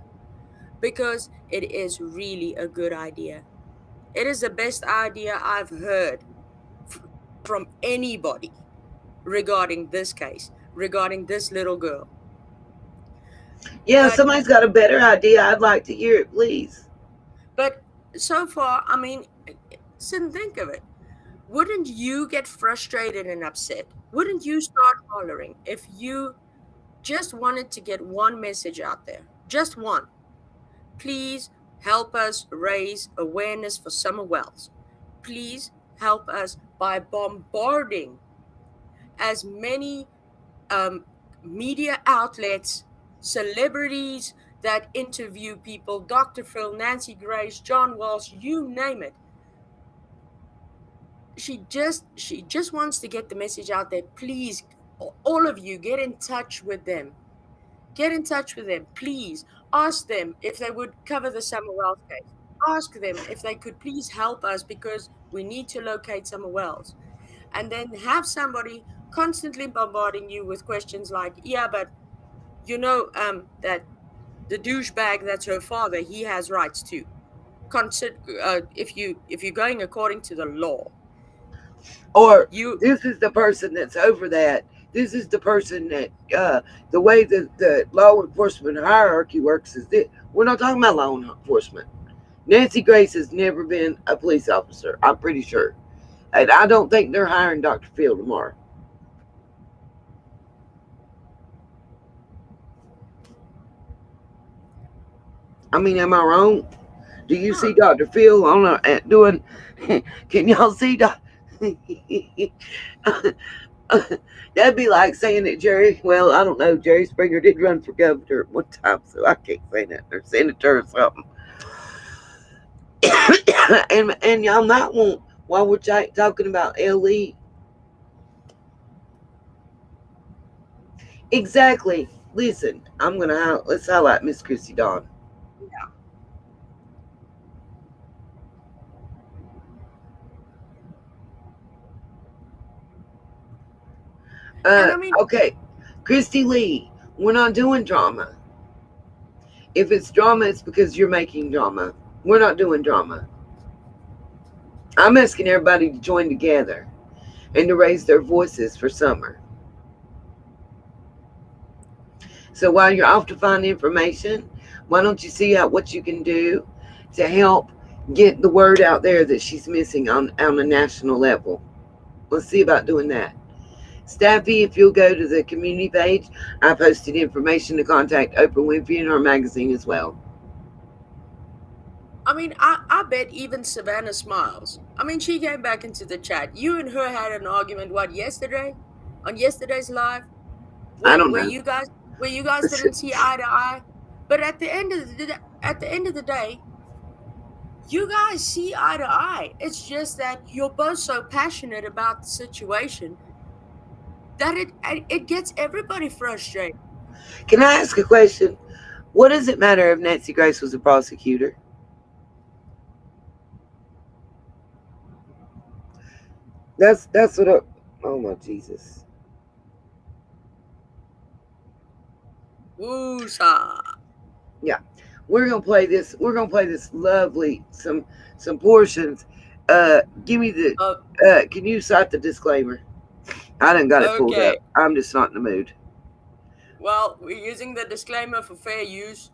because it is really a good idea. It is the best idea I've heard from anybody regarding this case, regarding this little girl. Yeah, But somebody's got a better idea. I'd like to hear it, please. but so far, I mean, sit and think of it. Wouldn't you get frustrated and upset? Wouldn't you start hollering if you just wanted to get one message out there? Just one. Please help us raise awareness for Summer Wells. Please help us by bombarding as many um, media outlets, celebrities that interview people, Dr. Phil, Nancy Grace, John Walsh, you name it. She just wants to get the message out there. Please, all of you, get in touch with them. Get in touch with them, please. Ask them if they would cover the Summer Wells case. Ask them if they could please help us because we need to locate Summer Wells. And then have somebody constantly bombarding you with questions like, yeah, but that the douchebag that's her father, he has rights too. Consider if you're going according to the law, Or you this is the person that's over that. This is the person that the way the law enforcement hierarchy works is that we're not talking about law enforcement. Nancy Grace has never been a police officer. I'm pretty sure, and I don't think they're hiring Dr. Phil tomorrow. I mean, am I wrong? Do you see no. Dr. Phil on doing? Can y'all see Doc? That'd be like saying that Jerry. Well, I don't know. Jerry Springer did run for governor at one time, so I can't say that, or senator or something. And y'all might want, while we're talking about LE, exactly. Listen, let's highlight Miss Chrissy Dawn. And I mean, Okay, Christy Lee. We're not doing drama. If it's drama, it's because you're making drama. We're not doing drama. I'm asking everybody to join together and to raise their voices for summer. So while you're off to find information, why don't you see out what you can do to help get the word out there that she's missing on a national level? Let's see about doing that. Staffy, if you'll go to the community page, I posted information to contact Oprah Winfrey in our magazine as well. I bet even Savannah smiles. I mean, she came back into the chat. You and her had an argument. What, yesterday? On yesterday's live, I where don't where know. you guys where you guys didn't see eye to eye. But at the end of the day, you guys see eye to eye. It's just that you're both so passionate about the situation that it gets everybody frustrated. Can I ask a question? What does it matter if Nancy Grace was a prosecutor? That's what. Oh my Jesus. Woosah. Yeah, we're gonna play this. We're gonna play this lovely some portions, Give me the. Uh, Can you cite the disclaimer? I done got it pulled okay. up. I'm just not in the mood. Well, we're using the disclaimer for fair use.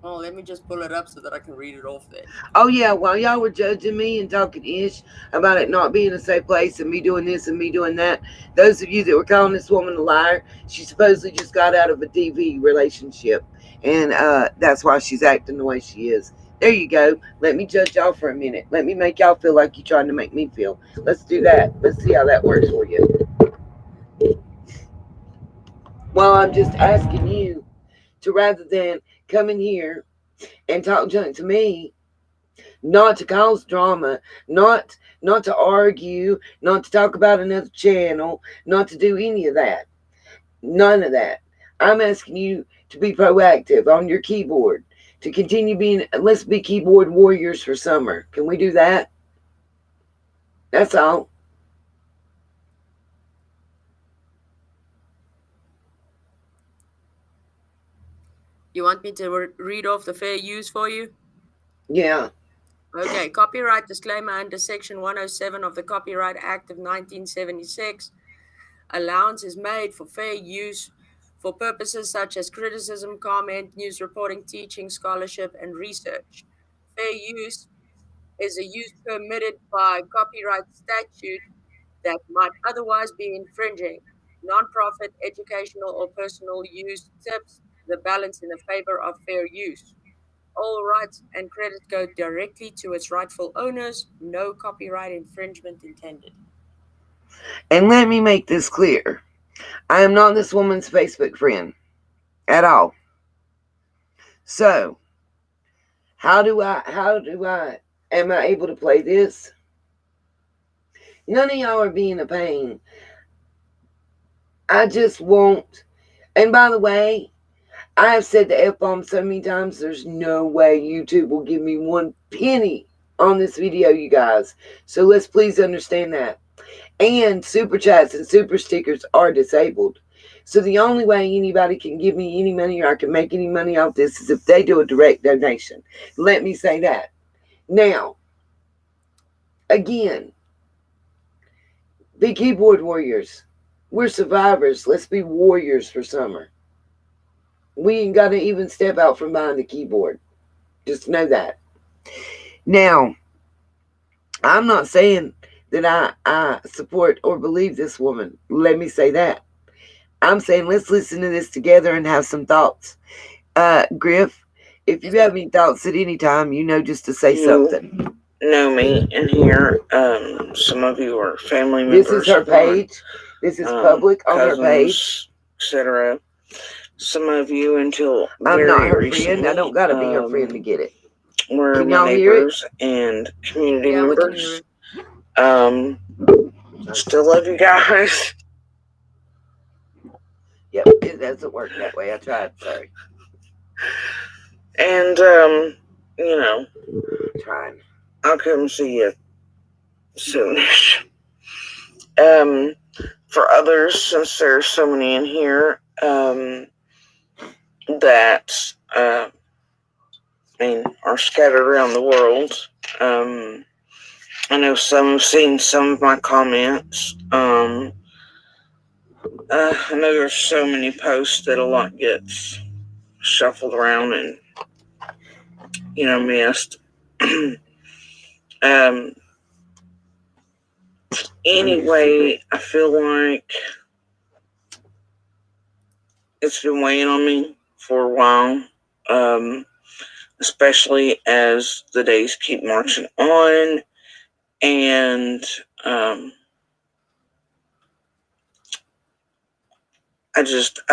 Oh, let me just pull it up so that I can read it off then. Oh yeah, while y'all were judging me and talking ish about it not being a safe place and me doing this and me doing that, those of you that were calling this woman a liar, she supposedly just got out of a DV relationship, and that's why she's acting the way she is. There you go. Let me judge y'all for a minute. Let me make y'all feel like you're trying to make me feel. Let's do that. Let's see how that works for you. Well, I'm just asking you to, rather than come in here and talk junk to me, not to cause drama, not to argue, not to talk about another channel, not to do any of that. None of that. I'm asking you to be proactive on your keyboard, to continue being, let's be keyboard warriors for summer. Can we do that? That's all. You want me to read off the fair use for you? Yeah. Okay, copyright disclaimer under Section 107 of the Copyright Act of 1976. Allowance is made for fair use for purposes such as criticism, comment, news reporting, teaching, scholarship, and research. Fair use is a use permitted by copyright statute that might otherwise be infringing. Nonprofit, educational, or personal use tips the balance in the favor of fair use. All rights and credit go directly to its rightful owners. No copyright infringement intended. And let me make this clear. I am not this woman's Facebook friend at all. So, am I able to play this? None of y'all are being a pain. I just won't. And by the way, I have said the F bomb so many times, there's no way YouTube will give me one penny on this video, you guys. So let's please understand that. And super chats and super stickers are disabled. So the only way anybody can give me any money or I can make any money off this is if they do a direct donation. Let me say that. Now, again, be keyboard warriors. We're survivors. Let's be warriors for summer. We ain't got to even step out from behind the keyboard. Just know that. Now, I'm not saying that I support or believe this woman. Let me say that. I'm saying let's listen to this together and have some thoughts. Griff, if you have any thoughts at any time, just to say something. Know me in here. Some of you are family members. This is her page. This is public on her page, etc. Some of you until I'm very not her recently, friend. I don't gotta be her friend to get it. We're Can y'all hear it? neighbors and community Yeah, we can members. hear it. Still love you guys. Yep, it doesn't work that way. I tried. Sorry. And Trying. I'll come see you soonish. For others, since there's so many in here, that are scattered around the world. I know some have seen some of my comments. I know there's so many posts that a lot gets shuffled around and missed. Anyway, I feel like it's been weighing on me for a while, especially as the days keep marching on, and I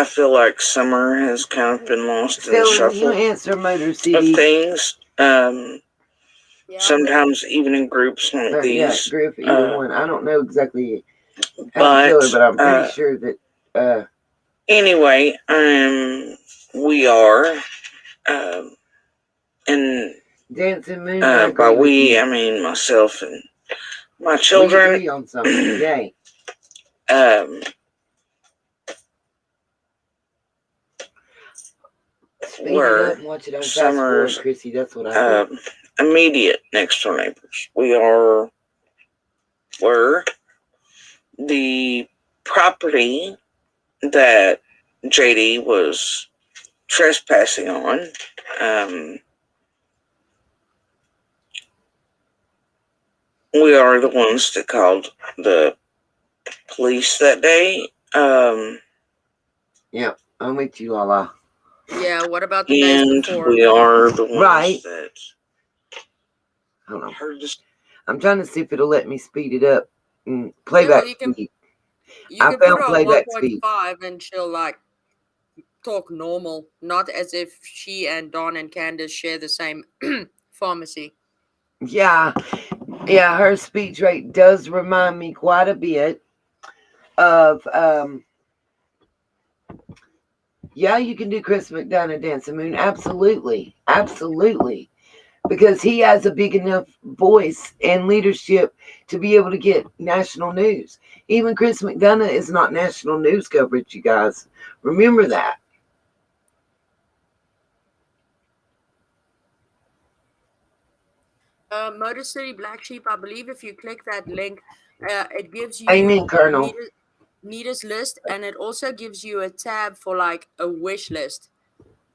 feel like summer has kind of been lost in the shuffle you answer Motor of City. things. Yeah. Sometimes even in groups like Yeah, these. Griff, either one. I don't know exactly how to tell her, but I'm pretty sure that. Anyway, we are, and Dancing Moon. I by agree with we, you. I mean myself and my We children. agree on something. Yay. Speed it We're up and watch it on fast summer's forward, Chrissy. That's what I do. immediate next door neighbors. We are property that JD was trespassing on. We are the ones that called the police that day. Yep, I'm with you, Lala. Yeah, what about the days And before? we are the ones Right. that Hold on. heard this. I'm trying to see if it'll let me speed it up. Yeah, Playback well, speed. you I can put found her on playback speed. 1.5 and she'll like talk normal, not as if she and Don and Candace share the same pharmacy. Yeah, yeah, her speech rate does remind me quite a bit of yeah, you can do Chris McDonough Dancing Moon. Absolutely. Absolutely. Because he has a big enough voice and leadership to be able to get national news. Even Chris McDonough is not national news coverage, you guys. Remember that. Motor City Black Sheep, I believe if you click that link, it gives you Amen, Colonel. Nita's list, and it also gives you a tab for like a wish list.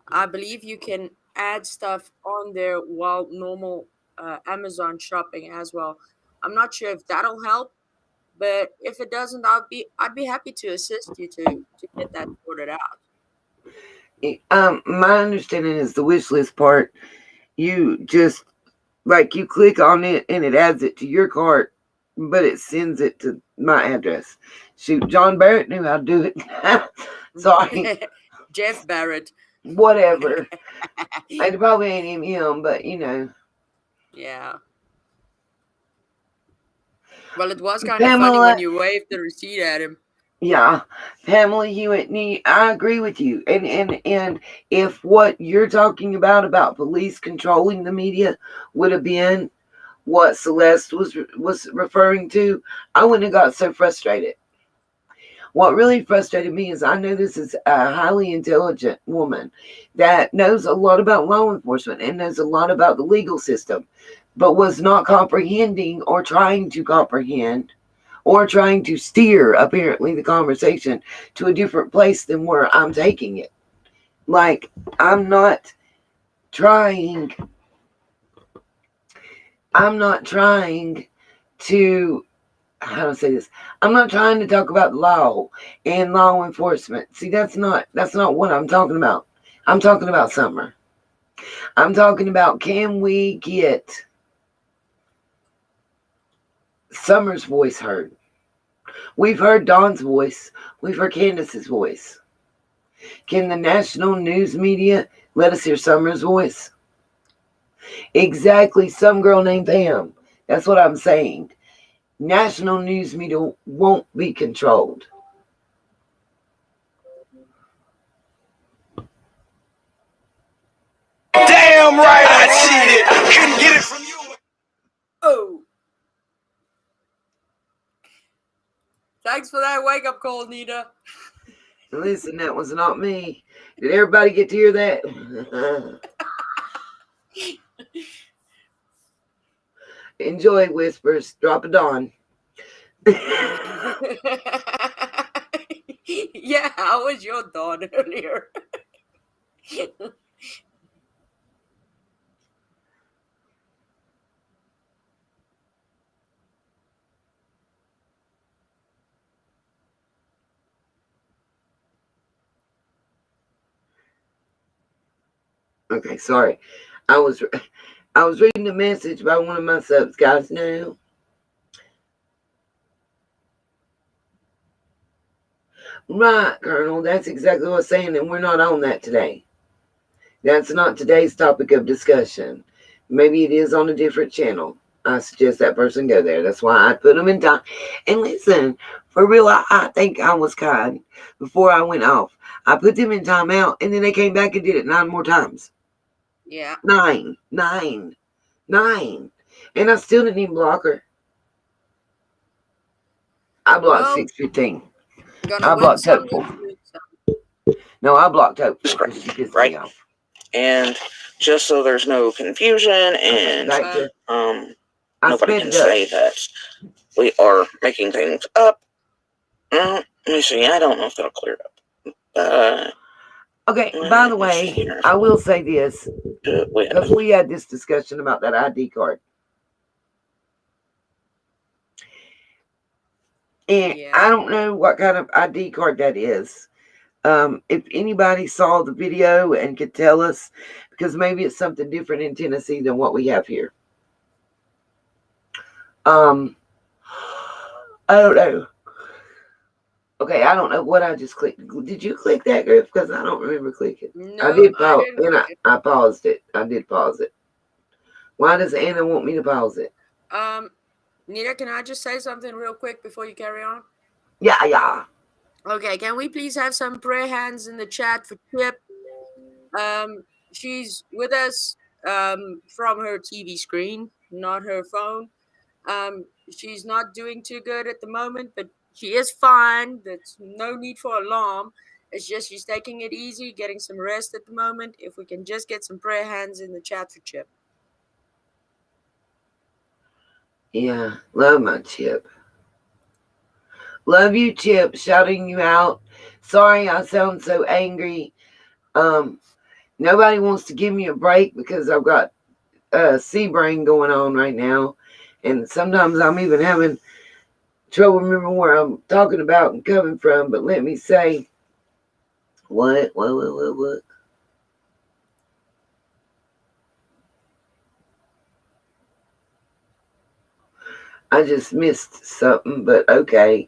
I believe you can add stuff on there while normal Amazon shopping as well. I'm not sure if that'll help, but if it doesn't, I'd be happy to assist you to get that sorted out. My understanding is the wish list part, you just like you click on it and it adds it to your cart, but it sends it to my address. Shoot, John Barrett knew how to do it. Sorry, Jeff Barrett. whatever. It probably ain't even him, but you know. Yeah. Well, it was kind of funny Pamela, when you waved the receipt at him. yeah, Pamela Hewitt. I agree with you. And if what you're talking about police controlling the media would have been what Celeste was referring to, I wouldn't have got so frustrated. What really frustrated me is I know this is a highly intelligent woman that knows a lot about law enforcement and knows a lot about the legal system, but was not comprehending or trying to comprehend or trying to steer, apparently, the conversation to a different place than where I'm taking it. Like, I'm not trying, I'm not trying to, how do I say this? I'm not trying to talk about law and law enforcement. See, that's not what I'm talking about. I'm talking about Summer. I'm talking about, can we get Summer's voice heard? We've heard Dawn's voice. We've heard Candace's voice. Can the national news media let us hear Summer's voice? Exactly, some girl named Pam. That's what I'm saying. National news media won't be controlled. Damn right I cheated. Couldn't get it from you. Oh, thanks for that wake up call, Nita. Listen, that was not me. Did everybody get to hear that? Enjoy, Whispers. Drop it on. Yeah, how was your dawn earlier? Okay, sorry. I was reading a message by one of my subs, guys. Now, right, Colonel. That's exactly what I'm saying, and we're not on that today. That's not today's topic of discussion. Maybe it is on a different channel. I suggest that person go there. That's why I put them in time. And listen, for real, I think I was kind before I went off. I put them in timeout, and then they came back and did it 9 more times. Yeah. 9. And I still didn't even block her. I blocked Well, 615. gonna I win blocked some, Hopeful. lose some. No, I blocked Hopeful Right. because she pissed Right. me off. And just so there's no confusion and Thank you. I nobody sped can it up. say that we are making things up. Let me see. I don't know if that'll clear up. Okay, by the way, I will say this, because we had this discussion about that ID card. And Yeah. I don't know what kind of ID card that is. If anybody saw the video and could tell us, because maybe it's something different in Tennessee than what we have here. I don't know. Okay, I don't know what I just clicked. Did you click that, Griff? Because I don't remember clicking. I No, did I pause, didn't and click it. I paused it. I did pause it. Why does Anna want me to pause it? Nita, can I just say something real quick before you carry on? Yeah. Okay, can we please have some prayer hands in the chat for Chip? She's with us from her TV screen, not her phone. She's not doing too good at the moment, but she is fine. There's no need for alarm. It's just she's taking it easy, getting some rest at the moment. If we can just get some prayer hands in the chat for Chip. Yeah, love my Chip. Love you, Chip. Shouting you out. Sorry I sound so angry. Nobody wants to give me a break because I've got sea brain going on right now. And sometimes I'm even having trouble remembering where I'm talking about and coming from. But let me say, what? I just missed something, but okay.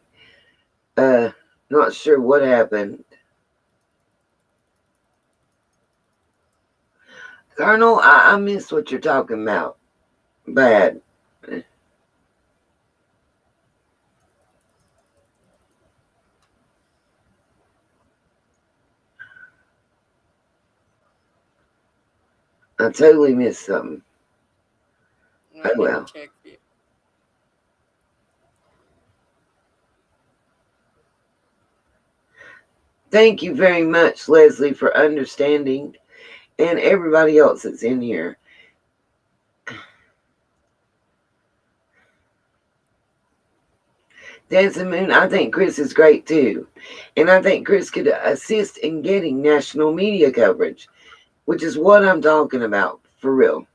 Not sure what happened. Colonel, I missed what you're talking about. Bad. I totally missed something. Oh Let me well. check for you. Thank you very much, Leslie, for understanding, and everybody else that's in here. Dancing Moon, I think Chris is great too. And I think Chris could assist in getting national media coverage, which is what I'm talking about, for real.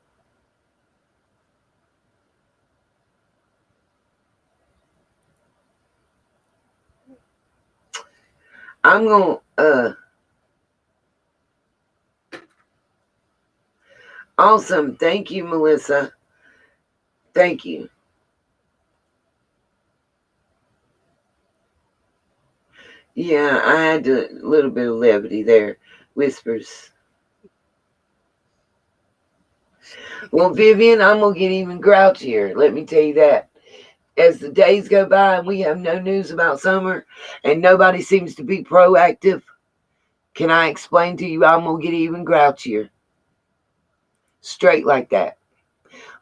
I'm going to, awesome. Thank you, Melissa. Thank you. Yeah, I had a little bit of levity there. Whispers. Well, Vivian, I'm going to get even grouchier. Let me tell you that. As the days go by and we have no news about summer and nobody seems to be proactive, can I explain to you I'm going to get even grouchier? Straight like that.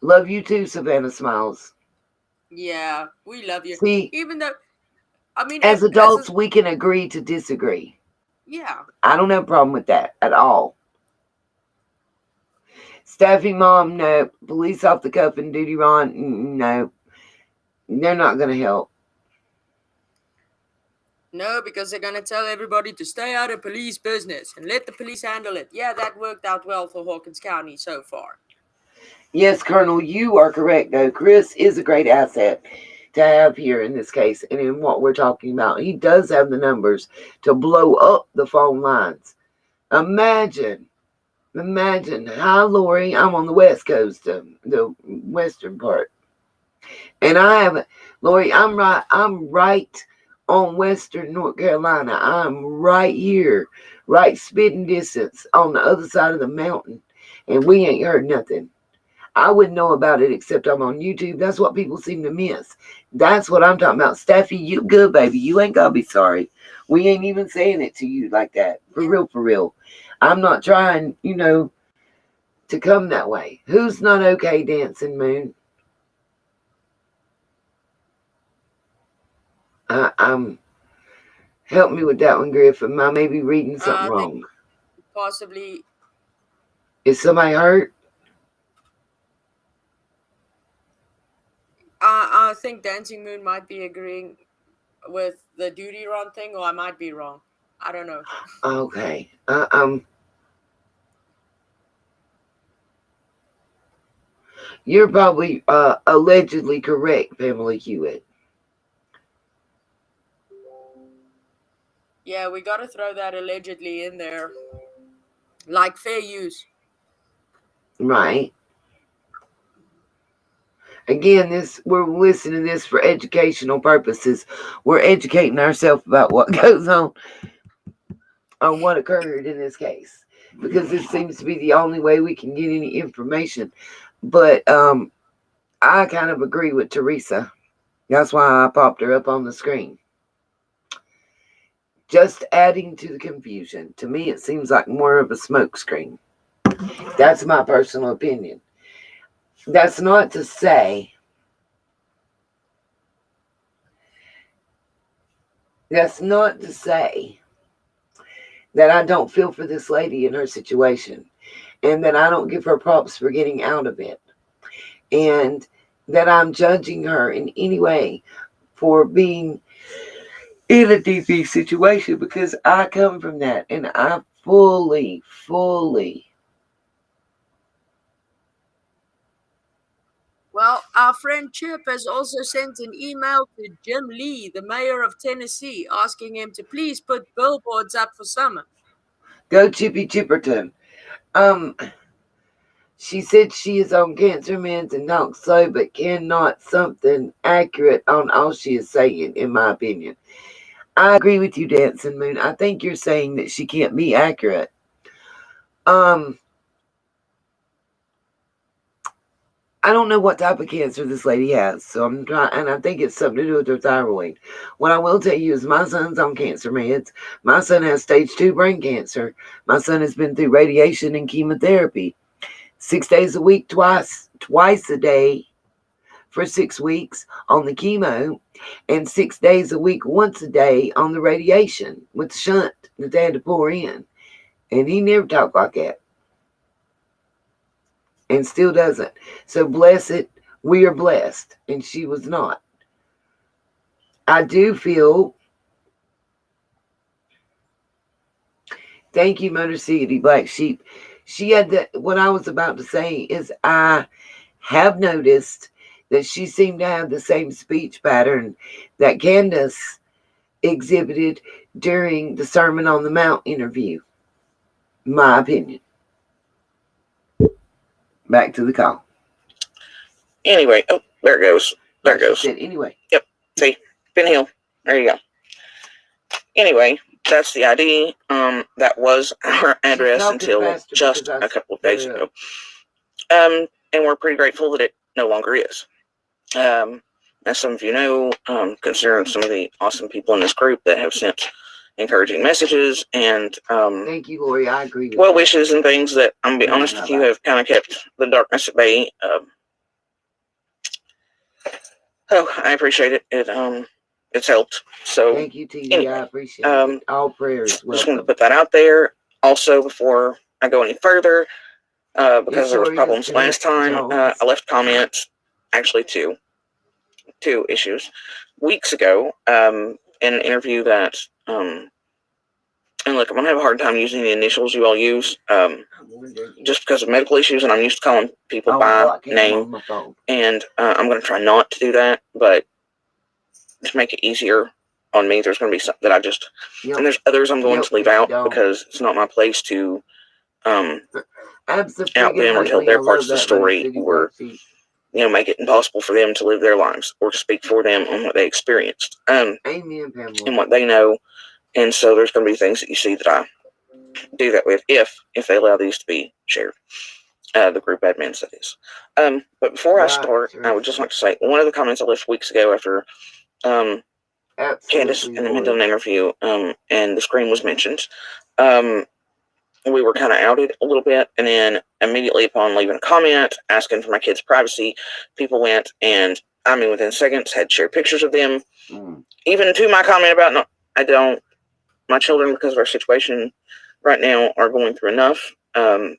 Love you too, Savannah Smiles. Yeah, we love you. See, Even though, I mean, as as a, adults, we can agree to disagree. yeah. I don't have a problem with that at all. Staffing mom, no. Police off the cuff and duty Ron, no. They're not going to help. No, because they're gonna tell everybody to stay out of police business and let the police handle it. Yeah, that worked out well for Hawkins County so far. Yes, Colonel, you are correct, though. Chris is a great asset to have here in this case and in what we're talking about. He does have the numbers to blow up the phone lines. Imagine, hi, Lori. I'm on the West Coast, the western part. And I have, Lori, I'm right on Western North Carolina. I'm right here, right spitting distance on the other side of the mountain. And we ain't heard nothing. I wouldn't know about it except I'm on YouTube. That's what people seem to miss. That's what I'm talking about. Staffy, you good, baby. You ain't gotta be sorry. We ain't even saying it to you like that. For real, for real. I'm not trying, to come that way. Who's not okay, Dancing Moon? I'm help me with that one, Griffin. I may be reading something I think wrong. possibly. Is somebody hurt? I think Dancing Moon might be agreeing with the duty run thing, or I might be wrong. I don't know. Okay. You're probably allegedly correct, Pamela Hewitt. Yeah, we got to throw that allegedly in there, like fair use. Right. Again, we're listening to this for educational purposes. We're educating ourselves about what goes on what occurred in this case, because this seems to be the only way we can get any information. But I kind of agree with Teresa. That's why I popped her up on the screen. Just adding to the confusion. To me, it seems like more of a smokescreen. That's my personal opinion. That's not to say that I don't feel for this lady in her situation, and that I don't give her props for getting out of it, and that I'm judging her in any way for being in a DV situation, because I come from that, and I fully Well, our friend Chip has also sent an email to Jim Lee, the mayor of Tennessee, asking him to please put billboards up for summer. go Chippy Chipperton. She said she is on cancer meds and not so, but cannot something accurate on all she is saying, in my opinion. I agree with you, Dancing Moon. I think you're saying that she can't be accurate. I don't know what type of cancer this lady has, so I'm trying, and I think it's something to do with her thyroid. What I will tell you is my son's on cancer meds. My son has stage 2 brain cancer. My son has been through radiation and chemotherapy 6 days a week, twice a day for 6 weeks on the chemo, and 6 days a week, once a day on the radiation with the shunt that they had to pour in. And he never talked like that, and still doesn't. So blessed, we are blessed, and she was not. I do feel, thank you, Motor City Black Sheep. She had what I was about to say is, I have noticed that she seemed to have the same speech pattern that Candace exhibited during the Sermon on the Mount interview. My opinion. Back to the call. Anyway, oh, there it goes. There it goes. Said, anyway. Yep. See, Ben Hill. There you go. Anyway, that's the ID. That was our address until just a couple of days ago. And we're pretty grateful that it no longer is. As some of you know, considering some of the awesome people in this group that have sent encouraging messages and thank you, Lori. I agree with well wishes and things that, I'm gonna be honest with you, have kind of kept the darkness at bay. I appreciate it. It's helped. So thank you, TV. Anyway, I appreciate it. All prayers. Just wanted to put that out there. Also, before I go any further, because there was problems last time, I left comments, actually two issues, weeks ago, in an interview that, and look, I'm going to have a hard time using the initials you all use, just because of medical issues, and I'm used to calling people by name, and I'm going to try not to do that, but to make it easier on me, there's going to be some that I just, and there's others I'm going to leave out because it's not my place to out them or tell their parts of the story, or make it impossible for them to live their lives or to speak for them on what they experienced, Amen, Pamela. And what they know. And so there's going to be things that you see that I do that with if they allow these to be shared. The group admins, that is. But before I start, I would just like to say one of the comments I left weeks ago after Candace and the Mendoza interview, and the screen was mentioned. We were kind of outed a little bit, and then immediately upon leaving a comment asking for my kids' privacy, people went and, within seconds, had shared pictures of them. Even to my comment about, my children, because of our situation right now, are going through enough. I'd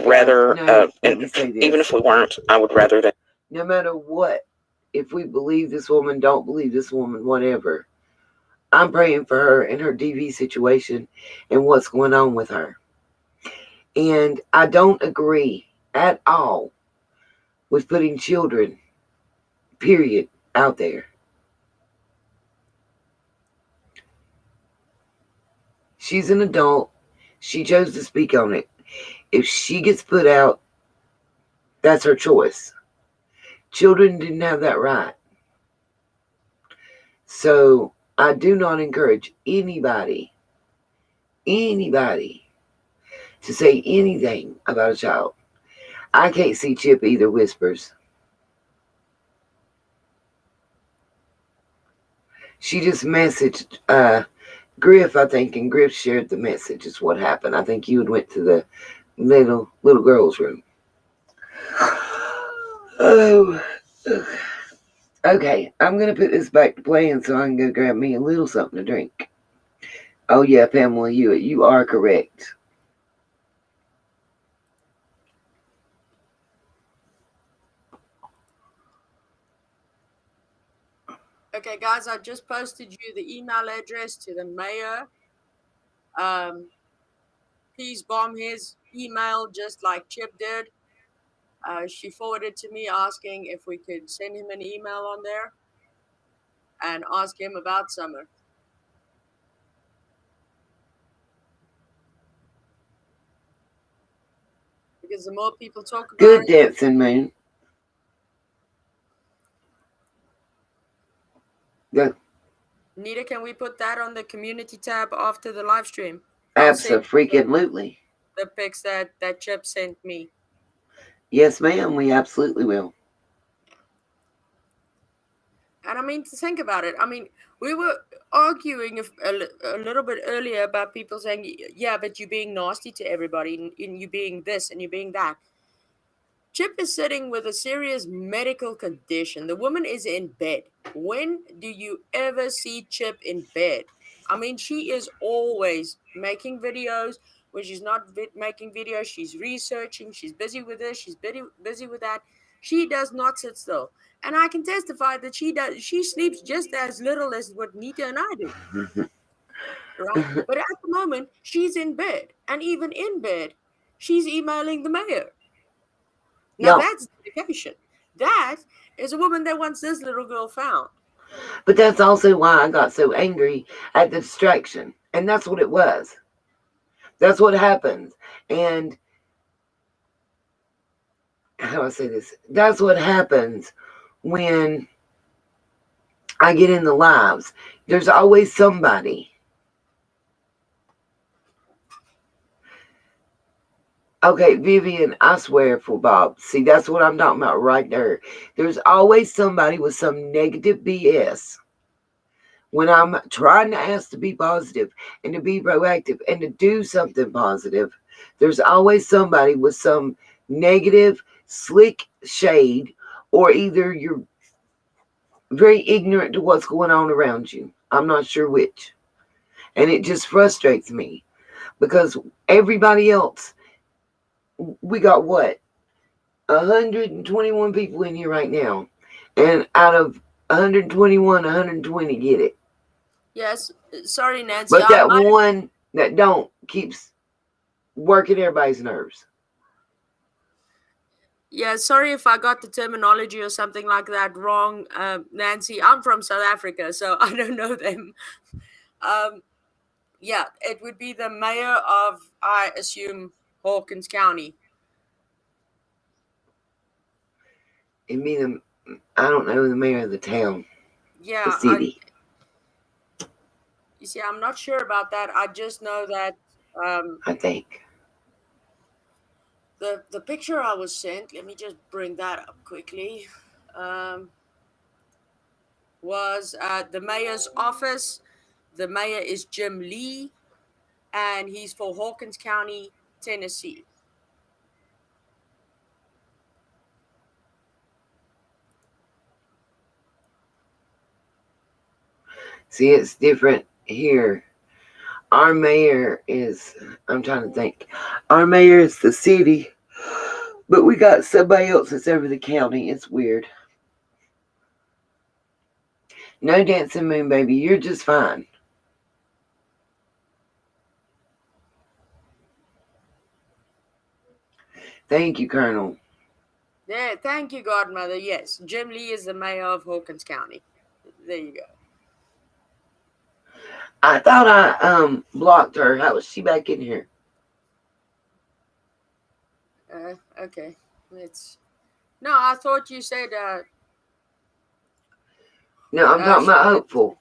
rather, even if we weren't, I would rather that. No matter what if we believe this woman, don't believe this woman, whatever. I'm praying for her and her DV situation and what's going on with her. And I don't agree at all with putting children, period, out there. She's an adult. She chose to speak on it. If she gets put out, that's her choice. Children didn't have that right. So I do not encourage anybody to say anything about a child. I can't see Chip either whispers. She just messaged Griff, I think, and Griff shared the message is what happened. I think you had went to the little girl's room. Oh, okay. I'm going to put this back to playing so I can go grab me a little something to drink. Oh, yeah, Pamela Hewitt, you are correct. Okay, guys, I just posted you the email address to the mayor. Please bomb his email just like Chip did. She forwarded to me asking if we could send him an email on there and ask him about Summer. Because the more people talk about Good it, dancing, man. Yeah. Nita, can we put that on the community tab after the live stream? Absolutely. The pics that Chip sent me. Yes, ma'am. We absolutely will. And I mean, to think about it, I mean, we were arguing a little bit earlier about people saying, yeah, but you're being nasty to everybody, and you being this and you being that. Chip is sitting with a serious medical condition. The woman is in bed. When do you ever see Chip in bed? I mean, she is always making videos. When she's not making videos, she's researching. She's busy with this. She's busy with that. She does not sit still. And I can testify that she does. She sleeps just as little as what Nita and I do. Right? But at the moment, she's in bed. And even in bed, she's emailing the mayor. Now that's dedication. That is a woman that wants this little girl found. But that's also why I got so angry at the distraction. And that's what it was. That's what happens. And how do I say this? That's what happens when I get in the lives. There's always somebody. Okay, Vivian, I swear for Bob. See, that's what I'm talking about right there. There's always somebody with some negative BS. When I'm trying to ask to be positive and to be proactive and to do something positive, there's always somebody with some negative, slick shade, or either you're very ignorant to what's going on around you. I'm not sure which. And it just frustrates me because everybody else, we got what? 121 people in here right now. And out of 121, 120 get it. Yes. Sorry, Nancy. But that one that don't keeps working everybody's nerves. Yeah, sorry if I got the terminology or something like that wrong, Nancy. I'm from South Africa, so I don't know them. Yeah, it would be the mayor of, I assume, Hawkins County. It'd be I don't know, the mayor of the town. Yeah. The city. You see, I'm not sure about that. I just know that I think. The picture I was sent, let me just bring that up quickly, was the mayor's office. The mayor is Jim Lee, and he's for Hawkins County, Tennessee. See, it's different here. Our mayor is, I'm trying to think. Our mayor is the city, but we got somebody else that's over the county. It's weird. No, Dancing Moon Baby, you're just fine. Thank you, Colonel. Yeah, thank you, Godmother. Yes, Jim Lee is the mayor of Hawkins County. There you go. I thought I blocked her. How was she back in here? Okay. Let's. No, I thought you said No, I'm talking she about wanted to. Hopeful.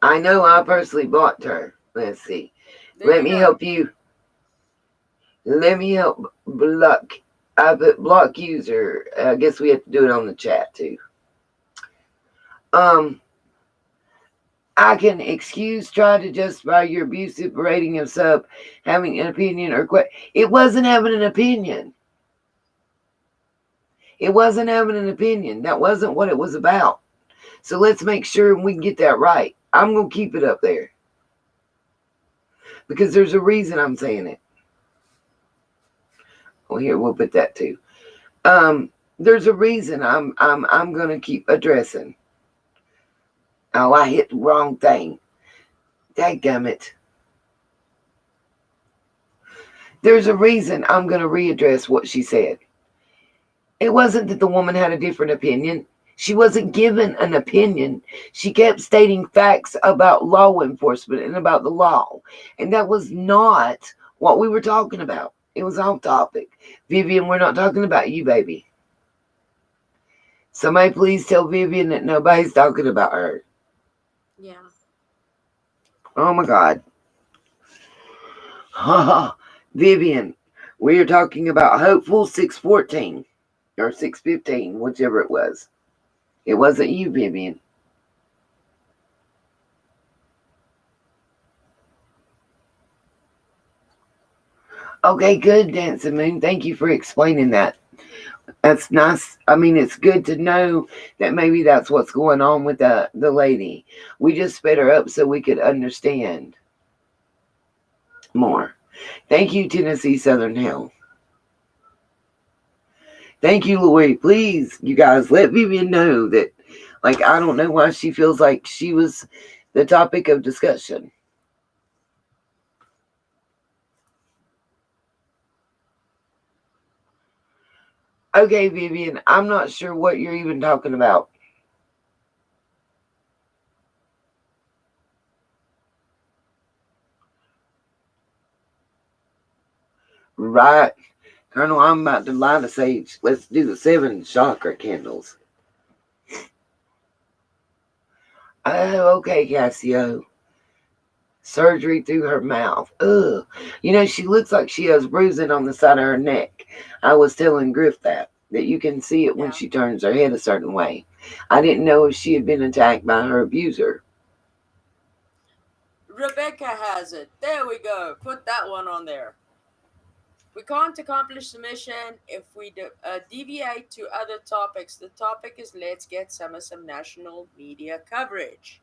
I know I personally blocked her. Let's see. There Let you me go. help you. Let me help block. I put block user. I guess we have to do it on the chat too. I can excuse, try to justify your abusive rating of sub having an opinion or it wasn't having an opinion. It wasn't having an opinion. That wasn't what it was about. So let's make sure we can get that right. I'm going to keep it up there. Because there's a reason I'm saying it. Well, here, we'll put that too. There's a reason I'm going to keep addressing. Oh, I hit the wrong thing. Dadgummit. There's a reason I'm going to readdress what she said. It wasn't that the woman had a different opinion. She wasn't given an opinion. She kept stating facts about law enforcement and about the law. And that was not what we were talking about. It was off topic. Vivian, we're not talking about you, baby. Somebody please tell Vivian that nobody's talking about her. Yeah. Oh my God. Vivian, we are talking about Hopeful 614 or 615, whichever it was. It wasn't you, Vivian. Okay, good, Dancing Moon. Thank you for explaining that. That's nice. I mean, it's good to know that maybe that's what's going on with the lady. We just sped her up so we could understand more. Thank you, Tennessee Southern Hell. Thank you, Lori. Please, you guys, let Vivian know that, like, I don't know why she feels like she was the topic of discussion. Okay, Vivian, I'm not sure what you're even talking about. Right. Colonel, I'm about to light a sage. Let's do the 7 chakra candles. Oh, okay, Cassio. Surgery through her mouth. Ugh. You know, she looks like she has bruising on the side of her neck. I was telling Griff that you can see it when she turns her head a certain way. I didn't know if she had been attacked by her abuser. Rebecca has it. There we go. Put that one on there. We can't accomplish the mission if we deviate to other topics. The topic is let's get some national media coverage.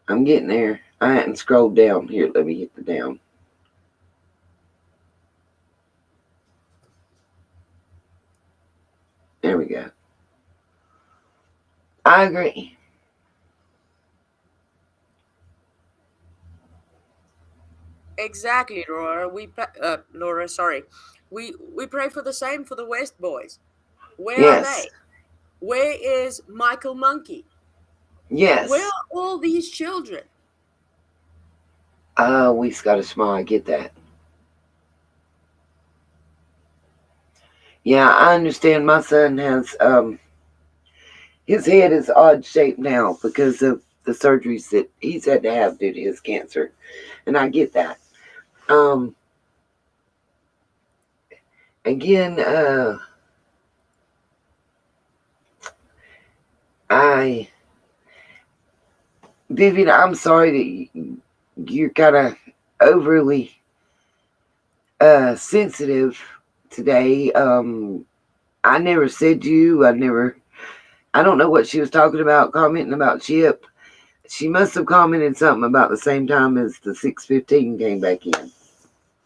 I'm getting there. I hadn't scrolled down. Here, let me hit the down. There we go. I agree. Exactly, Laura. Laura, sorry. We pray for the same for the West boys. Where are Yes. they? Where is Michael Monkey? Yes. Where are all these children? We Scottish Ma, I get that. Yeah, I understand. My son has his head is odd shaped now because of the surgeries that he's had to have due to his cancer, and I get that. Again, Vivian, I'm sorry that you're kind of overly sensitive today. I never said you. I don't know what she was talking about, commenting about Chip. She must have commented something about the same time as the 615 came back in.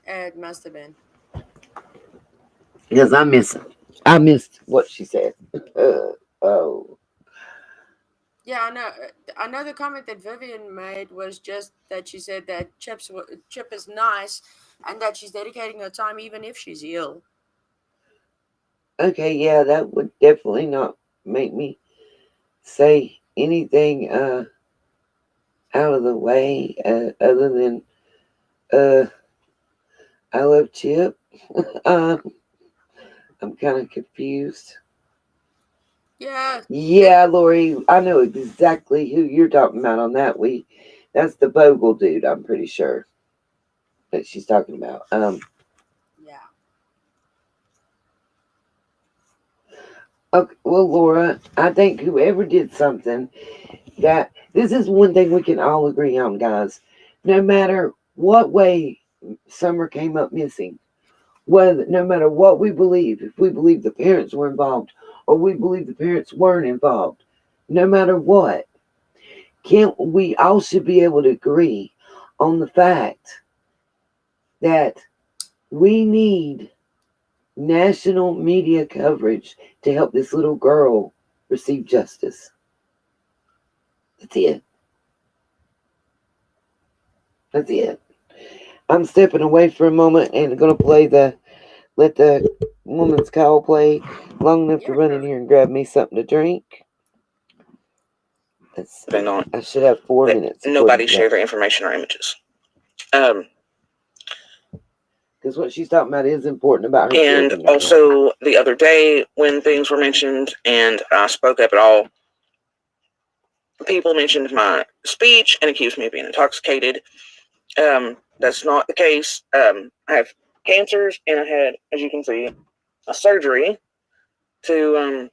It must have been. Because I missed what she said. Oh. Yeah, I know. Another comment that Vivian made was just that she said that Chip is nice, and that she's dedicating her time even if she's ill. Okay, yeah, that would definitely not make me say anything out of the way other than uh I love Chip. um, I'm kind of confused. Yeah, Yeah, Lori, I know exactly who you're talking about on that. That's the Bogle dude. I'm pretty sure that she's talking about. yeah, Okay, well, Laura, I think whoever did something that this is one thing we can all agree on, guys. No matter what way Summer came up missing, whether no matter what we believe, if we believe the parents were involved or we believe the parents weren't involved, no matter what, can't we all should be able to agree on the fact that we need national media coverage to help this little girl receive justice. That's it. That's it. I'm stepping away for a moment and going to let the woman's call play long enough to yeah. run in here and grab me something to drink. Let's see. On I should have 4 that minutes. nobody share their information or images. Because what she's talking about is important about her and children. Right also now. the other day when things were mentioned and I spoke up at all, people mentioned my speech and accused me of being intoxicated. That's not the case. I have cancers and I had, as you can see, a surgery to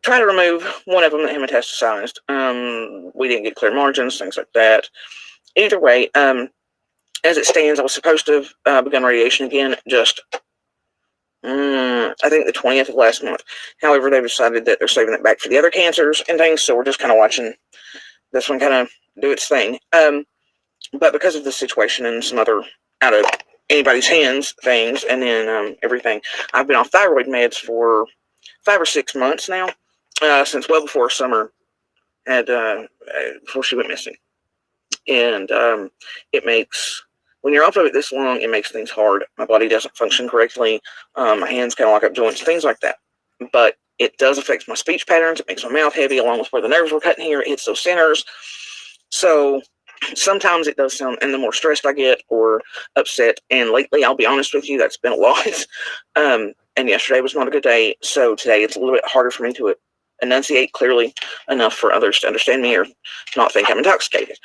try to remove one of them that had metastasized. We didn't get clear margins, things like that. Either way, as it stands, I was supposed to have begun radiation again just, I think the 20th of last month. However, they've decided that they're saving it back for the other cancers and things, so we're just kind of watching this one kind of do its thing. But because of the situation and some other out of anybody's hands things, and then everything, I've been on thyroid meds for 5 or 6 months now, since well before Summer had before she went missing, and it makes, when you're off of it this long, it makes things hard. My body doesn't function correctly. My hands kind of lock up joints, things like that. But it does affect my speech patterns. It makes my mouth heavy, along with where the nerves were cutting here. It hits those centers. So sometimes it does sound, and the more stressed I get or upset, and lately, I'll be honest with you, that's been a lot. And yesterday was not a good day. So today it's a little bit harder for me to enunciate clearly enough for others to understand me or not think I'm intoxicated.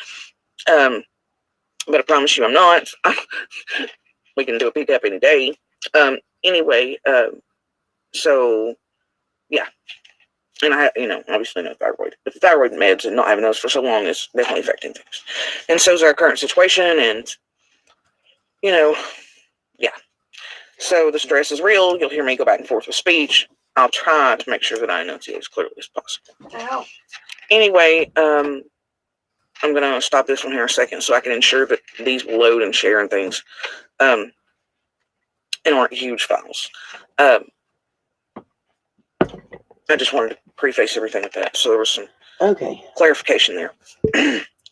But I promise you I'm not. We can do a pickup any day. Anyway, so yeah. And I, obviously no thyroid. But the thyroid meds and not having those for so long is definitely affecting things. And so is our current situation. And, yeah. So the stress is real. You'll hear me go back and forth with speech. I'll try to make sure that I enunciate as clearly as possible. Ow. Anyway, I'm going to stop this one here in a second so I can ensure that these will load and share and things. And aren't huge files. I just wanted to preface everything with that. So there was some clarification there.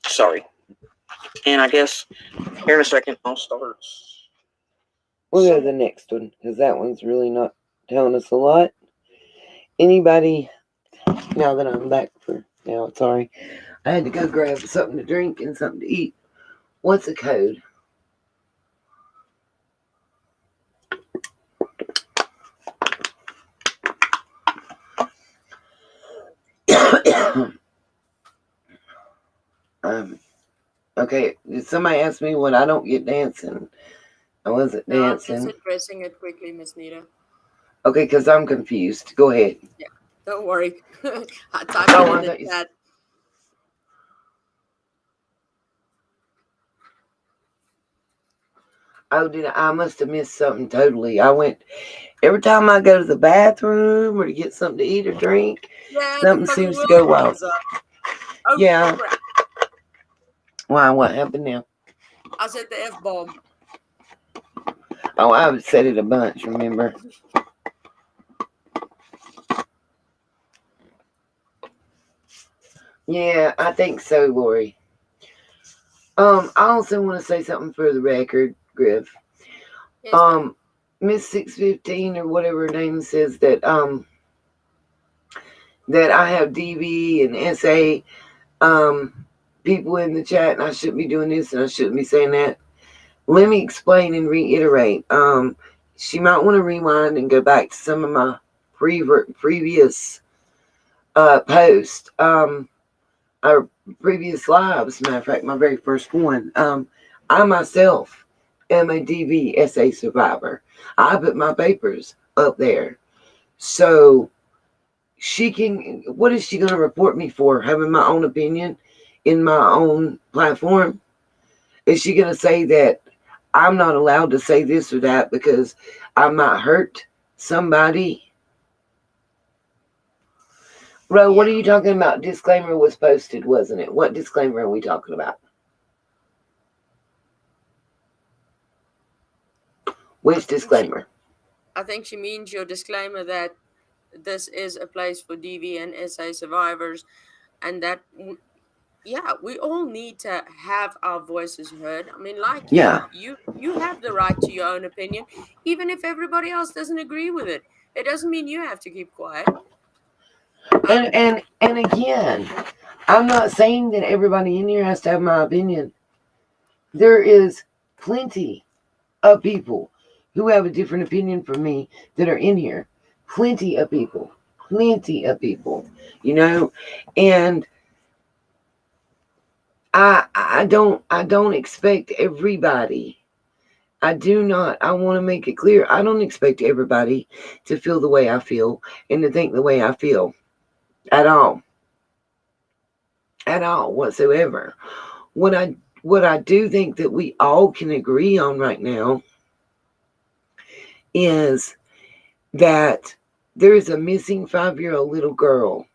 Sorry. And I guess here in a second I'll start. We'll go to the next one because that one's really not telling us a lot. Anybody, now that I'm back sorry, I had to go grab something to drink and something to eat. What's the code? Okay, did somebody ask me what I don't get dancing? I wasn't dancing. I'm just addressing it quickly, Miss Nita. Okay, because I'm confused. Go ahead. Yeah, don't worry. I typed it in the chat. Oh, I must have missed something totally. Every time I go to the bathroom or to get something to eat or drink, something seems to go wild. Oh, yeah. Crap. Why? What happened now? I said the F-bomb. Oh, I've said it a bunch, remember? Yeah, I think so, Lori. I also want to say something for the record, Griff. Yes, ma'am. Miss 615 or whatever her name says that I have DV and SA people in the chat, and I shouldn't be doing this and I shouldn't be saying that. Let me explain and reiterate. She might want to rewind and go back to some of my previous posts, or previous lives. Matter of fact, my very first one. I myself am a DV SA survivor. I put my papers up there, so she can. What is she going to report me for? Having my own opinion in my own platform? Is she going to say that I'm not allowed to say this or that because I might hurt somebody? Ro, what are you talking about? Disclaimer was posted, wasn't it? What disclaimer are we talking about? Which disclaimer? I think she means your disclaimer that this is a place for DV and SA survivors, and that we all need to have our voices heard. I mean, like Yeah. you have the right to your own opinion, even if everybody else doesn't agree with it. It doesn't mean you have to keep quiet. And again, I'm not saying that everybody in here has to have my opinion. There is plenty of people who have a different opinion from me that are in here. Plenty of people. Plenty of people. You know? And I don't expect everybody. I do not. I want to make it clear. I don't expect everybody to feel the way I feel and to think the way I feel at all. At all whatsoever. What I do think that we all can agree on right now is that there is a missing 5-year-old little girl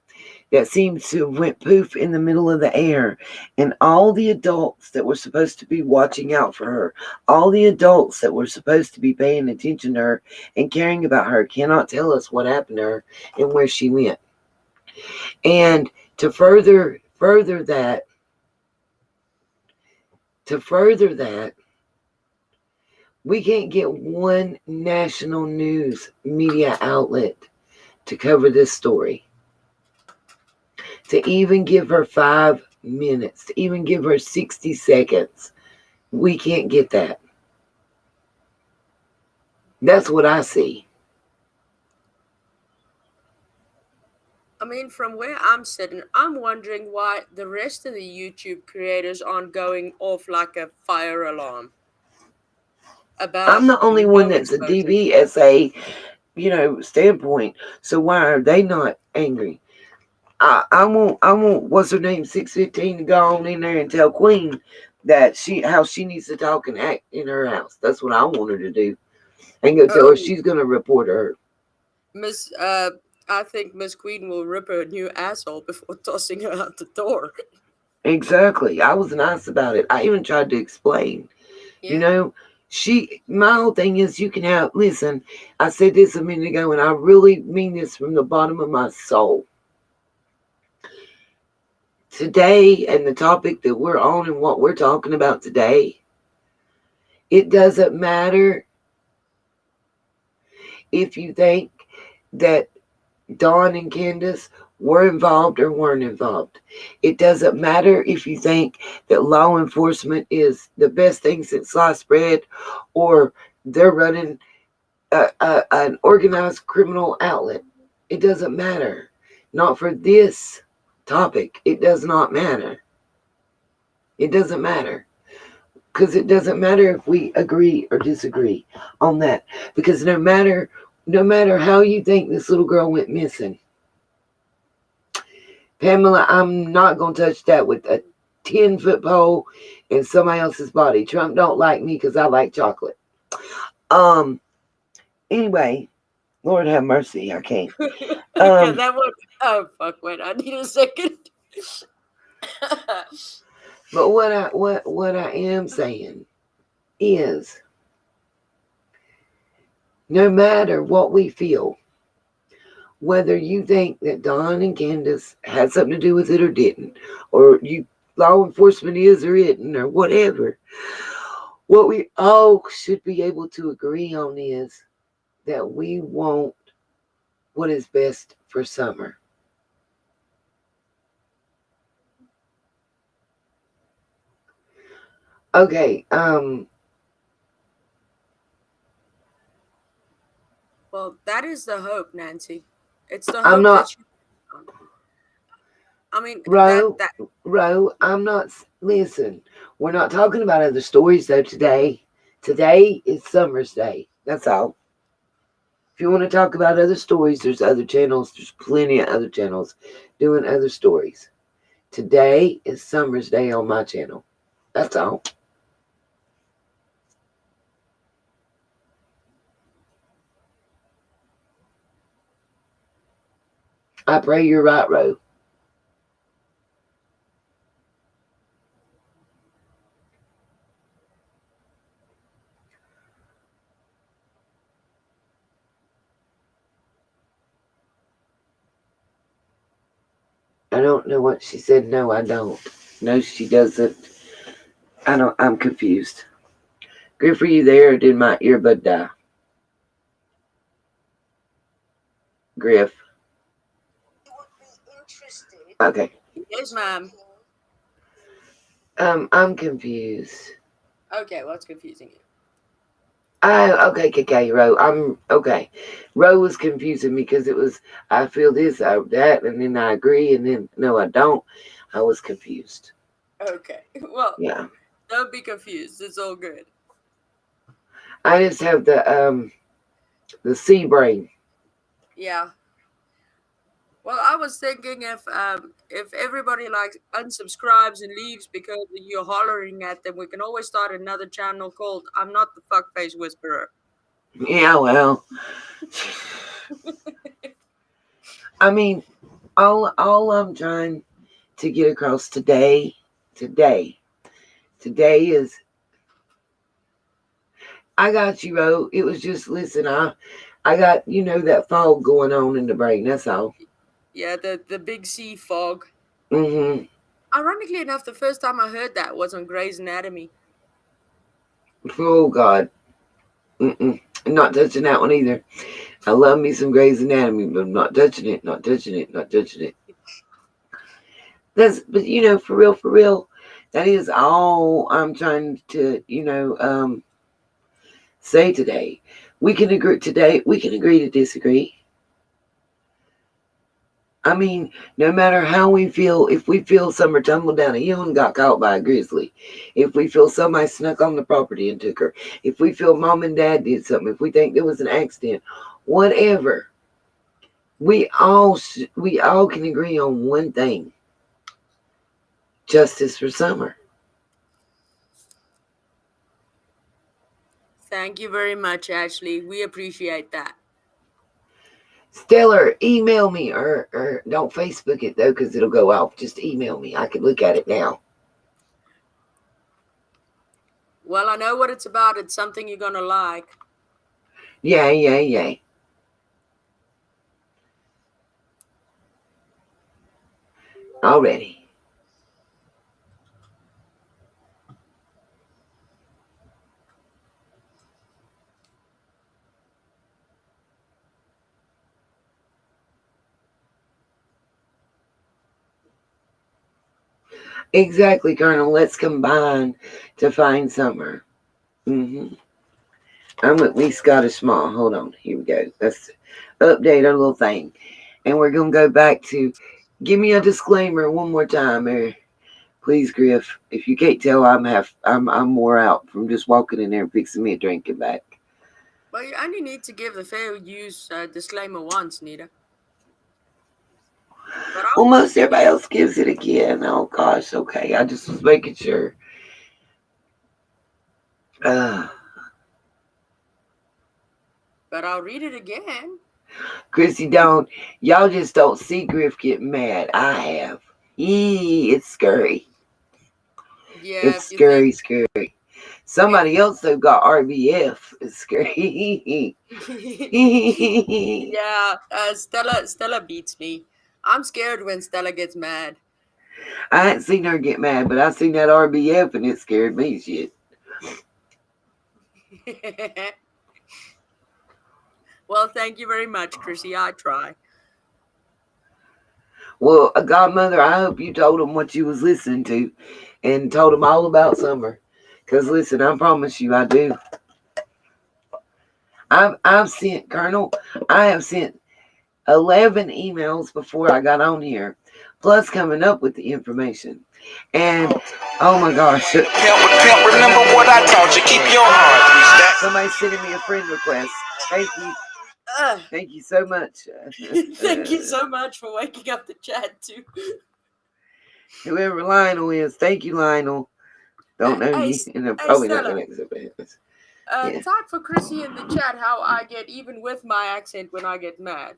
that seems to have went poof in the middle of the air, and all the adults that were supposed to be watching out for her, all the adults that were supposed to be paying attention to her and caring about her, cannot tell us what happened to her and where she went. And to further that, we can't get one national news media outlet to cover this story. To even give her 5 minutes, to even give her 60 seconds. We can't get that. That's what I see. I mean, from where I'm sitting, I'm wondering why the rest of the YouTube creators aren't going off like a fire alarm about I'm the only one that's a exposure. DVSA, standpoint. So why are they not angry? I want what's her name, 615, to go on in there and tell Queen that how she needs to talk and act in her house. That's what I want her to do. And go tell her she's gonna report her. I think Miss Queen will rip her new asshole before tossing her out the door. Exactly. I was nice about it. I even tried to explain. Yeah. My whole thing is you can listen, I said this a minute ago, and I really mean this from the bottom of my soul. Today, and the topic that we're on and what we're talking about today, it doesn't matter if you think that Dawn and Candace were involved or weren't involved. It doesn't matter if you think that law enforcement is the best thing since sliced bread, or they're running an organized criminal outlet. It doesn't matter. Not for this topic. It does not matter. It doesn't matter. Because it doesn't matter if we agree or disagree on that. Because no matter how you think this little girl went missing, Pamela, I'm not going to touch that with a 10-foot pole in somebody else's body. Trump don't like me because I like chocolate. Anyway, Lord have mercy, I can't. Yeah, that one. Oh fuck! Wait, I need a second. But what I am saying is No matter what we feel, whether you think that Don and Candace had something to do with it or didn't, or you law enforcement is or isn't, or whatever, what we all should be able to agree on is that we want what is best for Summer. Okay, Well, that is the hope, Nancy. It's the I'm hope not that you. I mean that Ro, that. I'm not. Listen, we're not talking about other stories though today. Today is Summer's Day. That's all. If you want to talk about other stories, there's other channels. There's plenty of other channels doing other stories. Today is Summer's Day on my channel. That's all. I pray you're right, Ro. I don't know what she said. No, I don't. No, she doesn't. I don't. I'm confused. Good for you there. Or did my earbud die? Griff. Okay. Yes, ma'am. I'm confused. Okay, what's confusing you? Oh, okay, Ro. I'm okay. Ro was confusing me because it was I feel this, that, and then I agree, and then no, I don't. I was confused. Okay. Well, Yeah, don't be confused. It's all good. I just have the C brain. Yeah. Well, I was thinking if everybody like unsubscribes and leaves because you're hollering at them, we can always start another channel called "I'm Not the Fuckface Whisperer." Yeah, well, I mean, all I'm trying to get across today, today is I got you, Ro. It was just listen, I got that fog going on in the brain. That's all. Yeah, the big C fog. Mm-hmm. Ironically enough, the first time I heard that was on Grey's Anatomy. Oh God. Mm-mm. Not touching that one either. I love me some Grey's Anatomy, but I'm not touching it, not touching it, not touching it. But for real, that is all I'm trying to, say today. We can agree to disagree. I mean, no matter how we feel, if we feel Summer tumbled down a hill and got caught by a grizzly, if we feel somebody snuck on the property and took her, if we feel mom and dad did something, if we think there was an accident, whatever, we all can agree on one thing: justice for Summer. Thank you very much, Ashley. We appreciate that. Stellar, email me or don't Facebook it though, because it'll go off. Just email me. I can look at it now. Well, I know what it's about. It's something you're gonna like. Yeah. Already. Exactly, Colonel. Let's combine to find Summer. I'm at least got a small. Hold on. Here we go. Let's update our little thing. And we're going to go back to give me a disclaimer one more time. Please, Griff. If you can't tell, I'm wore out from just walking in there and fixing me a drink and back. Well, you only need to give the fair use disclaimer once, Nita. But I'll Almost everybody else gives it again. Oh, gosh. Okay. I just was making sure. Uh, but I'll read it again. Chrissy, don't. Y'all just don't see Griff get mad. I have. It's scary. Yeah, It's if you think scary. Somebody else though got RBF. It's scary. Yeah, Stella beats me. I'm scared when Stella gets mad. I ain't seen her get mad, but I seen that RBF and it scared me shit. Well, thank you very much, Chrissy. I try. Well, godmother, I hope you told them what you was listening to and told them all about Summer. Because listen, I promise you I do. I've sent, Colonel, I have sent 11 emails before I got on here, plus coming up with the information. And, oh my gosh. Pimp, remember what I taught you. Keep your heart. Somebody's sending me a friend request. Thank you. Thank you so much. Thank you so much for waking up the chat, too. Whoever Lionel is, thank you, Lionel. Don't know you, and I'm probably not going to accept it. Type for Chrissy in the chat how I get even with my accent when I get mad.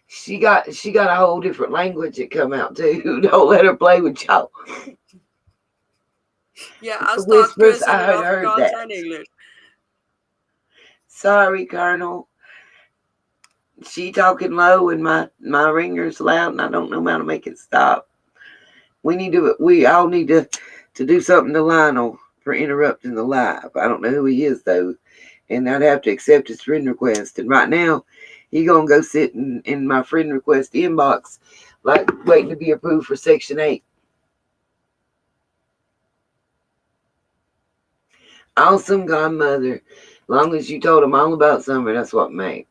She got a whole different language that come out too. Don't let her play with y'all. Yeah, I'll start Whispers, I heard that. and English. Sorry, Colonel. She talking low and my ringer's loud and I don't know how to make it stop. We all need to do something to Lionel for interrupting the live. I don't know who he is though. And I'd have to accept his friend request. And right now, he gonna go sit in my friend request inbox, like waiting to be approved for Section 8. Awesome godmother. Long as you told him all about Summer, that's what made.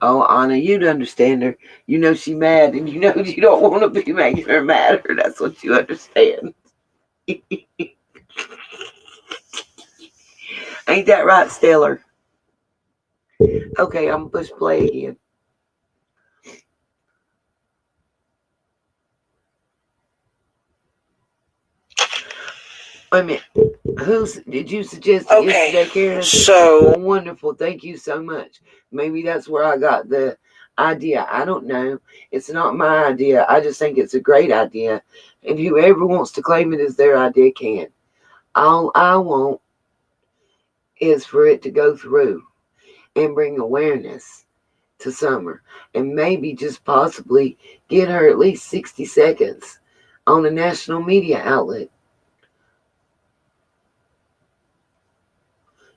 Oh, Anna, you'd understand her. You know she mad, and you know you don't want to be making her madder. That's what you understand. Ain't that right, Stellar? Okay, I'm going to push play again. Wait a minute. Did you suggest it yesterday, Karen? So wonderful. Thank you so much. Maybe that's where I got the idea. I don't know. It's not my idea. I just think it's a great idea. And whoever wants to claim it as their idea can. All I want is for it to go through and bring awareness to Summer. And maybe just possibly get her at least 60 seconds on a national media outlet.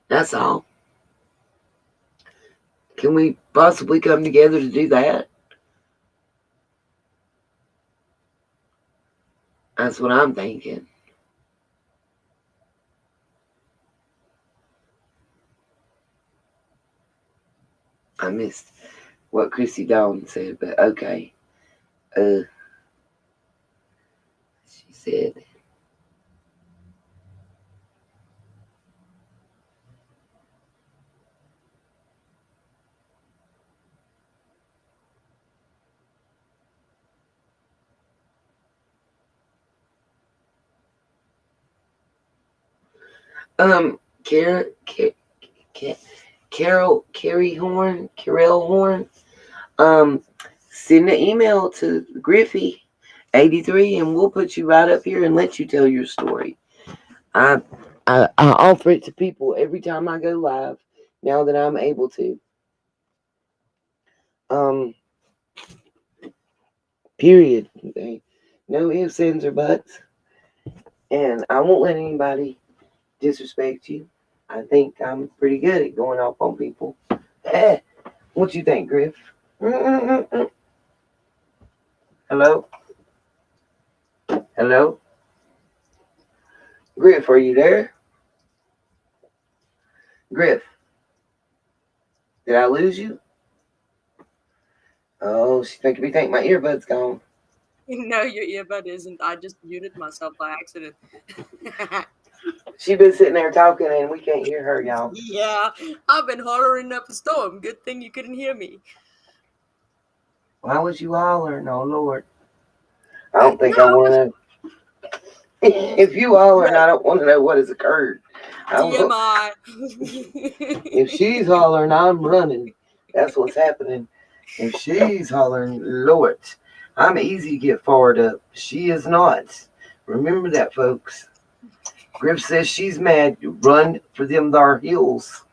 That's all. Can we possibly come together to do that? That's what I'm thinking. I missed what Chrissy Dawn said, but okay. She said, Carol Horn, send an email to Griffey83 and we'll put you right up here and let you tell your story. I offer it to people every time I go live now that I'm able to. Period. No ifs, ands, or buts. And I won't let anybody disrespect you. I think I'm pretty good at going off on people. What you think, Griff? Hello? Hello? Griff, are you there? Griff, did I lose you? Oh, she's making me think my earbud's gone. No, your earbud isn't. I just muted myself by accident. She been sitting there talking and we can't hear her, y'all. Yeah, I've been hollering up a storm. Good thing you couldn't hear me. Why was you hollering? Oh, Lord. I don't think I want to know. If you hollering, I don't want to know what has occurred. TMI. If she's hollering, I'm running. That's what's happening. If she's hollering, Lord. I'm easy to get fired up. She is not. Remember that, folks. Griff says she's mad. Run for them thar hills.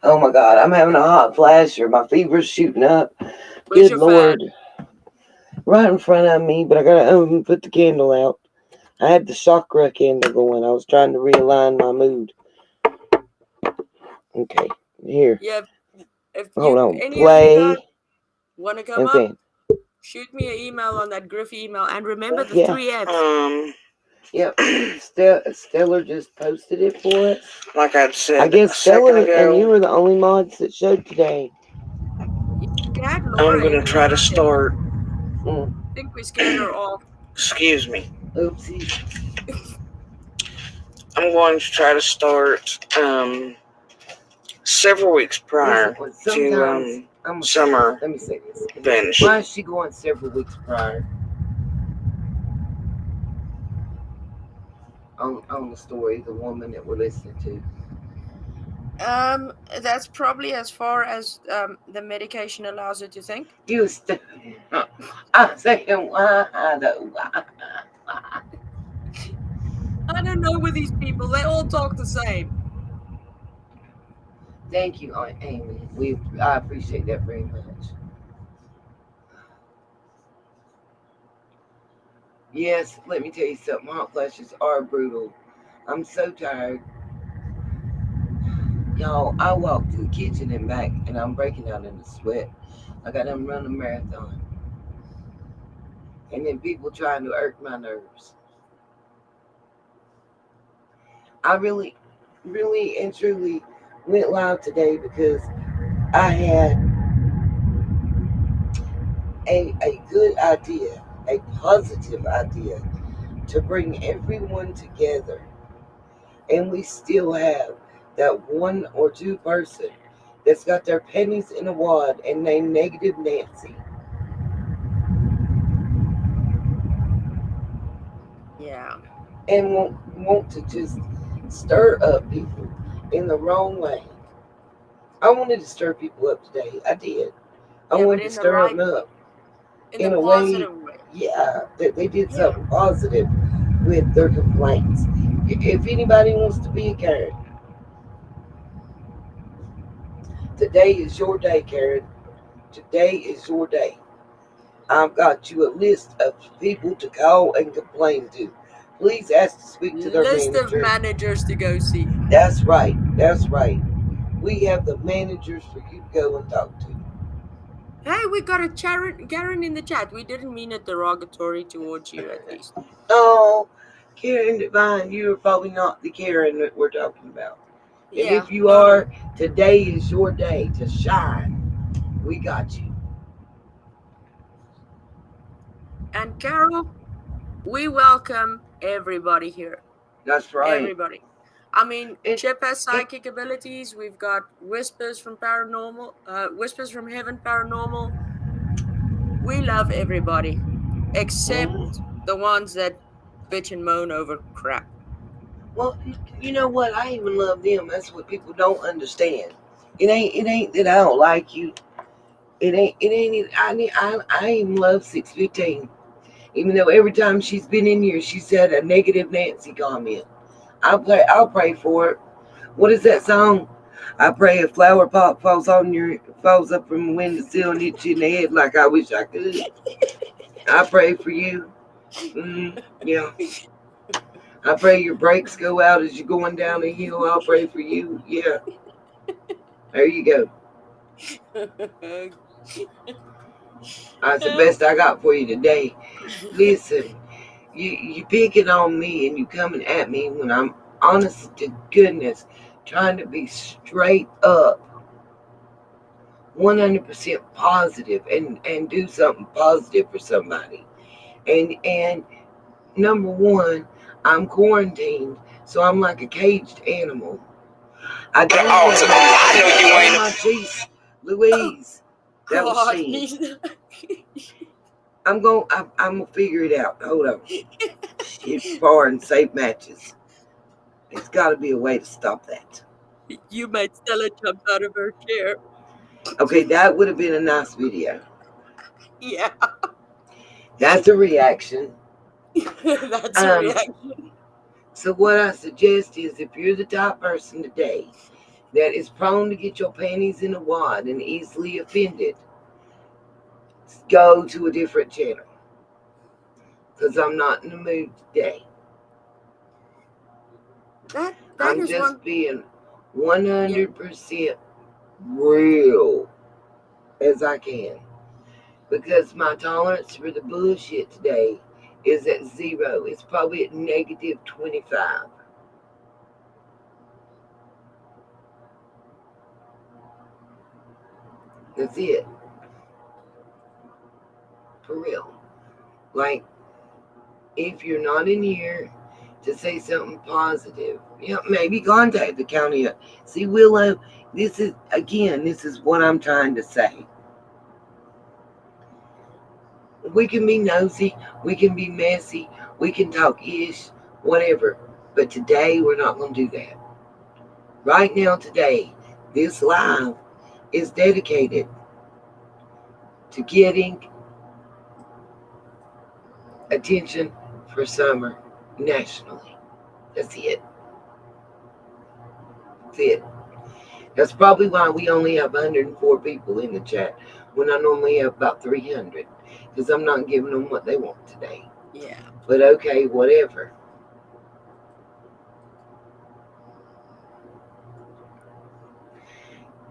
Oh my God, I'm having a hot flasher. My fever's shooting up. Where's Good your fan? Lord. Right in front of me, but I gotta put the candle out. I had the chakra candle going. I was trying to realign my mood. Okay, here. Yeah, if Hold you on. any of you guys Play want to come and up, fan. shoot me an email on that Griffy email, and remember the Yeah. 3 Fs. Yep. Stellar just posted it for us. Like I'd said I guess Stellar and you were the only mods that showed today. We had I'm Laura going in to try to yesterday. start. Mm. I think we scared her off. Excuse me. Oopsie. I'm going to try to start several weeks prior to summer Let me say this. binge. Why is she going several weeks prior on the story, the woman that we're listening to? That's probably as far as the medication allows her to think. You I say why why? I don't know with these people. They all talk the same. Thank you, Aunt Amy. I appreciate that very much. Yes, let me tell you something. Hot flashes are brutal. I'm so tired. Y'all, I walked to the kitchen and back, and I'm breaking out in the sweat. I got them run a marathon. And then people trying to irk my nerves. I really, really and truly went live today because I had a good idea, a positive idea to bring everyone together. And we still have that one or two person that's got their pennies in a wad and named Negative Nancy. Yeah. And want to just stir up people in the wrong way. I wanted to stir people up today. I did. I Yeah, but wanted to in the stir right, them up in the in a way, positive way. yeah, that they did Yeah. something positive with their complaints. If anybody wants to be a Karen, today is your day, Karen. Today is your day. I've got you a list of people to call and complain to. Please ask to speak to their List of manager. managers to go see. That's right. That's right. We have the managers for you to go and talk to. Hey, we got a Garen in the chat. We didn't mean it derogatory towards you, at least. Oh, Karen Divine, you're probably not the Karen that we're talking about. And Yeah, if you no, no. are, today is your day to shine. We got you. And Carol, we welcome everybody here. That's right. Everybody. I mean, It, Chip has it, psychic abilities. We've got Whispers from Whispers from Heaven Paranormal. We love everybody, except the ones that bitch and moan over crap. well, you know what? I even love them. That's what people don't understand. It ain't that I don't like you. It ain't. I even love 615. Even though every time she's been in here, she's had a negative Nancy comment. I'll pray for it. What is that song? I pray a flower pot falls up from the windowsill and hits you in the head like I wish I could. I pray for you. Yeah. I pray your brakes go out as you're going down the hill. I'll pray for you. Yeah. There you go. That's the best I got for you today. Listen, you picking on me and you coming at me when I'm honest to goodness trying to be straight up 100% positive and do something positive for somebody. And number one, I'm quarantined, so I'm like a caged animal. I don't I know you ain't. my cheese, Louise. That was God, cheese. I'm gonna figure it out. Hold on. Shit, far and safe matches. There's got to be a way to stop that. You made Stella jump out of her chair. Okay, that would have been a nice video. Yeah. That's a reaction. That's a reaction. So what I suggest is if you're the type person today that is prone to get your panties in a wad and easily offended, go to a different channel. Because I'm not in the mood today. That I'm is one. just being Yeah. 100% real as I can. Because my tolerance for the bullshit today is at 0. It's probably at negative 25. That's it. For real. Like, if you're not in here to say something positive, maybe contact the county. See, Willow, this is what I'm trying to say. We can be nosy, we can be messy, we can talk ish, whatever. But today, we're not going to do that. Right now, today, this live is dedicated to getting attention for summer nationally. That's it. That's it. That's probably why we only have 104 people in the chat when I normally have about 300. Because I'm not giving them what they want today. Yeah. But okay, whatever.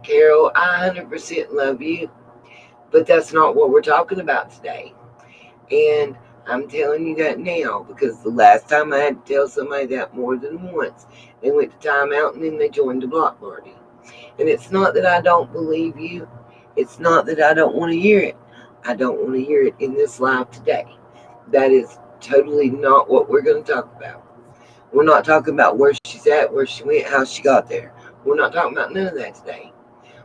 Carol, I 100% love you. But that's not what we're talking about today. And I'm telling you that now because the last time I had to tell somebody that more than once, they went to timeout and then they joined the block party. And it's not that I don't believe you. It's not that I don't want to hear it. I don't want to hear it in this live today. That is totally not what we're going to talk about. We're not talking about where she's at, where she went, how she got there. We're not talking about none of that today.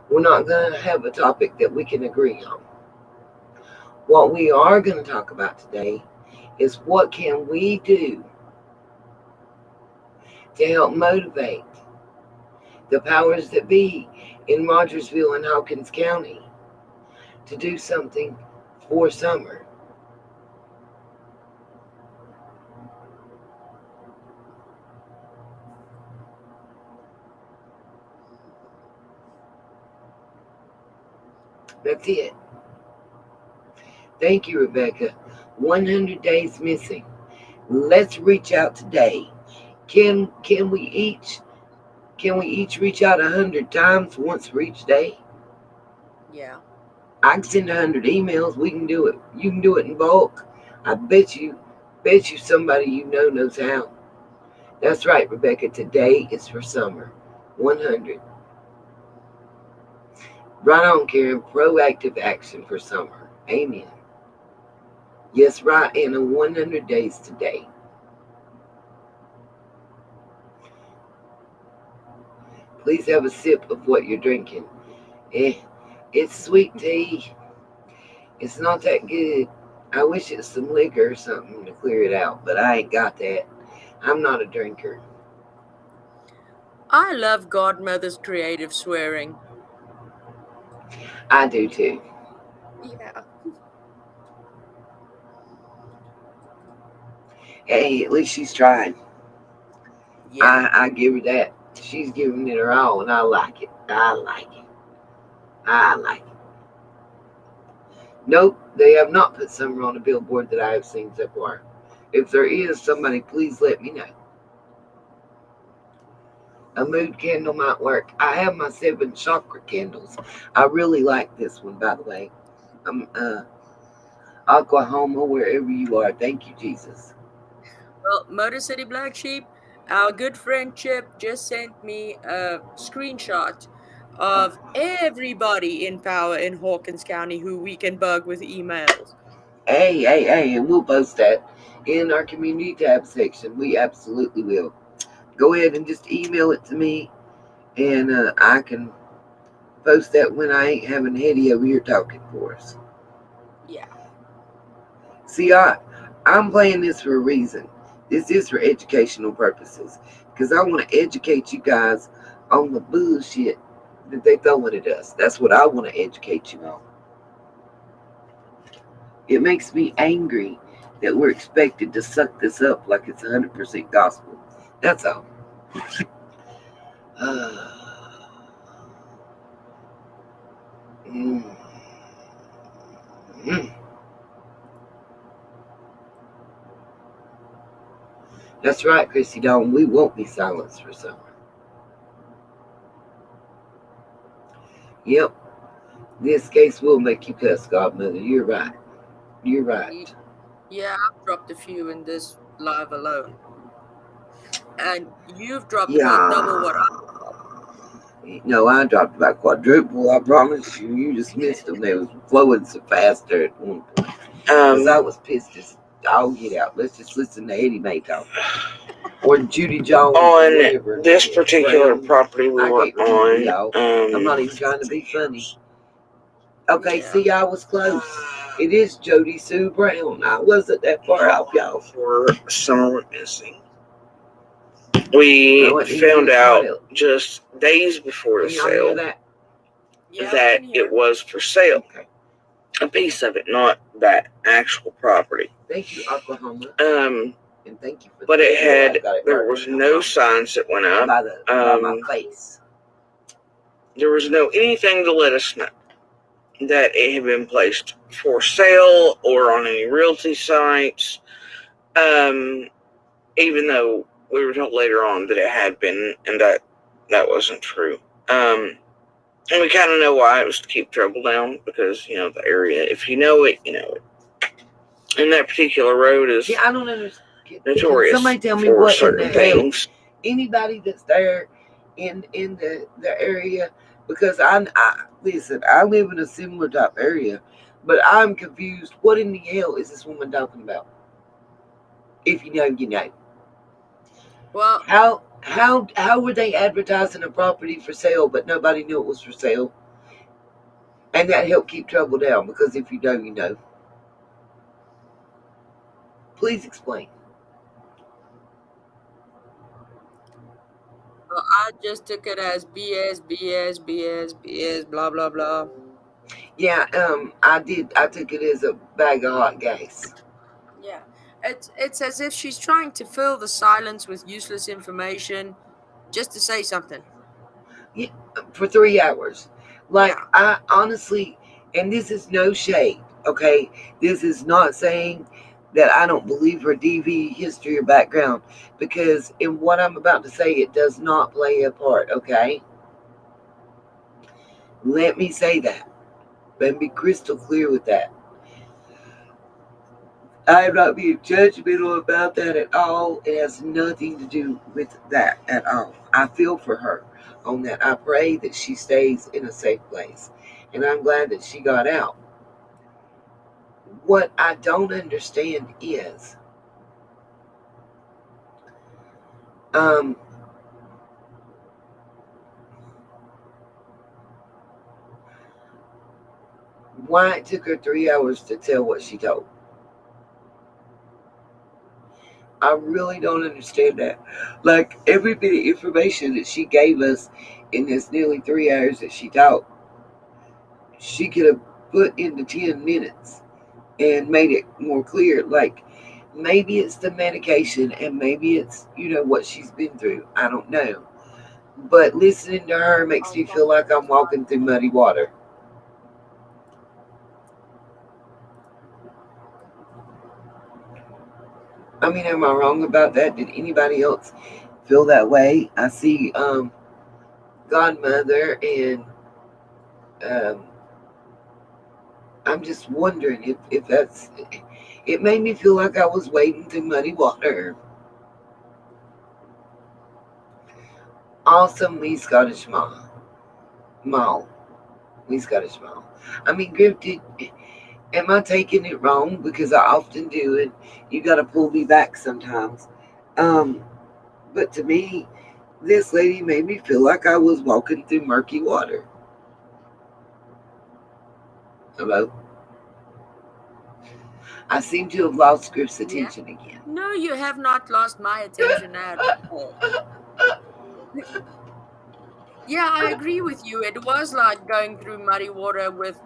We're not going to have a topic that we can agree on. What we are going to talk about today is what can we do to help motivate the powers that be in Rogersville and Hawkins County to do something for summer. That's it. Thank you, Rebecca. 100 days missing. Let's reach out today. Can we each reach out 100 times once for each day? Yeah. I can send 100 emails. We can do it. You can do it in bulk. I bet you somebody you know knows how. That's right, Rebecca. Today is for summer. 100. Right on, Karen. Proactive action for summer. Amen. Yes, right, Anna. 100 days today. Please have a sip of what you're drinking. It's sweet tea. It's not that good. I wish it's some liquor or something to clear it out, but I ain't got that. I'm not a drinker. I love Godmother's creative swearing. I do too. Yeah. Hey, at least she's trying. Yeah. I give her that. She's giving it her all, and I like it. I like it. I like it. Nope, they have not put summer on a billboard that I have seen so far. If there is, somebody please let me know. A mood candle might work. I have my 7 chakra candles. I really like this one, by the way. Oklahoma, wherever you are. Thank you, Jesus. Well, Motor City Black Sheep, our good friend Chip just sent me a screenshot of everybody in power in Hawkins County who we can bug with emails. Hey, and we'll post that in our community tab section. We absolutely will. Go ahead and just email it to me, and I can post that when I ain't having Hetty over here talking for us. Yeah. See, I'm playing this for a reason. This is for educational purposes because I want to educate you guys on the bullshit that they throwing at us. That's what I want to educate you on. It makes me angry that we're expected to suck this up like it's 100% gospel. That's all. Mm. Mm. That's right, Chrissy Dawn. We won't be silenced for summer. Yep, this case will make you cuss, Godmother. You're right. You're right. Yeah, I've dropped a few in this live alone. And you've dropped about double what Yeah. No, I dropped about quadruple. I promise you. You just missed them. They was flowing so faster at one point. Because I was pissed as all get out. Let's just listen to Eddie Mae talk. Or Judy Jones. On Or whatever. this particular Brown. property we I were can't remember, on, y'all. I'm not even trying to be funny. Okay, Yeah. see, I was close. It is Jody Sue Brown. I wasn't that far off, y'all. For summer went missing. We found out just days before the sale that it was for sale. Okay. A piece of it, not that actual property. Thank you, Oklahoma. And thank you for but there was no signs that went up. By my face. There was no anything to let us know that it had been placed for sale or on any realty sites. Even though we were told later on that it had been, and that wasn't true. And we kind of know why. It was to keep trouble down, because, you know, the area, if you know it, you know it. And that particular road is I don't understand. notorious. Somebody tell me for what certain things. Anybody that's there in the area, because I listen, I live in a similar type area, but I'm confused. What in the hell is this woman talking about? If you know, you know. Well, how were they advertising a property for sale, but nobody knew it was for sale? And that helped keep trouble down, because if you know, you know. Please explain. I just took it as BS, BS, BS, BS, blah blah blah. Yeah, I did. I took it as a bag of hot gas. Yeah. It's as if she's trying to fill the silence with useless information just to say something. Yeah, for 3 hours. Like, Yeah. I honestly, and this is no shade, okay? This is not saying that I don't believe her DV history or background, because in what I'm about to say, it does not play a part, okay? Let me say that. Let me be crystal clear with that. I'm not being judgmental about that at all. It has nothing to do with that at all. I feel for her on that. I pray that she stays in a safe place. And I'm glad that she got out. What I don't understand is why it took her 3 hours to tell what she told. I really don't understand that. Like, every bit of information that she gave us in this nearly 3 hours that she talked, she could have put into 10 minutes and made it more clear. Like, maybe it's the medication, and maybe it's, you know, what she's been through. I don't know. But listening to her makes me feel like I'm walking through muddy water. I mean, am I wrong about that? Did anybody else feel that way? I see Godmother, and um, I'm just wondering if that's. It made me feel like I was wading through muddy water. Awesome Lee Scottish Mall. Lee Scottish Mall. I mean, Griff, am I taking it wrong? Because I often do, and you got to pull me back sometimes. But to me, this lady made me feel like I was walking through murky water. Hello? I seem to have lost Griff's attention again. No, you have not lost my attention at all. Yeah, I agree with you. It was like going through muddy water with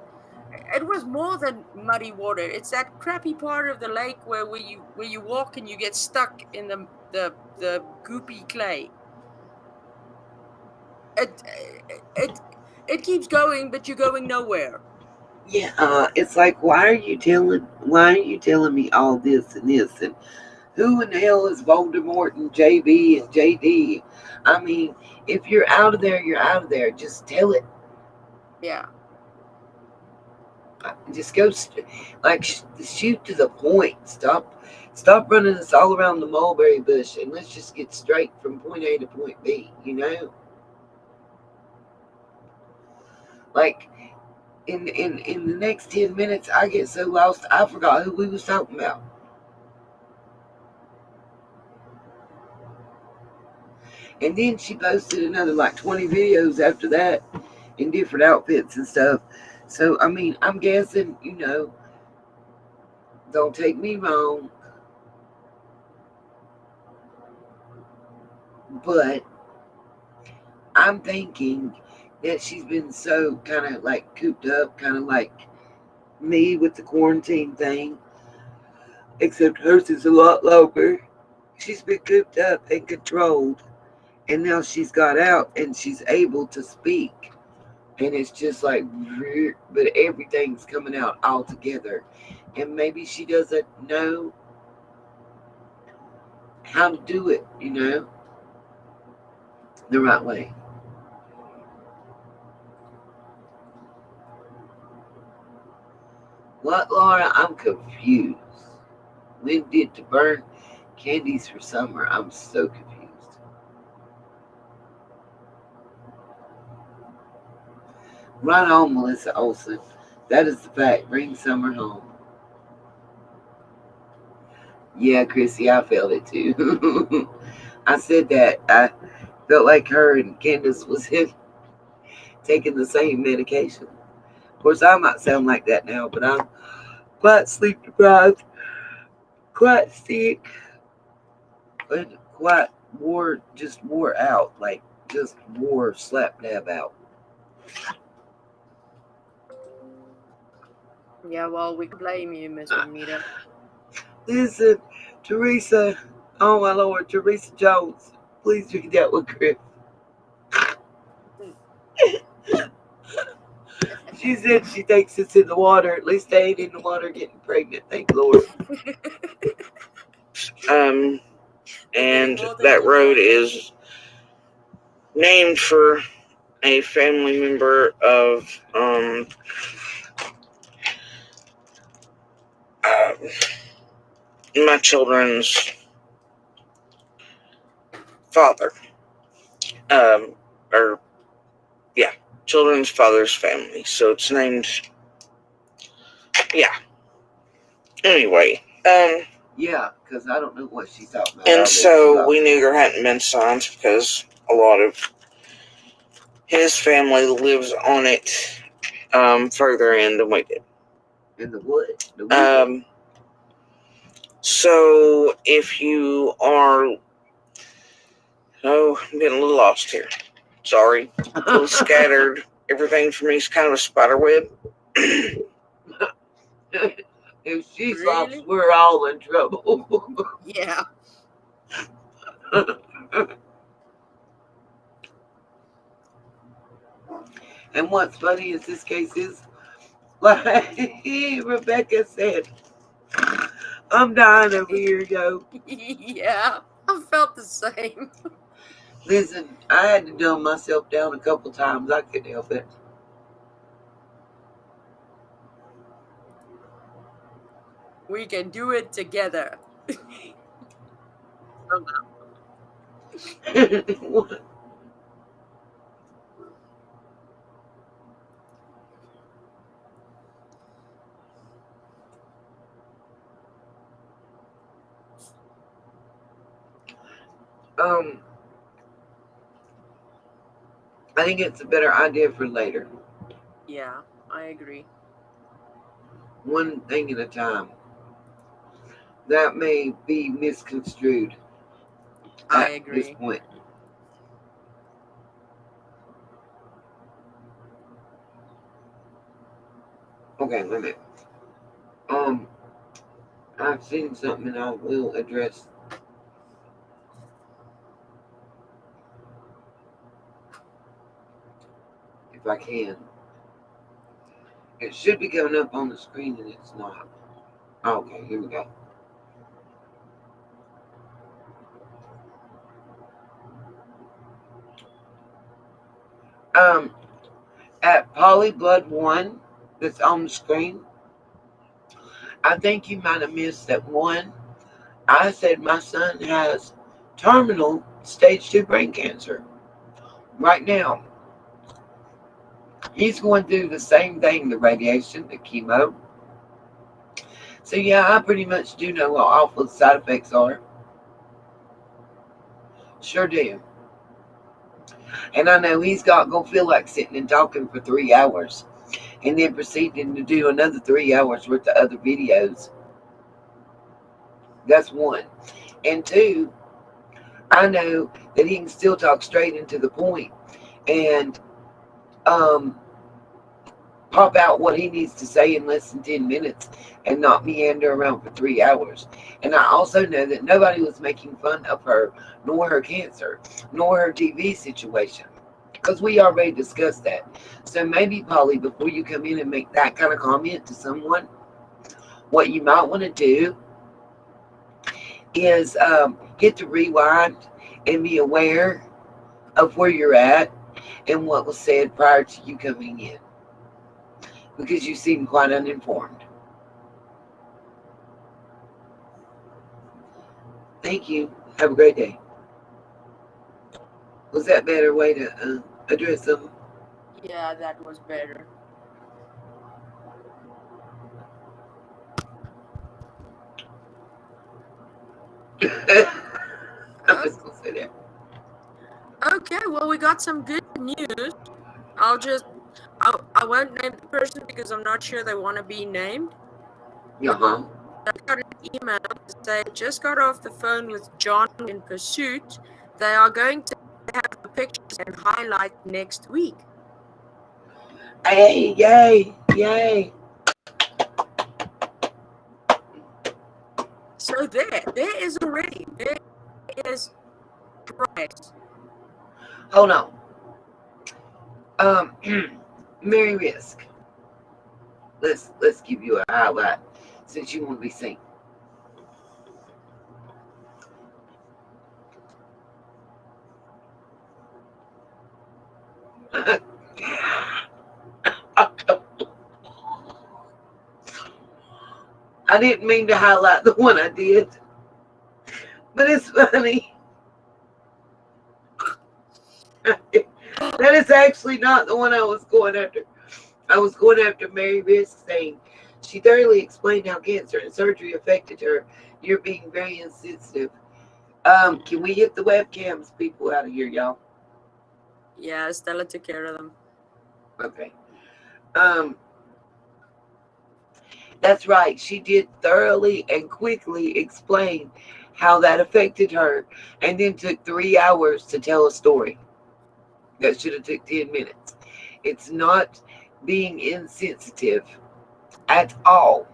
it was more than muddy water. It's that crappy part of the lake where you walk and you get stuck in the goopy clay. It it it keeps going, but you're going nowhere. Yeah, it's like, why are you telling me all this and this, and who in the hell is Voldemort and JB and JD? I mean, if you're out of there, you're out of there. Just tell it. Yeah. Just go, like, shoot to the point. Stop running us all around the mulberry bush, and let's just get straight from point A to point B. Like, in the next 10 minutes, I get so lost, I forgot who we was talking about. And then she posted another like 20 videos after that in different outfits and stuff. So, I mean, I'm guessing, don't take me wrong, but I'm thinking that she's been so kind of like cooped up, kind of like me with the quarantine thing, except hers is a lot longer. She's been cooped up and controlled, and now she's got out and she's able to speak. And it's just like, but everything's coming out all together. And maybe she doesn't know how to do it, the right way. What, Laura? I'm confused. When did to burn candies for summer? I'm so confused. Right on, Melissa Olson. That is the fact. Bring summer home. Yeah, Chrissy, I felt it too. I said that. I felt like her and Candace was taking the same medication. Of course, I might sound like that now, but I'm quite sleep deprived, quite sick, and quite just wore out, like just wore slap dab out. Yeah, well, we can blame you, Miss Bonita. Listen, Teresa, oh my Lord, Teresa Jones, please read that with Chris. She said she thinks it's in the water. At least they ain't in the water getting pregnant. Thank Lord. And that road is named for a family member of my children's father. Or yeah, children's father's family. So it's named. Yeah. Anyway, yeah, because I don't know what she's talking about. And so we knew there hadn't been signs because a lot of his family lives on it further in than we did. In the wood? So if you are... Oh, I'm getting a little lost here. Sorry. A little scattered. Everything for me is kind of a spider web. If she stops, we're all in trouble. Yeah. And what's funny is this case is, like Rebecca said, I'm dying over here, yo. Yeah, I felt the same. Listen, I had to dumb myself down a couple times. I couldn't help it. We can do it together. I think it's a better idea for later. Yeah, I agree. One thing at a time. That may be misconstrued I at this agree. point. Okay, wait a minute. I've seen something I will address if I can. It should be coming up on the screen and it's not. Okay, here we go. At Polyblood 1 that's on the screen, I think you might have missed that one. I said my son has terminal stage 2 brain cancer. Right now, he's going through the same thing, the radiation, the chemo. So yeah, I pretty much do know what awful the side effects are. Sure do. And I know he's gonna feel like sitting and talking for 3 hours and then proceeding to do another 3 hours worth of other videos. That's one. And two, I know that he can still talk straight into the point and pop out what he needs to say in less than 10 minutes and not meander around for 3 hours. And I also know that nobody was making fun of her, nor her cancer, nor her TV situation, because we already discussed that. So maybe, Polly, before you come in and make that kind of comment to someone, what you might want to do is hit the rewind and be aware of where you're at and what was said prior to you coming in, because you seem quite uninformed. Thank you. Have a great day. Was that a better way to address them? Yeah, that was better. I'm just going to say that. Okay, well, we got some good news. I won't name the person because I'm not sure they want to be named. Uh-huh. I got an email to say, just got off the phone with John in Pursuit. They are going to have the pictures and highlight next week. Hey, yay, yay. So there is already, there is price. Hold on. Mary Risk. Let's give you a highlight since you want to be seen. I didn't mean to highlight the one I did, but it's funny. That is actually not the one I was going after. I was going after Mary Risk, saying she thoroughly explained how cancer and surgery affected her. You're being very insensitive. Can we hit the webcams people out of here, y'all? Yeah, Stella took care of them. Okay. That's right. She did thoroughly and quickly explain how that affected her, and then took 3 hours to tell a story that should have took 10 minutes. It's not being insensitive at all.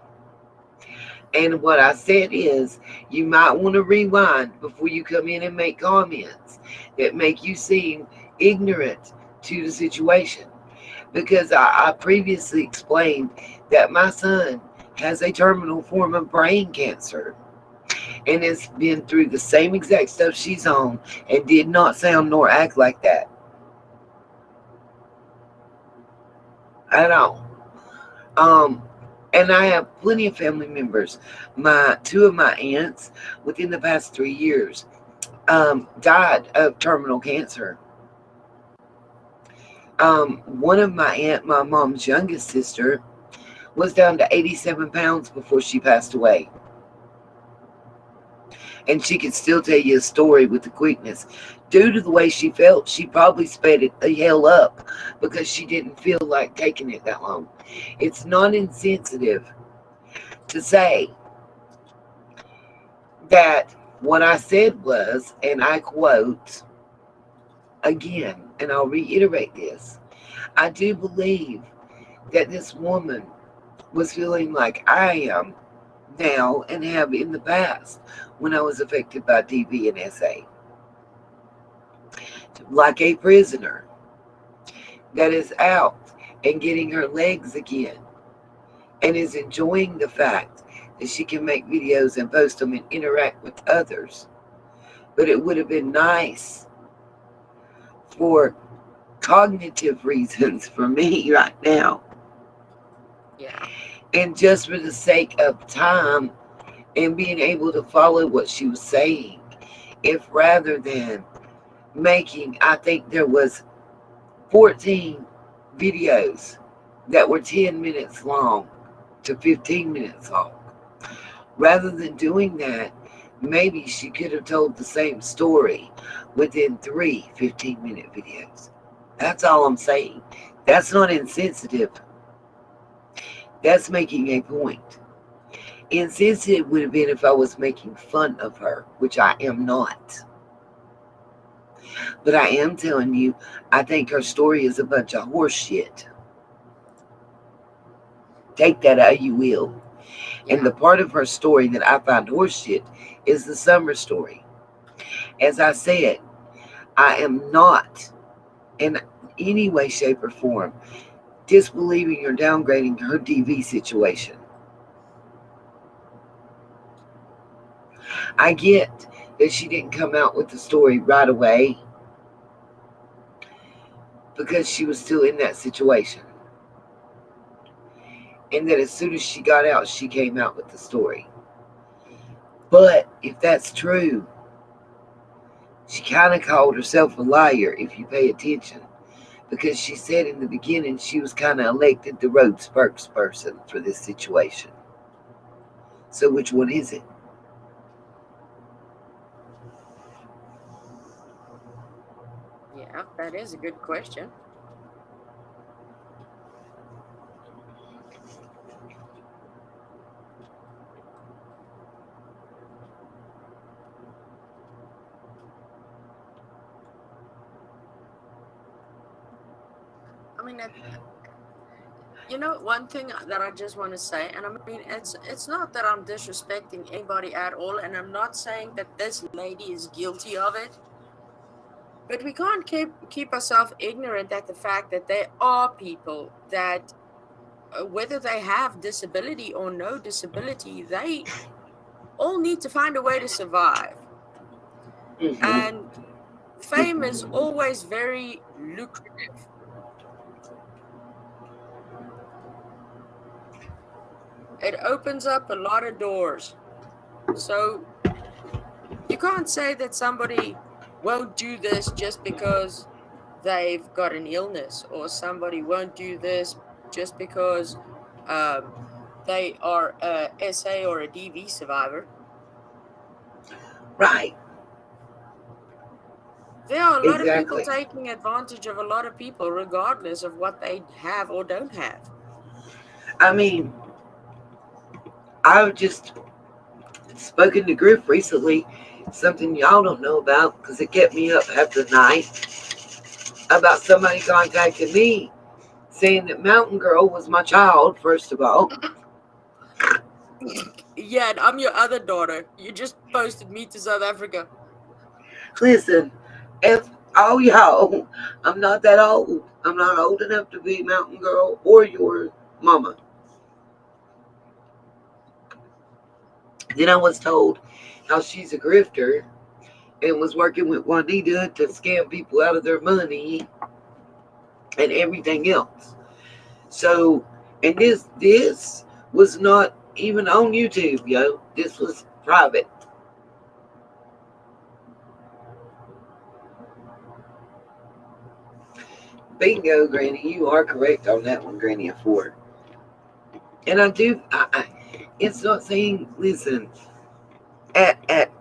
And what I said is, you might want to rewind before you come in and make comments that make you seem ignorant to the situation. Because I previously explained that my son has a terminal form of brain cancer and has been through the same exact stuff she's on and did not sound nor act like that at all. And I have plenty of family members. Two of my aunts within the past 3 years died of terminal cancer. One of my mom's youngest sister, was down to 87 pounds before she passed away. And she could still tell you a story with the quickness. Due to the way she felt, she probably sped it the hell up because she didn't feel like taking it that long. It's not insensitive to say that what I said was, and I quote again, and I'll reiterate this, I do believe that this woman was feeling like I am now and have in the past when I was affected by DV and SA. Like a prisoner that is out and getting her legs again and is enjoying the fact that she can make videos and post them and interact with others. But it would have been nice for cognitive reasons for me right now, Yeah. and just for the sake of time and being able to follow what she was saying, if rather than making, I think there was 14 videos that were 10 minutes long to 15 minutes long. Rather than doing that, maybe she could have told the same story within 3 15-minute videos. That's all I'm saying. That's not insensitive. That's making a point. Insensitive would have been if I was making fun of her, which I am not. But I am telling you, I think her story is a bunch of horse shit. Take that how you will. Yeah. And the part of her story that I find horseshit is the summer story. As I said, I am not in any way, shape, or form disbelieving or downgrading her DV situation. I get that she didn't come out with the story right away because she was still in that situation. And that as soon as she got out, she came out with the story. But if that's true, she kind of called herself a liar if you pay attention. Because she said in the beginning she was kind of elected the road spokesperson for this situation. So which one is it? Yeah, that is a good question. I mean, one thing that I just want to say, and I mean, it's not that I'm disrespecting anybody at all, and I'm not saying that this lady is guilty of it, but we can't keep ourselves ignorant at the fact that there are people that, whether they have disability or no disability, they all need to find a way to survive, Mm-hmm. and fame is always very lucrative. It opens up a lot of doors. So you can't say that somebody won't do this just because they've got an illness, or somebody won't do this just because um, they are a SA or a DV survivor. Right. There are a lot of people Exactly. taking advantage of a lot of people, regardless of what they have or don't have. I mean, I've just spoken to Griff recently, something y'all don't know about because it kept me up half the night, about somebody contacting me saying that Mountain Girl was my child, first of all. Yeah, and I'm your other daughter. You just posted me to South Africa. Listen, if all y'all, I'm not that old. I'm not old enough to be Mountain Girl or your mama. Then I was told how she's a grifter and was working with Juanita to scam people out of their money and everything else. So, and this was not even on YouTube, yo. This was private. Bingo, Granny. You are correct on that one, Granny of Four. And I do. It's not saying. Listen, at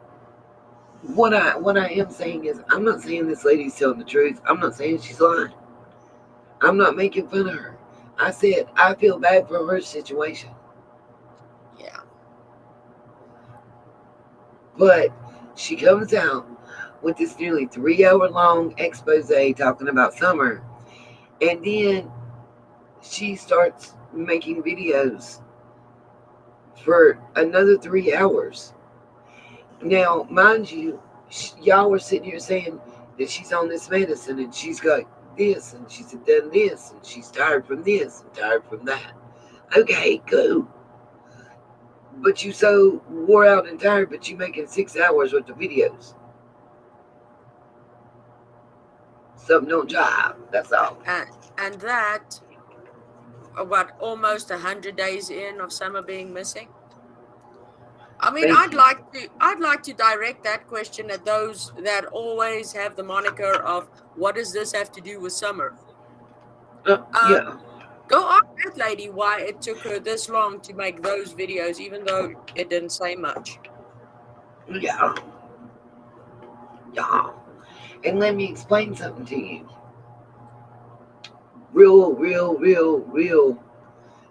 what I am saying is, I'm not saying this lady's telling the truth. I'm not saying she's lying. I'm not making fun of her. I said I feel bad for her situation, Yeah. but she comes out with this nearly 3 hour long expose talking about summer, and then she starts making videos for another 3 hours. Now, mind you, y'all were sitting here saying that she's on this medicine and she's got this and she's done this and she's tired from this and tired from that. Okay, cool. But you so wore out and tired, but you making 6 hours worth of videos. Something don't jive. That's all. And that, what, almost 100 days in of Summer being missing. I mean, Thank you. I'd like to direct that question at those that always have the moniker of what does this have to do with Summer? Yeah. Go ask that lady why it took her this long to make those videos, even though it didn't say much. Yeah. Yeah. And let me explain something to you. Real.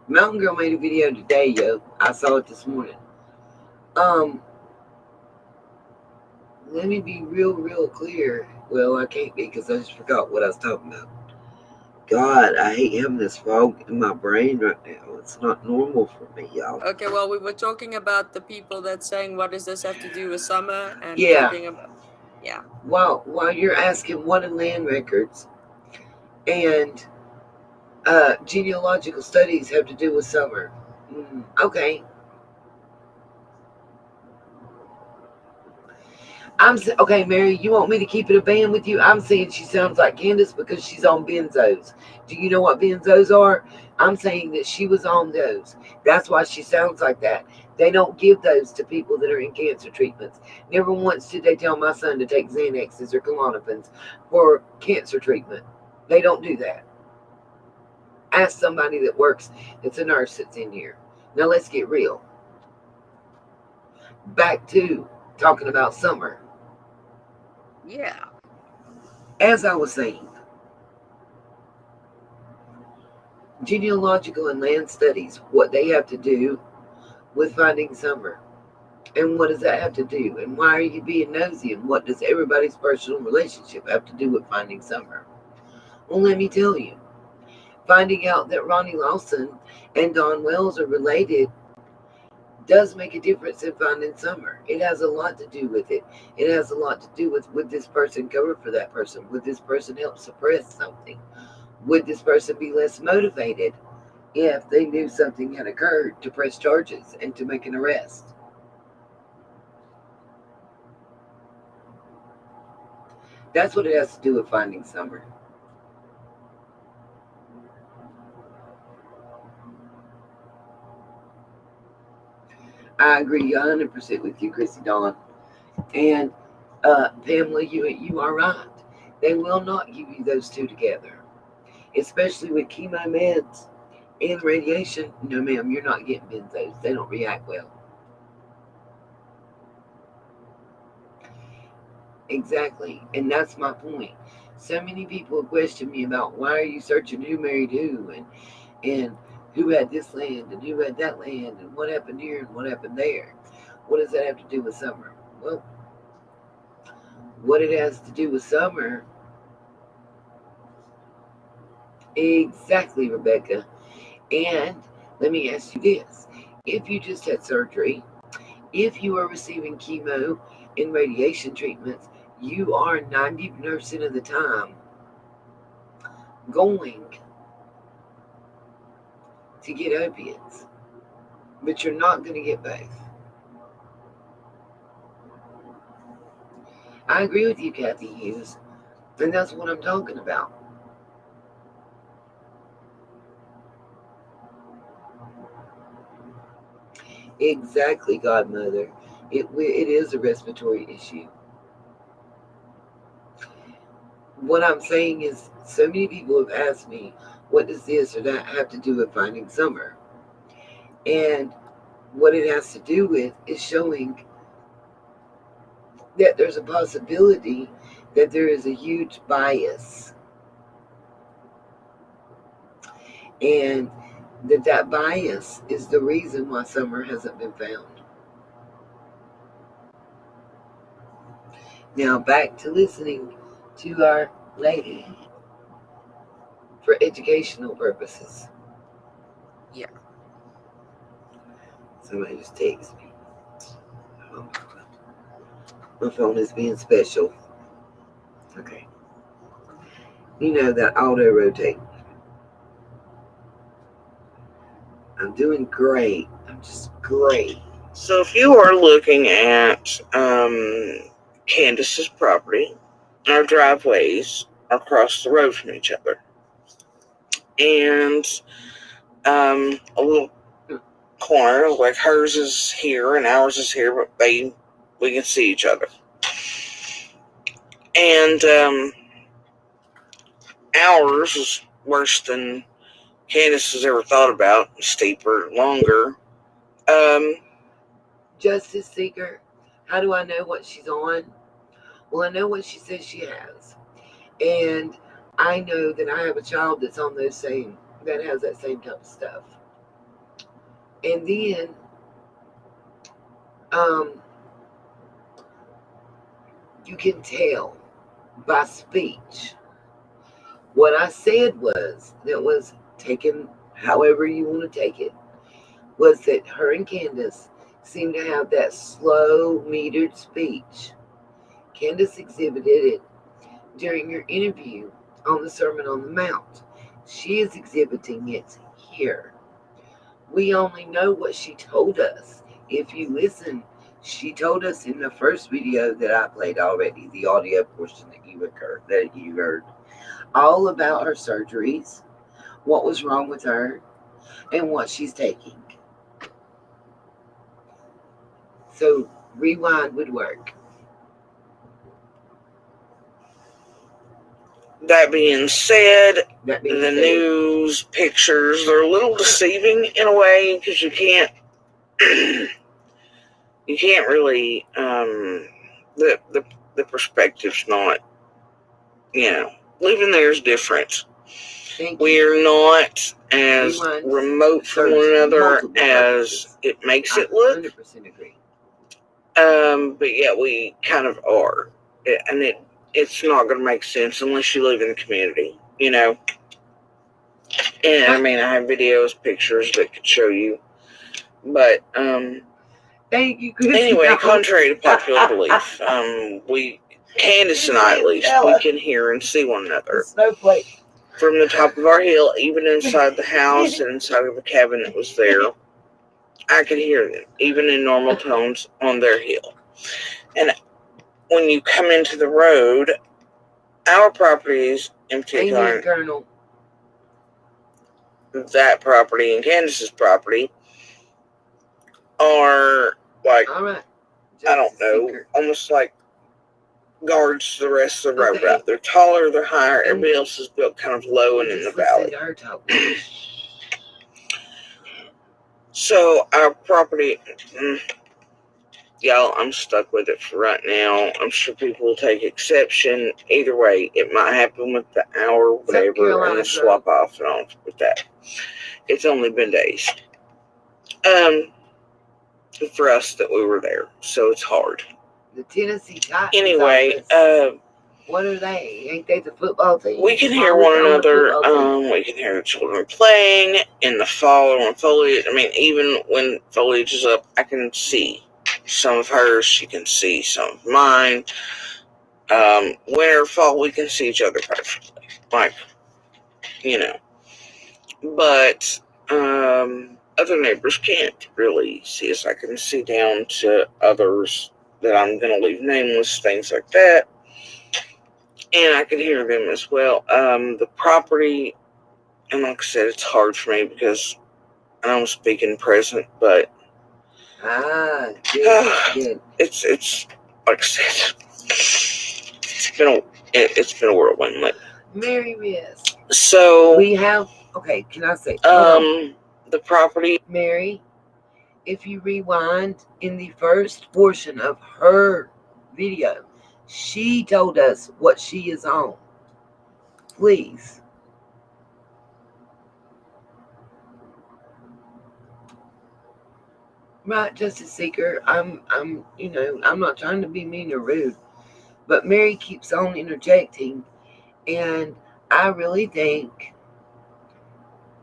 Mountain Girl made a video today, yo. I saw it this morning. Let me be real clear. Well, I can't be because I just forgot what I was talking about. God, I hate having this fog in my brain right now. It's not normal for me, y'all. Okay, well, we were talking about the people that's saying, what does this have to do with Summer? And Yeah. talking about, yeah. While you're asking what in land records and genealogical studies have to do with Summer. Okay. Okay, Mary, you want me to keep it a band with you? I'm saying she sounds like Candace because she's on benzos. Do you know what benzos are? I'm saying that she was on those. That's why she sounds like that. They don't give those to people that are in cancer treatments. Never once did they tell my son to take Xanaxes or Klonopins for cancer treatment. They don't do that. Ask somebody that works, it's a nurse that's in here. Now let's get real. Back to talking about Summer. Yeah. As I was saying, genealogical and land studies, what they have to do with finding Summer. And what does that have to do? And why are you being nosy? And what does everybody's personal relationship have to do with finding Summer? Well, let me tell you. Finding out that Ronnie Lawson and Don Wells are related does make a difference in finding Summer. It has a lot to do with it. It has a lot to do with, would this person cover for that person? Would this person help suppress something? Would this person be less motivated if they knew something had occurred to press charges and to make an arrest? That's what it has to do with finding Summer. I agree 100% with you, Chrissy Dawn. And Pamela, you are right. They will not give you those two together, especially with chemo meds and radiation. No, ma'am, you're not getting benzos. They don't react well. Exactly, and that's my point. So many people question me about why are you searching who married who and who had this land and who had that land and what happened here and what happened there. What does that have to do with Summer? Well, what it has to do with Summer, exactly, Rebecca. And let me ask you this. If you just had surgery, if you are receiving chemo and radiation treatments, you are 90% of the time going to get opiates, but you're not going to get both. I agree with you, Kathy Hughes, and that's what I'm talking about. Exactly, Godmother. It is a respiratory issue. What I'm saying is, so many people have asked me, what does this or that have to do with finding Summer? And what it has to do with is showing that there's a possibility that there is a huge bias. And that bias is the reason why Summer hasn't been found. Now back to listening to our lady for educational purposes. Yeah. So Somebody just texted me. Oh, my phone is being special. Okay. You know that auto rotate. I'm doing great. I'm just great. So if you are looking at Candace's property, our driveways are across the road from each other. And a little corner, like hers is here and ours is here, but we can see each other. And ours is worse than Candace has ever thought about, steeper, longer. Justice Seeker, how do I know what she's on? Well, I know what she says she has. And I know that I have a child that's on that has that same type of stuff. And then, you can tell by speech. What I said that was taken however you want to take it, was that her and Candace seem to have that slow, metered speech. Candace exhibited it during your interview on the Sermon on the Mount. She is exhibiting it here. We only know what she told us. If you listen, she told us in the first video that I played already, the audio portion that you heard, all about her surgeries, what was wrong with her, and what she's taking. So rewind would work. That being said, the news pictures, they're a little deceiving in a way, because you can't really, the perspective's not, living there is different. We are not as remote from one another as it makes it look. 100% agree. But yeah, we kind of are. And it's not going to make sense unless you live in the community, And I mean, I have videos, pictures that could show you. But, thank you, Chris. Anyway, contrary to popular belief, Candace and I, at least, we can hear and see one another. Snowflake. From the top of our hill, even inside the house and inside of the cabin that was there, I could hear them, even in normal tones, on their hill. And when you come into the road, our properties, in particular, Colonel. That property and Candace's property, are like, I don't know, almost like guards to the rest of the road route. They're taller, they're higher. Everybody else is built kind of low and in the valley. So our property, y'all, I'm stuck with it for right now. I'm sure people will take exception. Either way, it might happen with the hour, whatever, and then swap off and on with that. It's only been days. For us that we were there, so it's hard. The Tennessee Titans. Anyway, what are they? Ain't they the football team? We can hear one another. We can hear the children playing in the fall when foliage. I mean, even when foliage is up, I can see some of hers. She can see some of mine. Winter, fall, we can see each other perfectly. Like, But other neighbors can't really see us. I can see down to others that I'm going to leave nameless, things like that. And I can hear them as well. The property, and like I said, it's hard for me because I don't speak in present, but good. It's like I said, it's been a whirlwind lately. Mary Miss. So we have. Okay, can I say? The property. Mary, if you rewind in the first portion of her video, she told us what she is on. Please. Right, Justice Seeker. I'm not trying to be mean or rude, but Mary keeps on interjecting, and I really think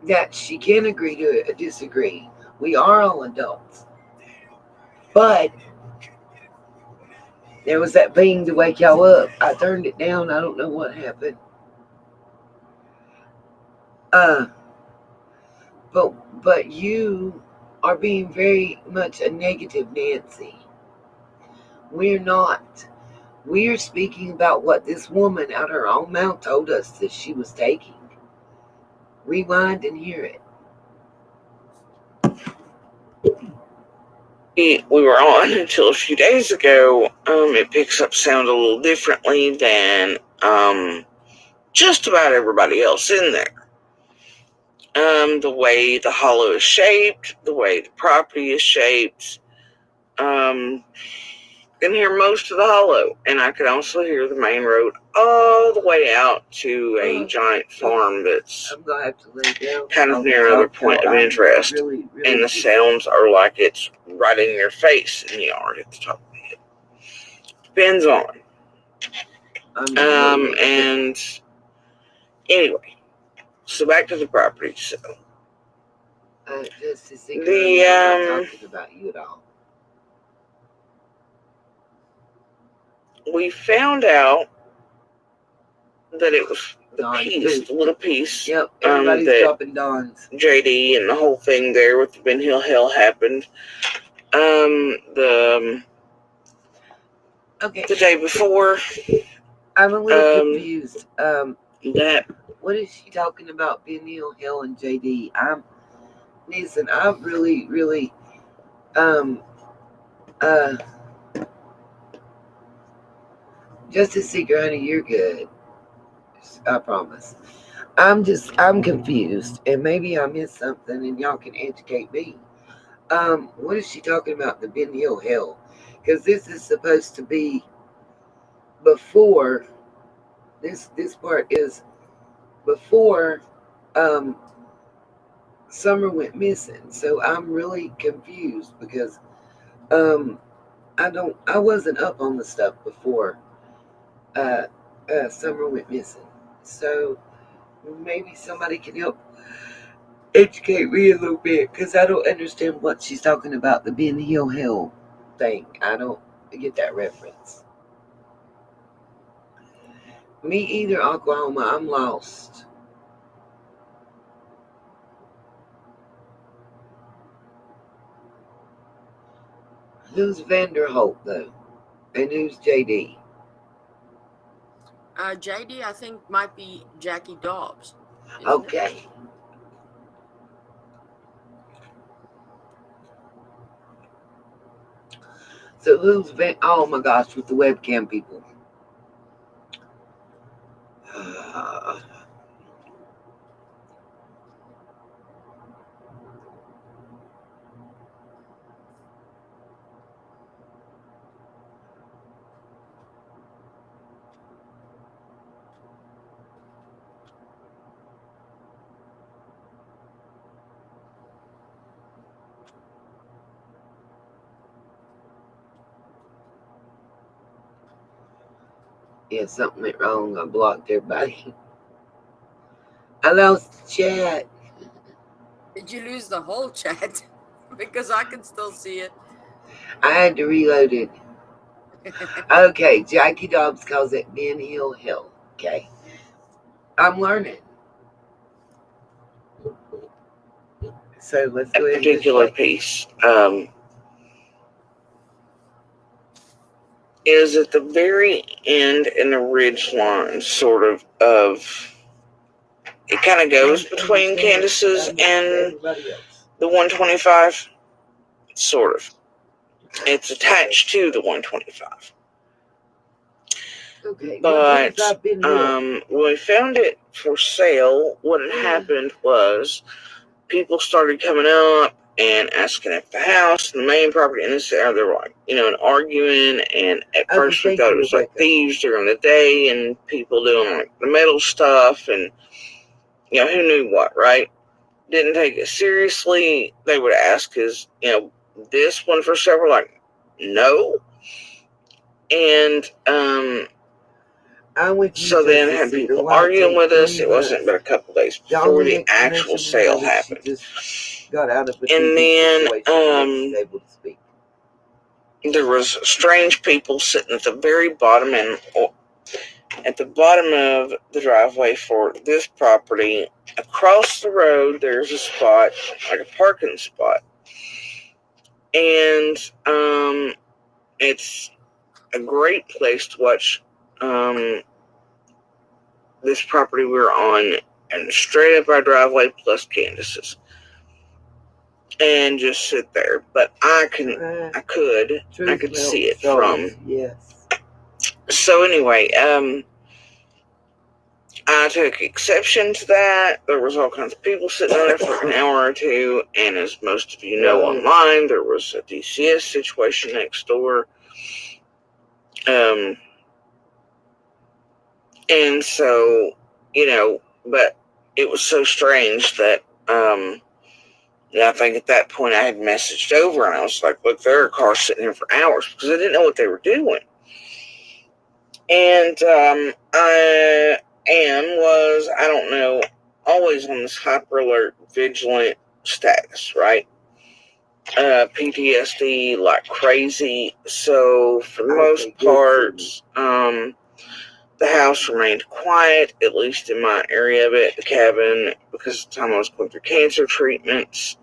that she can agree to disagree. We are all adults. But there was that bing to wake y'all up. I turned it down. I don't know what happened. But you are being very much a negative Nancy. We're not. We're speaking about what this woman out her own mouth told us that she was taking. Rewind and hear it. We were on until a few days ago. It picks up sound a little differently than just about everybody else in there. The way the hollow is shaped, the way the property is shaped. Can hear most of the hollow, and I could also hear the main road all the way out to a giant farm that's I'm gonna have to lay down. kind of near another point of interest. Really and the sounds are like it's right in your face in the yard at the top of the hill. Depends on. And anyway, so back to the property sale. Just to see, I'm not talking about you at all. We found out that it was the little piece. Yep, everybody's dropping Dons. JD and the whole thing there with the Ben Hill Hell happened. The day before. I'm a little confused. What is she talking about? Ben Hill Hell and JD. I'm really Justice Seeker, honey, you're good. I promise. I'm confused, and maybe I missed something, and y'all can educate me. What is she talking about? The Ben Hill Hell? Because this is supposed to be before. This part is before Summer went missing. So I'm really confused because I wasn't up on the stuff before Summer went missing. So maybe somebody can help educate me a little bit, because I don't understand what she's talking about, the Ben Hill Hell thing. I don't get that reference. Me either, Oklahoma. I'm lost. Who's Vanderholt, though? And who's JD? JD, I think, might be Jackie Dobbs. Okay. It? So who's oh my gosh, with the webcam people. Yeah, something went wrong. I blocked everybody. I lost the chat. Did you lose the whole chat? Because I can still see it. I had to reload it. Okay, Jackie Dobbs calls it Ben Hill Hill. Okay. I'm learning. So let's go ahead. That particular piece is at the very end in the ridge line, sort of it kind of goes between Candace's and the 125, sort of. It's attached to the 125. Okay, but when we found it for sale, what had happened was people started coming up and asking if the house and the main property and this, they were like, and arguing. And at first we thought it was like thieves during the day and people doing like the metal stuff and, who knew what, right? Didn't take it seriously. They would ask, is, this one for sale? We're like, no. And, so then had people arguing with us. It wasn't but a couple days before the actual sale happened. Got out of and then, there was strange people sitting at the very bottom at the bottom of the driveway for this property. Across the road, there's a spot, like a parking spot, and it's a great place to watch this property we're on, and straight up our driveway plus Candace's, and just sit there. But I could see it from. Yes. So anyway, I took exception to that. There was all kinds of people sitting there for an hour or two, and as most of you know online, there was a DCS situation next door. And so, but it was so strange that, I think at that point I had messaged over, and I was like, look, there are cars sitting here for hours, because I didn't know what they were doing. And I don't know, always on this hyper alert, vigilant status, right? PTSD like crazy. So for the most part, the house remained quiet, at least in my area of it, the cabin, because at the time I was going through cancer treatments,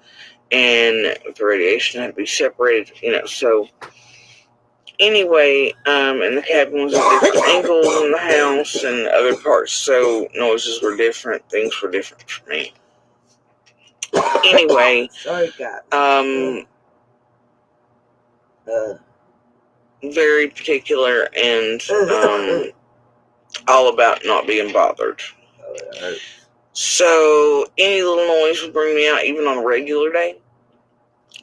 and the radiation had to be separated, so anyway, and the cabin was at different angles in the house and other parts, so noises were different, things were different for me. Anyway, sorry, guys. very particular and all about not being bothered. So any little noise would bring me out, even on a regular day.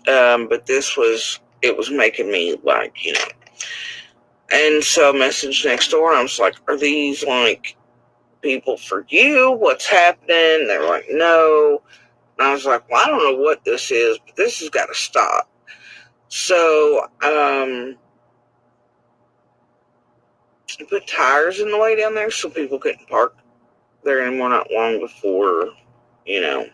But it was making me like, And so I messaged next door, and I was like, are these like people for you? What's happening? They were like, no. And I was like, well, I don't know what this is, but this has got to stop. So, I put tires in the way down there so people couldn't park there anymore, not long before, and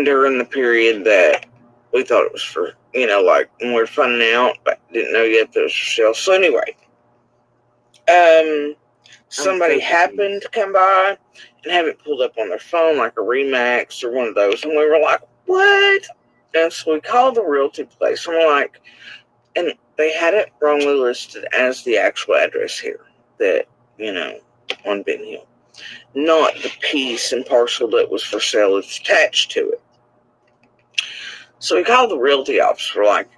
during the period that we thought it was for, like when we were finding out, but didn't know yet that it was for sale. So anyway, somebody happened to come by and have it pulled up on their phone, like a Remax or one of those, and we were like, what? And so we called the realty place, and we're like, and they had it wrongly listed as the actual address here, that, on Ben Hill, not the piece and parcel that was for sale that's attached to it. So we called the realty office. We're like,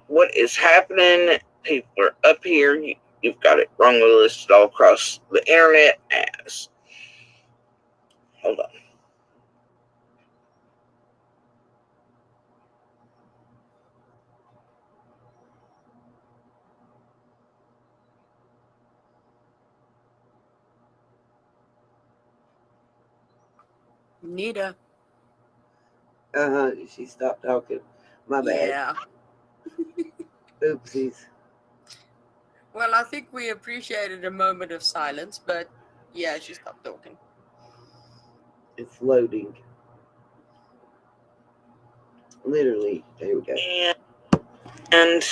what is happening? People are up here. You've got it wrongly listed all across the internet as. Hold on. Nita. She stopped talking. My bad. Yeah. Oopsies. Well, I think we appreciated a moment of silence, but yeah, she stopped talking. It's loading. Literally. There we go. And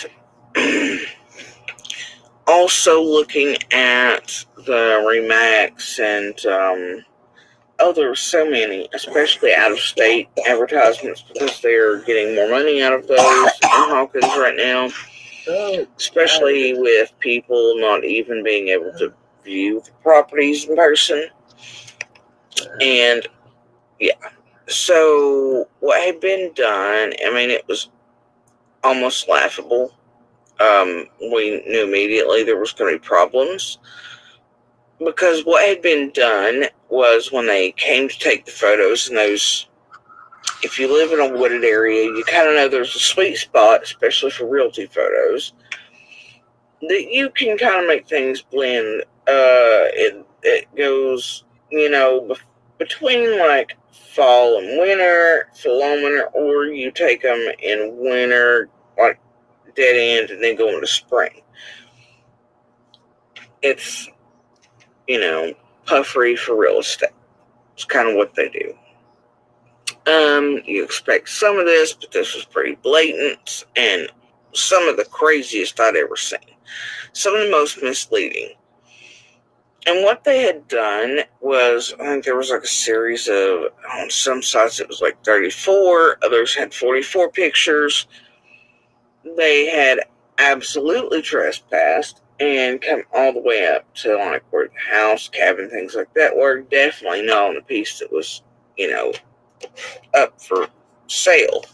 also looking at the Remax and there were so many, especially out of state advertisements, because they're getting more money out of those in Hawkins right now. Especially with people not even being able to view the properties in person. And yeah, so what had been done, it was almost laughable. We knew immediately there was going to be problems, because what had been done was, when they came to take the photos, and those, if you live in a wooded area, you kind of know there's a sweet spot, especially for realty photos, that you can kind of make things blend. It goes, between like fall and winter, or you take them in winter, like dead end, and then go into spring. It's, puffery for real estate. It's kind of what they do. You expect some of this, but this was pretty blatant and some of the craziest I'd ever seen. Some of the most misleading. And what they had done was, I think there was like a series of, on some sites it was like 34, others had 44 pictures. They had absolutely trespassed and come all the way up to like where the house, cabin, things like that were. Definitely not on a piece that was, up for sale.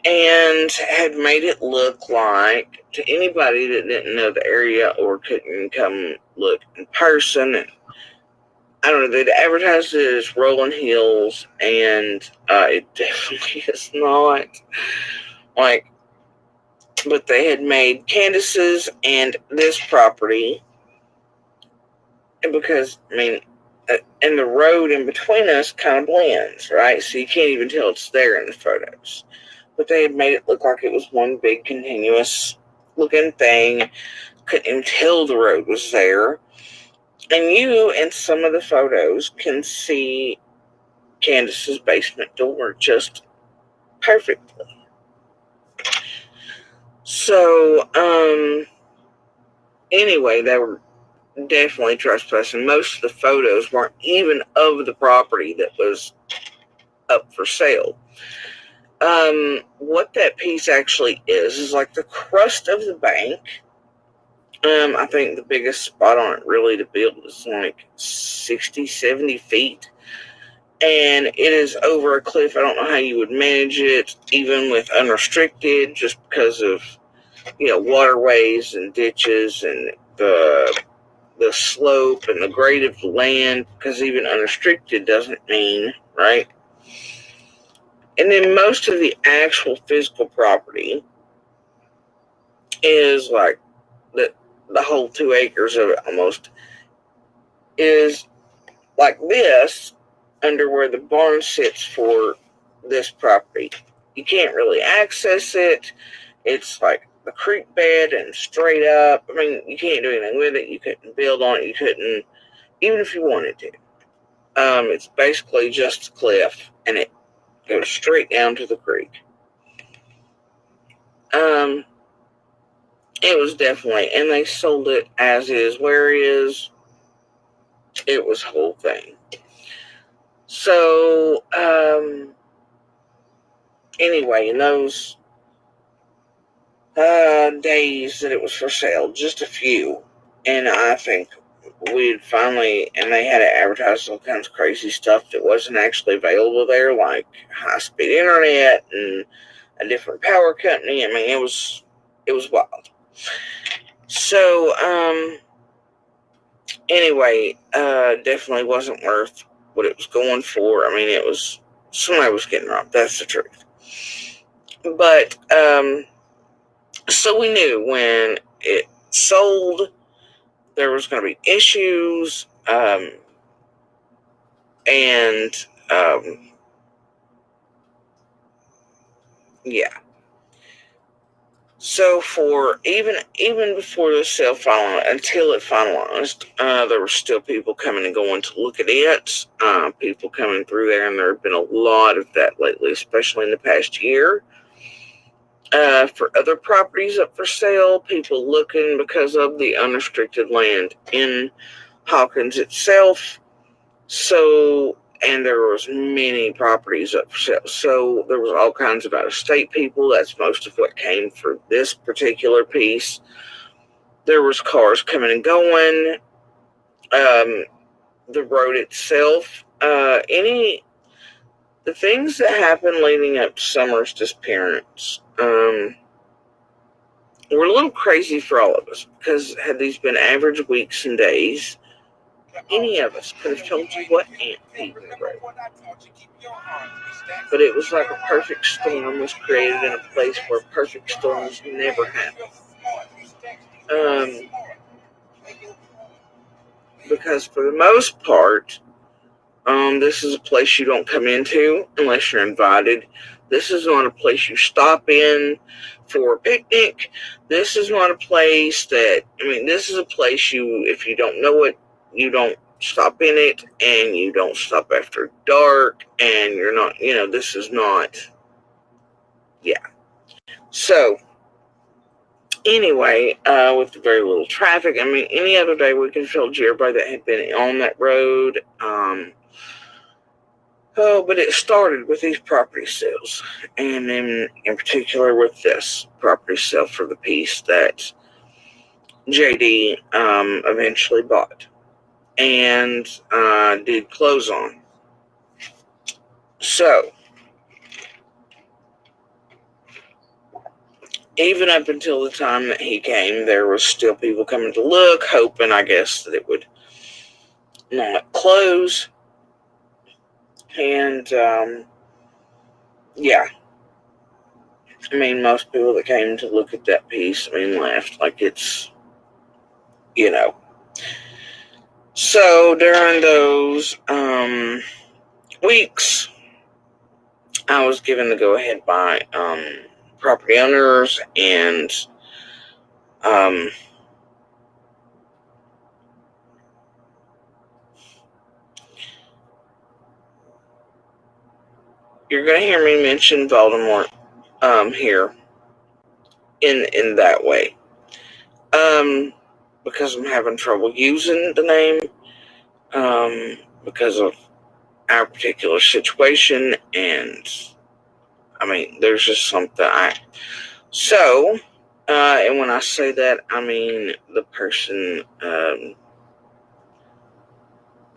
And had made it look like, to anybody that didn't know the area or couldn't come look in person, and I don't know, they'd advertised it as rolling hills, and it definitely is not. Like, but they had made Candace's and this property, and because, and the road in between us kind of blends, right? So you can't even tell it's there in the photos. But they had made it look like it was one big continuous looking thing. Couldn't even tell the road was there. And you, in some of the photos, can see Candace's basement door just perfectly. So, anyway, they were definitely trespassing. Most of the photos weren't even of the property that was up for sale. What that piece actually is like the crust of the bank. I think the biggest spot on it really to build is like 60, 70 feet. And it is over a cliff. I don't know how you would manage it, even with unrestricted, just because of, waterways and ditches and the slope and the grade of the land, because even unrestricted doesn't mean, right? And then most of the actual physical property is like the whole 2 acres of it almost is like this, under where the barn sits for this property. You can't really access it. It's like the creek bed and straight up. You can't do anything with it. You couldn't build on it. You couldn't, even if you wanted to. It's basically just a cliff, and it goes straight down to the creek. It was definitely, and they sold it as is, where is. It was whole thing. So, anyway, in those days that it was for sale, just a few, and I think we'd finally, and they had it advertised all kinds of crazy stuff that wasn't actually available there, like high-speed internet and a different power company. It was wild. So, anyway, definitely wasn't worth what it was going for. It was, somebody was getting robbed, that's the truth. But, so we knew when it sold, there was going to be issues, yeah. So for even before the sale finalized, until it finalized, there were still people coming and going to look at it. People coming through there, and there have been a lot of that lately, especially in the past year. For other properties up for sale, people looking because of the unrestricted land in Hawkins itself. So, and there was many properties up for sale. So there was all kinds of out-of-state people. That's most of what came for this particular piece. There was cars coming and going. The road itself, the things that happened leading up to Summer's disappearance, were a little crazy for all of us, because had these been average weeks and days, any of us could have told you what ant peed in the road. But it was like a perfect storm was created in a place where perfect storms never happen. Because for the most part, this is a place you don't come into unless you're invited. This is not a place you stop in for a picnic. This is not a place that, this is a place if you don't know it, you don't stop in it, and you don't stop after dark, and you're not, this is not, yeah. So, anyway, with very little traffic, I mean, any other day we could have told you everybody that had been on that road. But it started with these property sales, and in particular with this property sale for the piece that JD eventually bought and did close on. So, even up until the time that he came, there was still people coming to look, hoping, I guess, that it would not close. And, yeah. I mean, most people that came to look at that piece, left. Like, it's, So, during those weeks, I was given the go-ahead by property owners and you're going to hear me mention Voldemort here in that way. Because I'm having trouble using the name because of our particular situation, and there's just something so and when I say that, I mean the person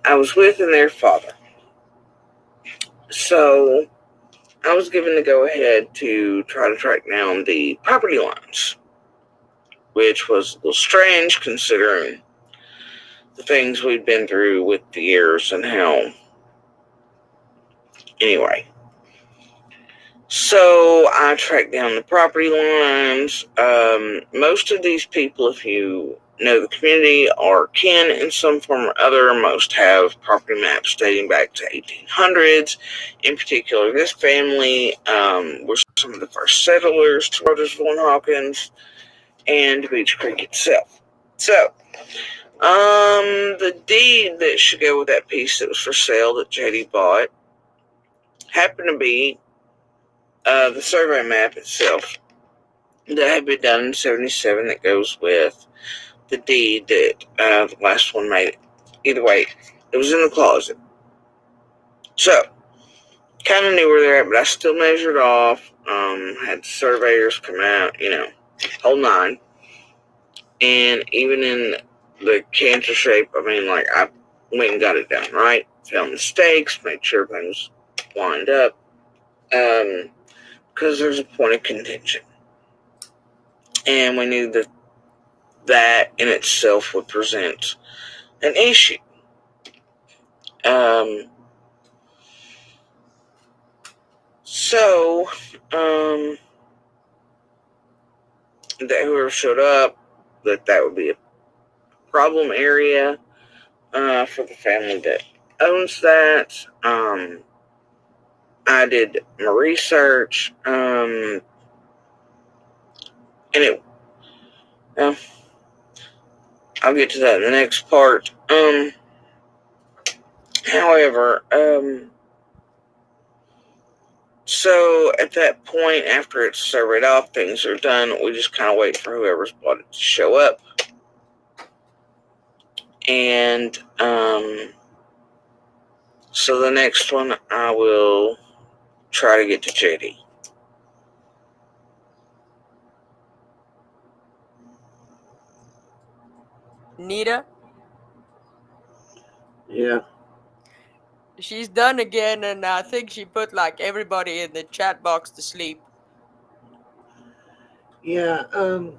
I was with and their father. So I was given the go-ahead to try to track down the property lines, which was a little strange considering the things we'd been through with the years and how. Anyway, so I tracked down the property lines. Most of these people, if you know the community, are kin in some form or other. Most have property maps dating back to 1800s. In particular, this family were some of the first settlers to Rodersville and Hawkins and Beach Creek itself. So, the deed that should go with that piece that was for sale that JD bought happened to be the survey map itself that had been done in 77 that goes with the deed that the last one made it. Either way, it was in the closet. So, kind of knew where they're at, but I still measured off, had surveyors come out, whole nine. And even in the cancer shape, I went and got it done, right? Found mistakes, made sure everything was lined up. Because there's a point of contention. And we knew that in itself would present an issue. So, that whoever showed up, that would be a problem area for the family that owns that. I did my research, and it. I'll get to that in the next part. However, so at that point, after it's surveyed off, things are done. We just kind of wait for whoever's bought it to show up. And so the next one, I will try to get to JD. Nita? Yeah. She's done again, and I think she put like everybody in the chat box to sleep. Yeah. I'm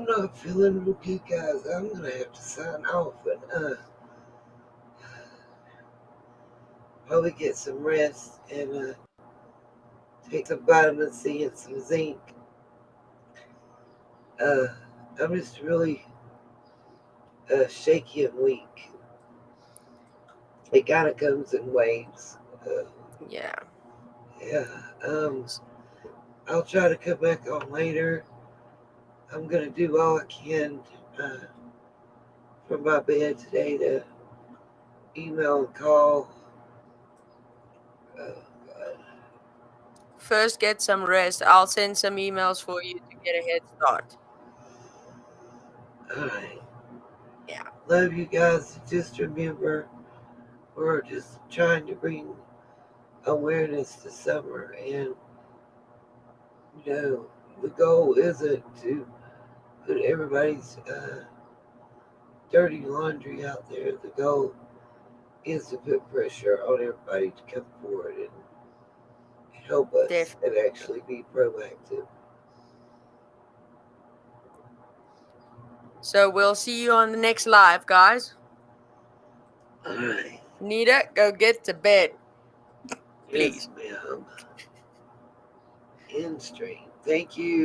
not feeling real good, guys. I'm gonna have to sign off and probably get some rest and take some vitamin C and some zinc. I'm just really shaky and weak. It kind of comes in waves. Yeah. Yeah. I'll try to come back on later. I'm gonna do all I can from my bed today to email and call. Oh, God. First, get some rest. I'll send some emails for you to get a head start. All right. Yeah. Love you guys. Just remember, we're just trying to bring awareness to summer, and the goal isn't to put everybody's dirty laundry out there. The goal is to put pressure on everybody to come forward and help us and Definitely. actually be proactive. So we'll see you on the next live, guys. All right. Nita, go get to bed, Yes, please. ma'am. In stream. Thank you.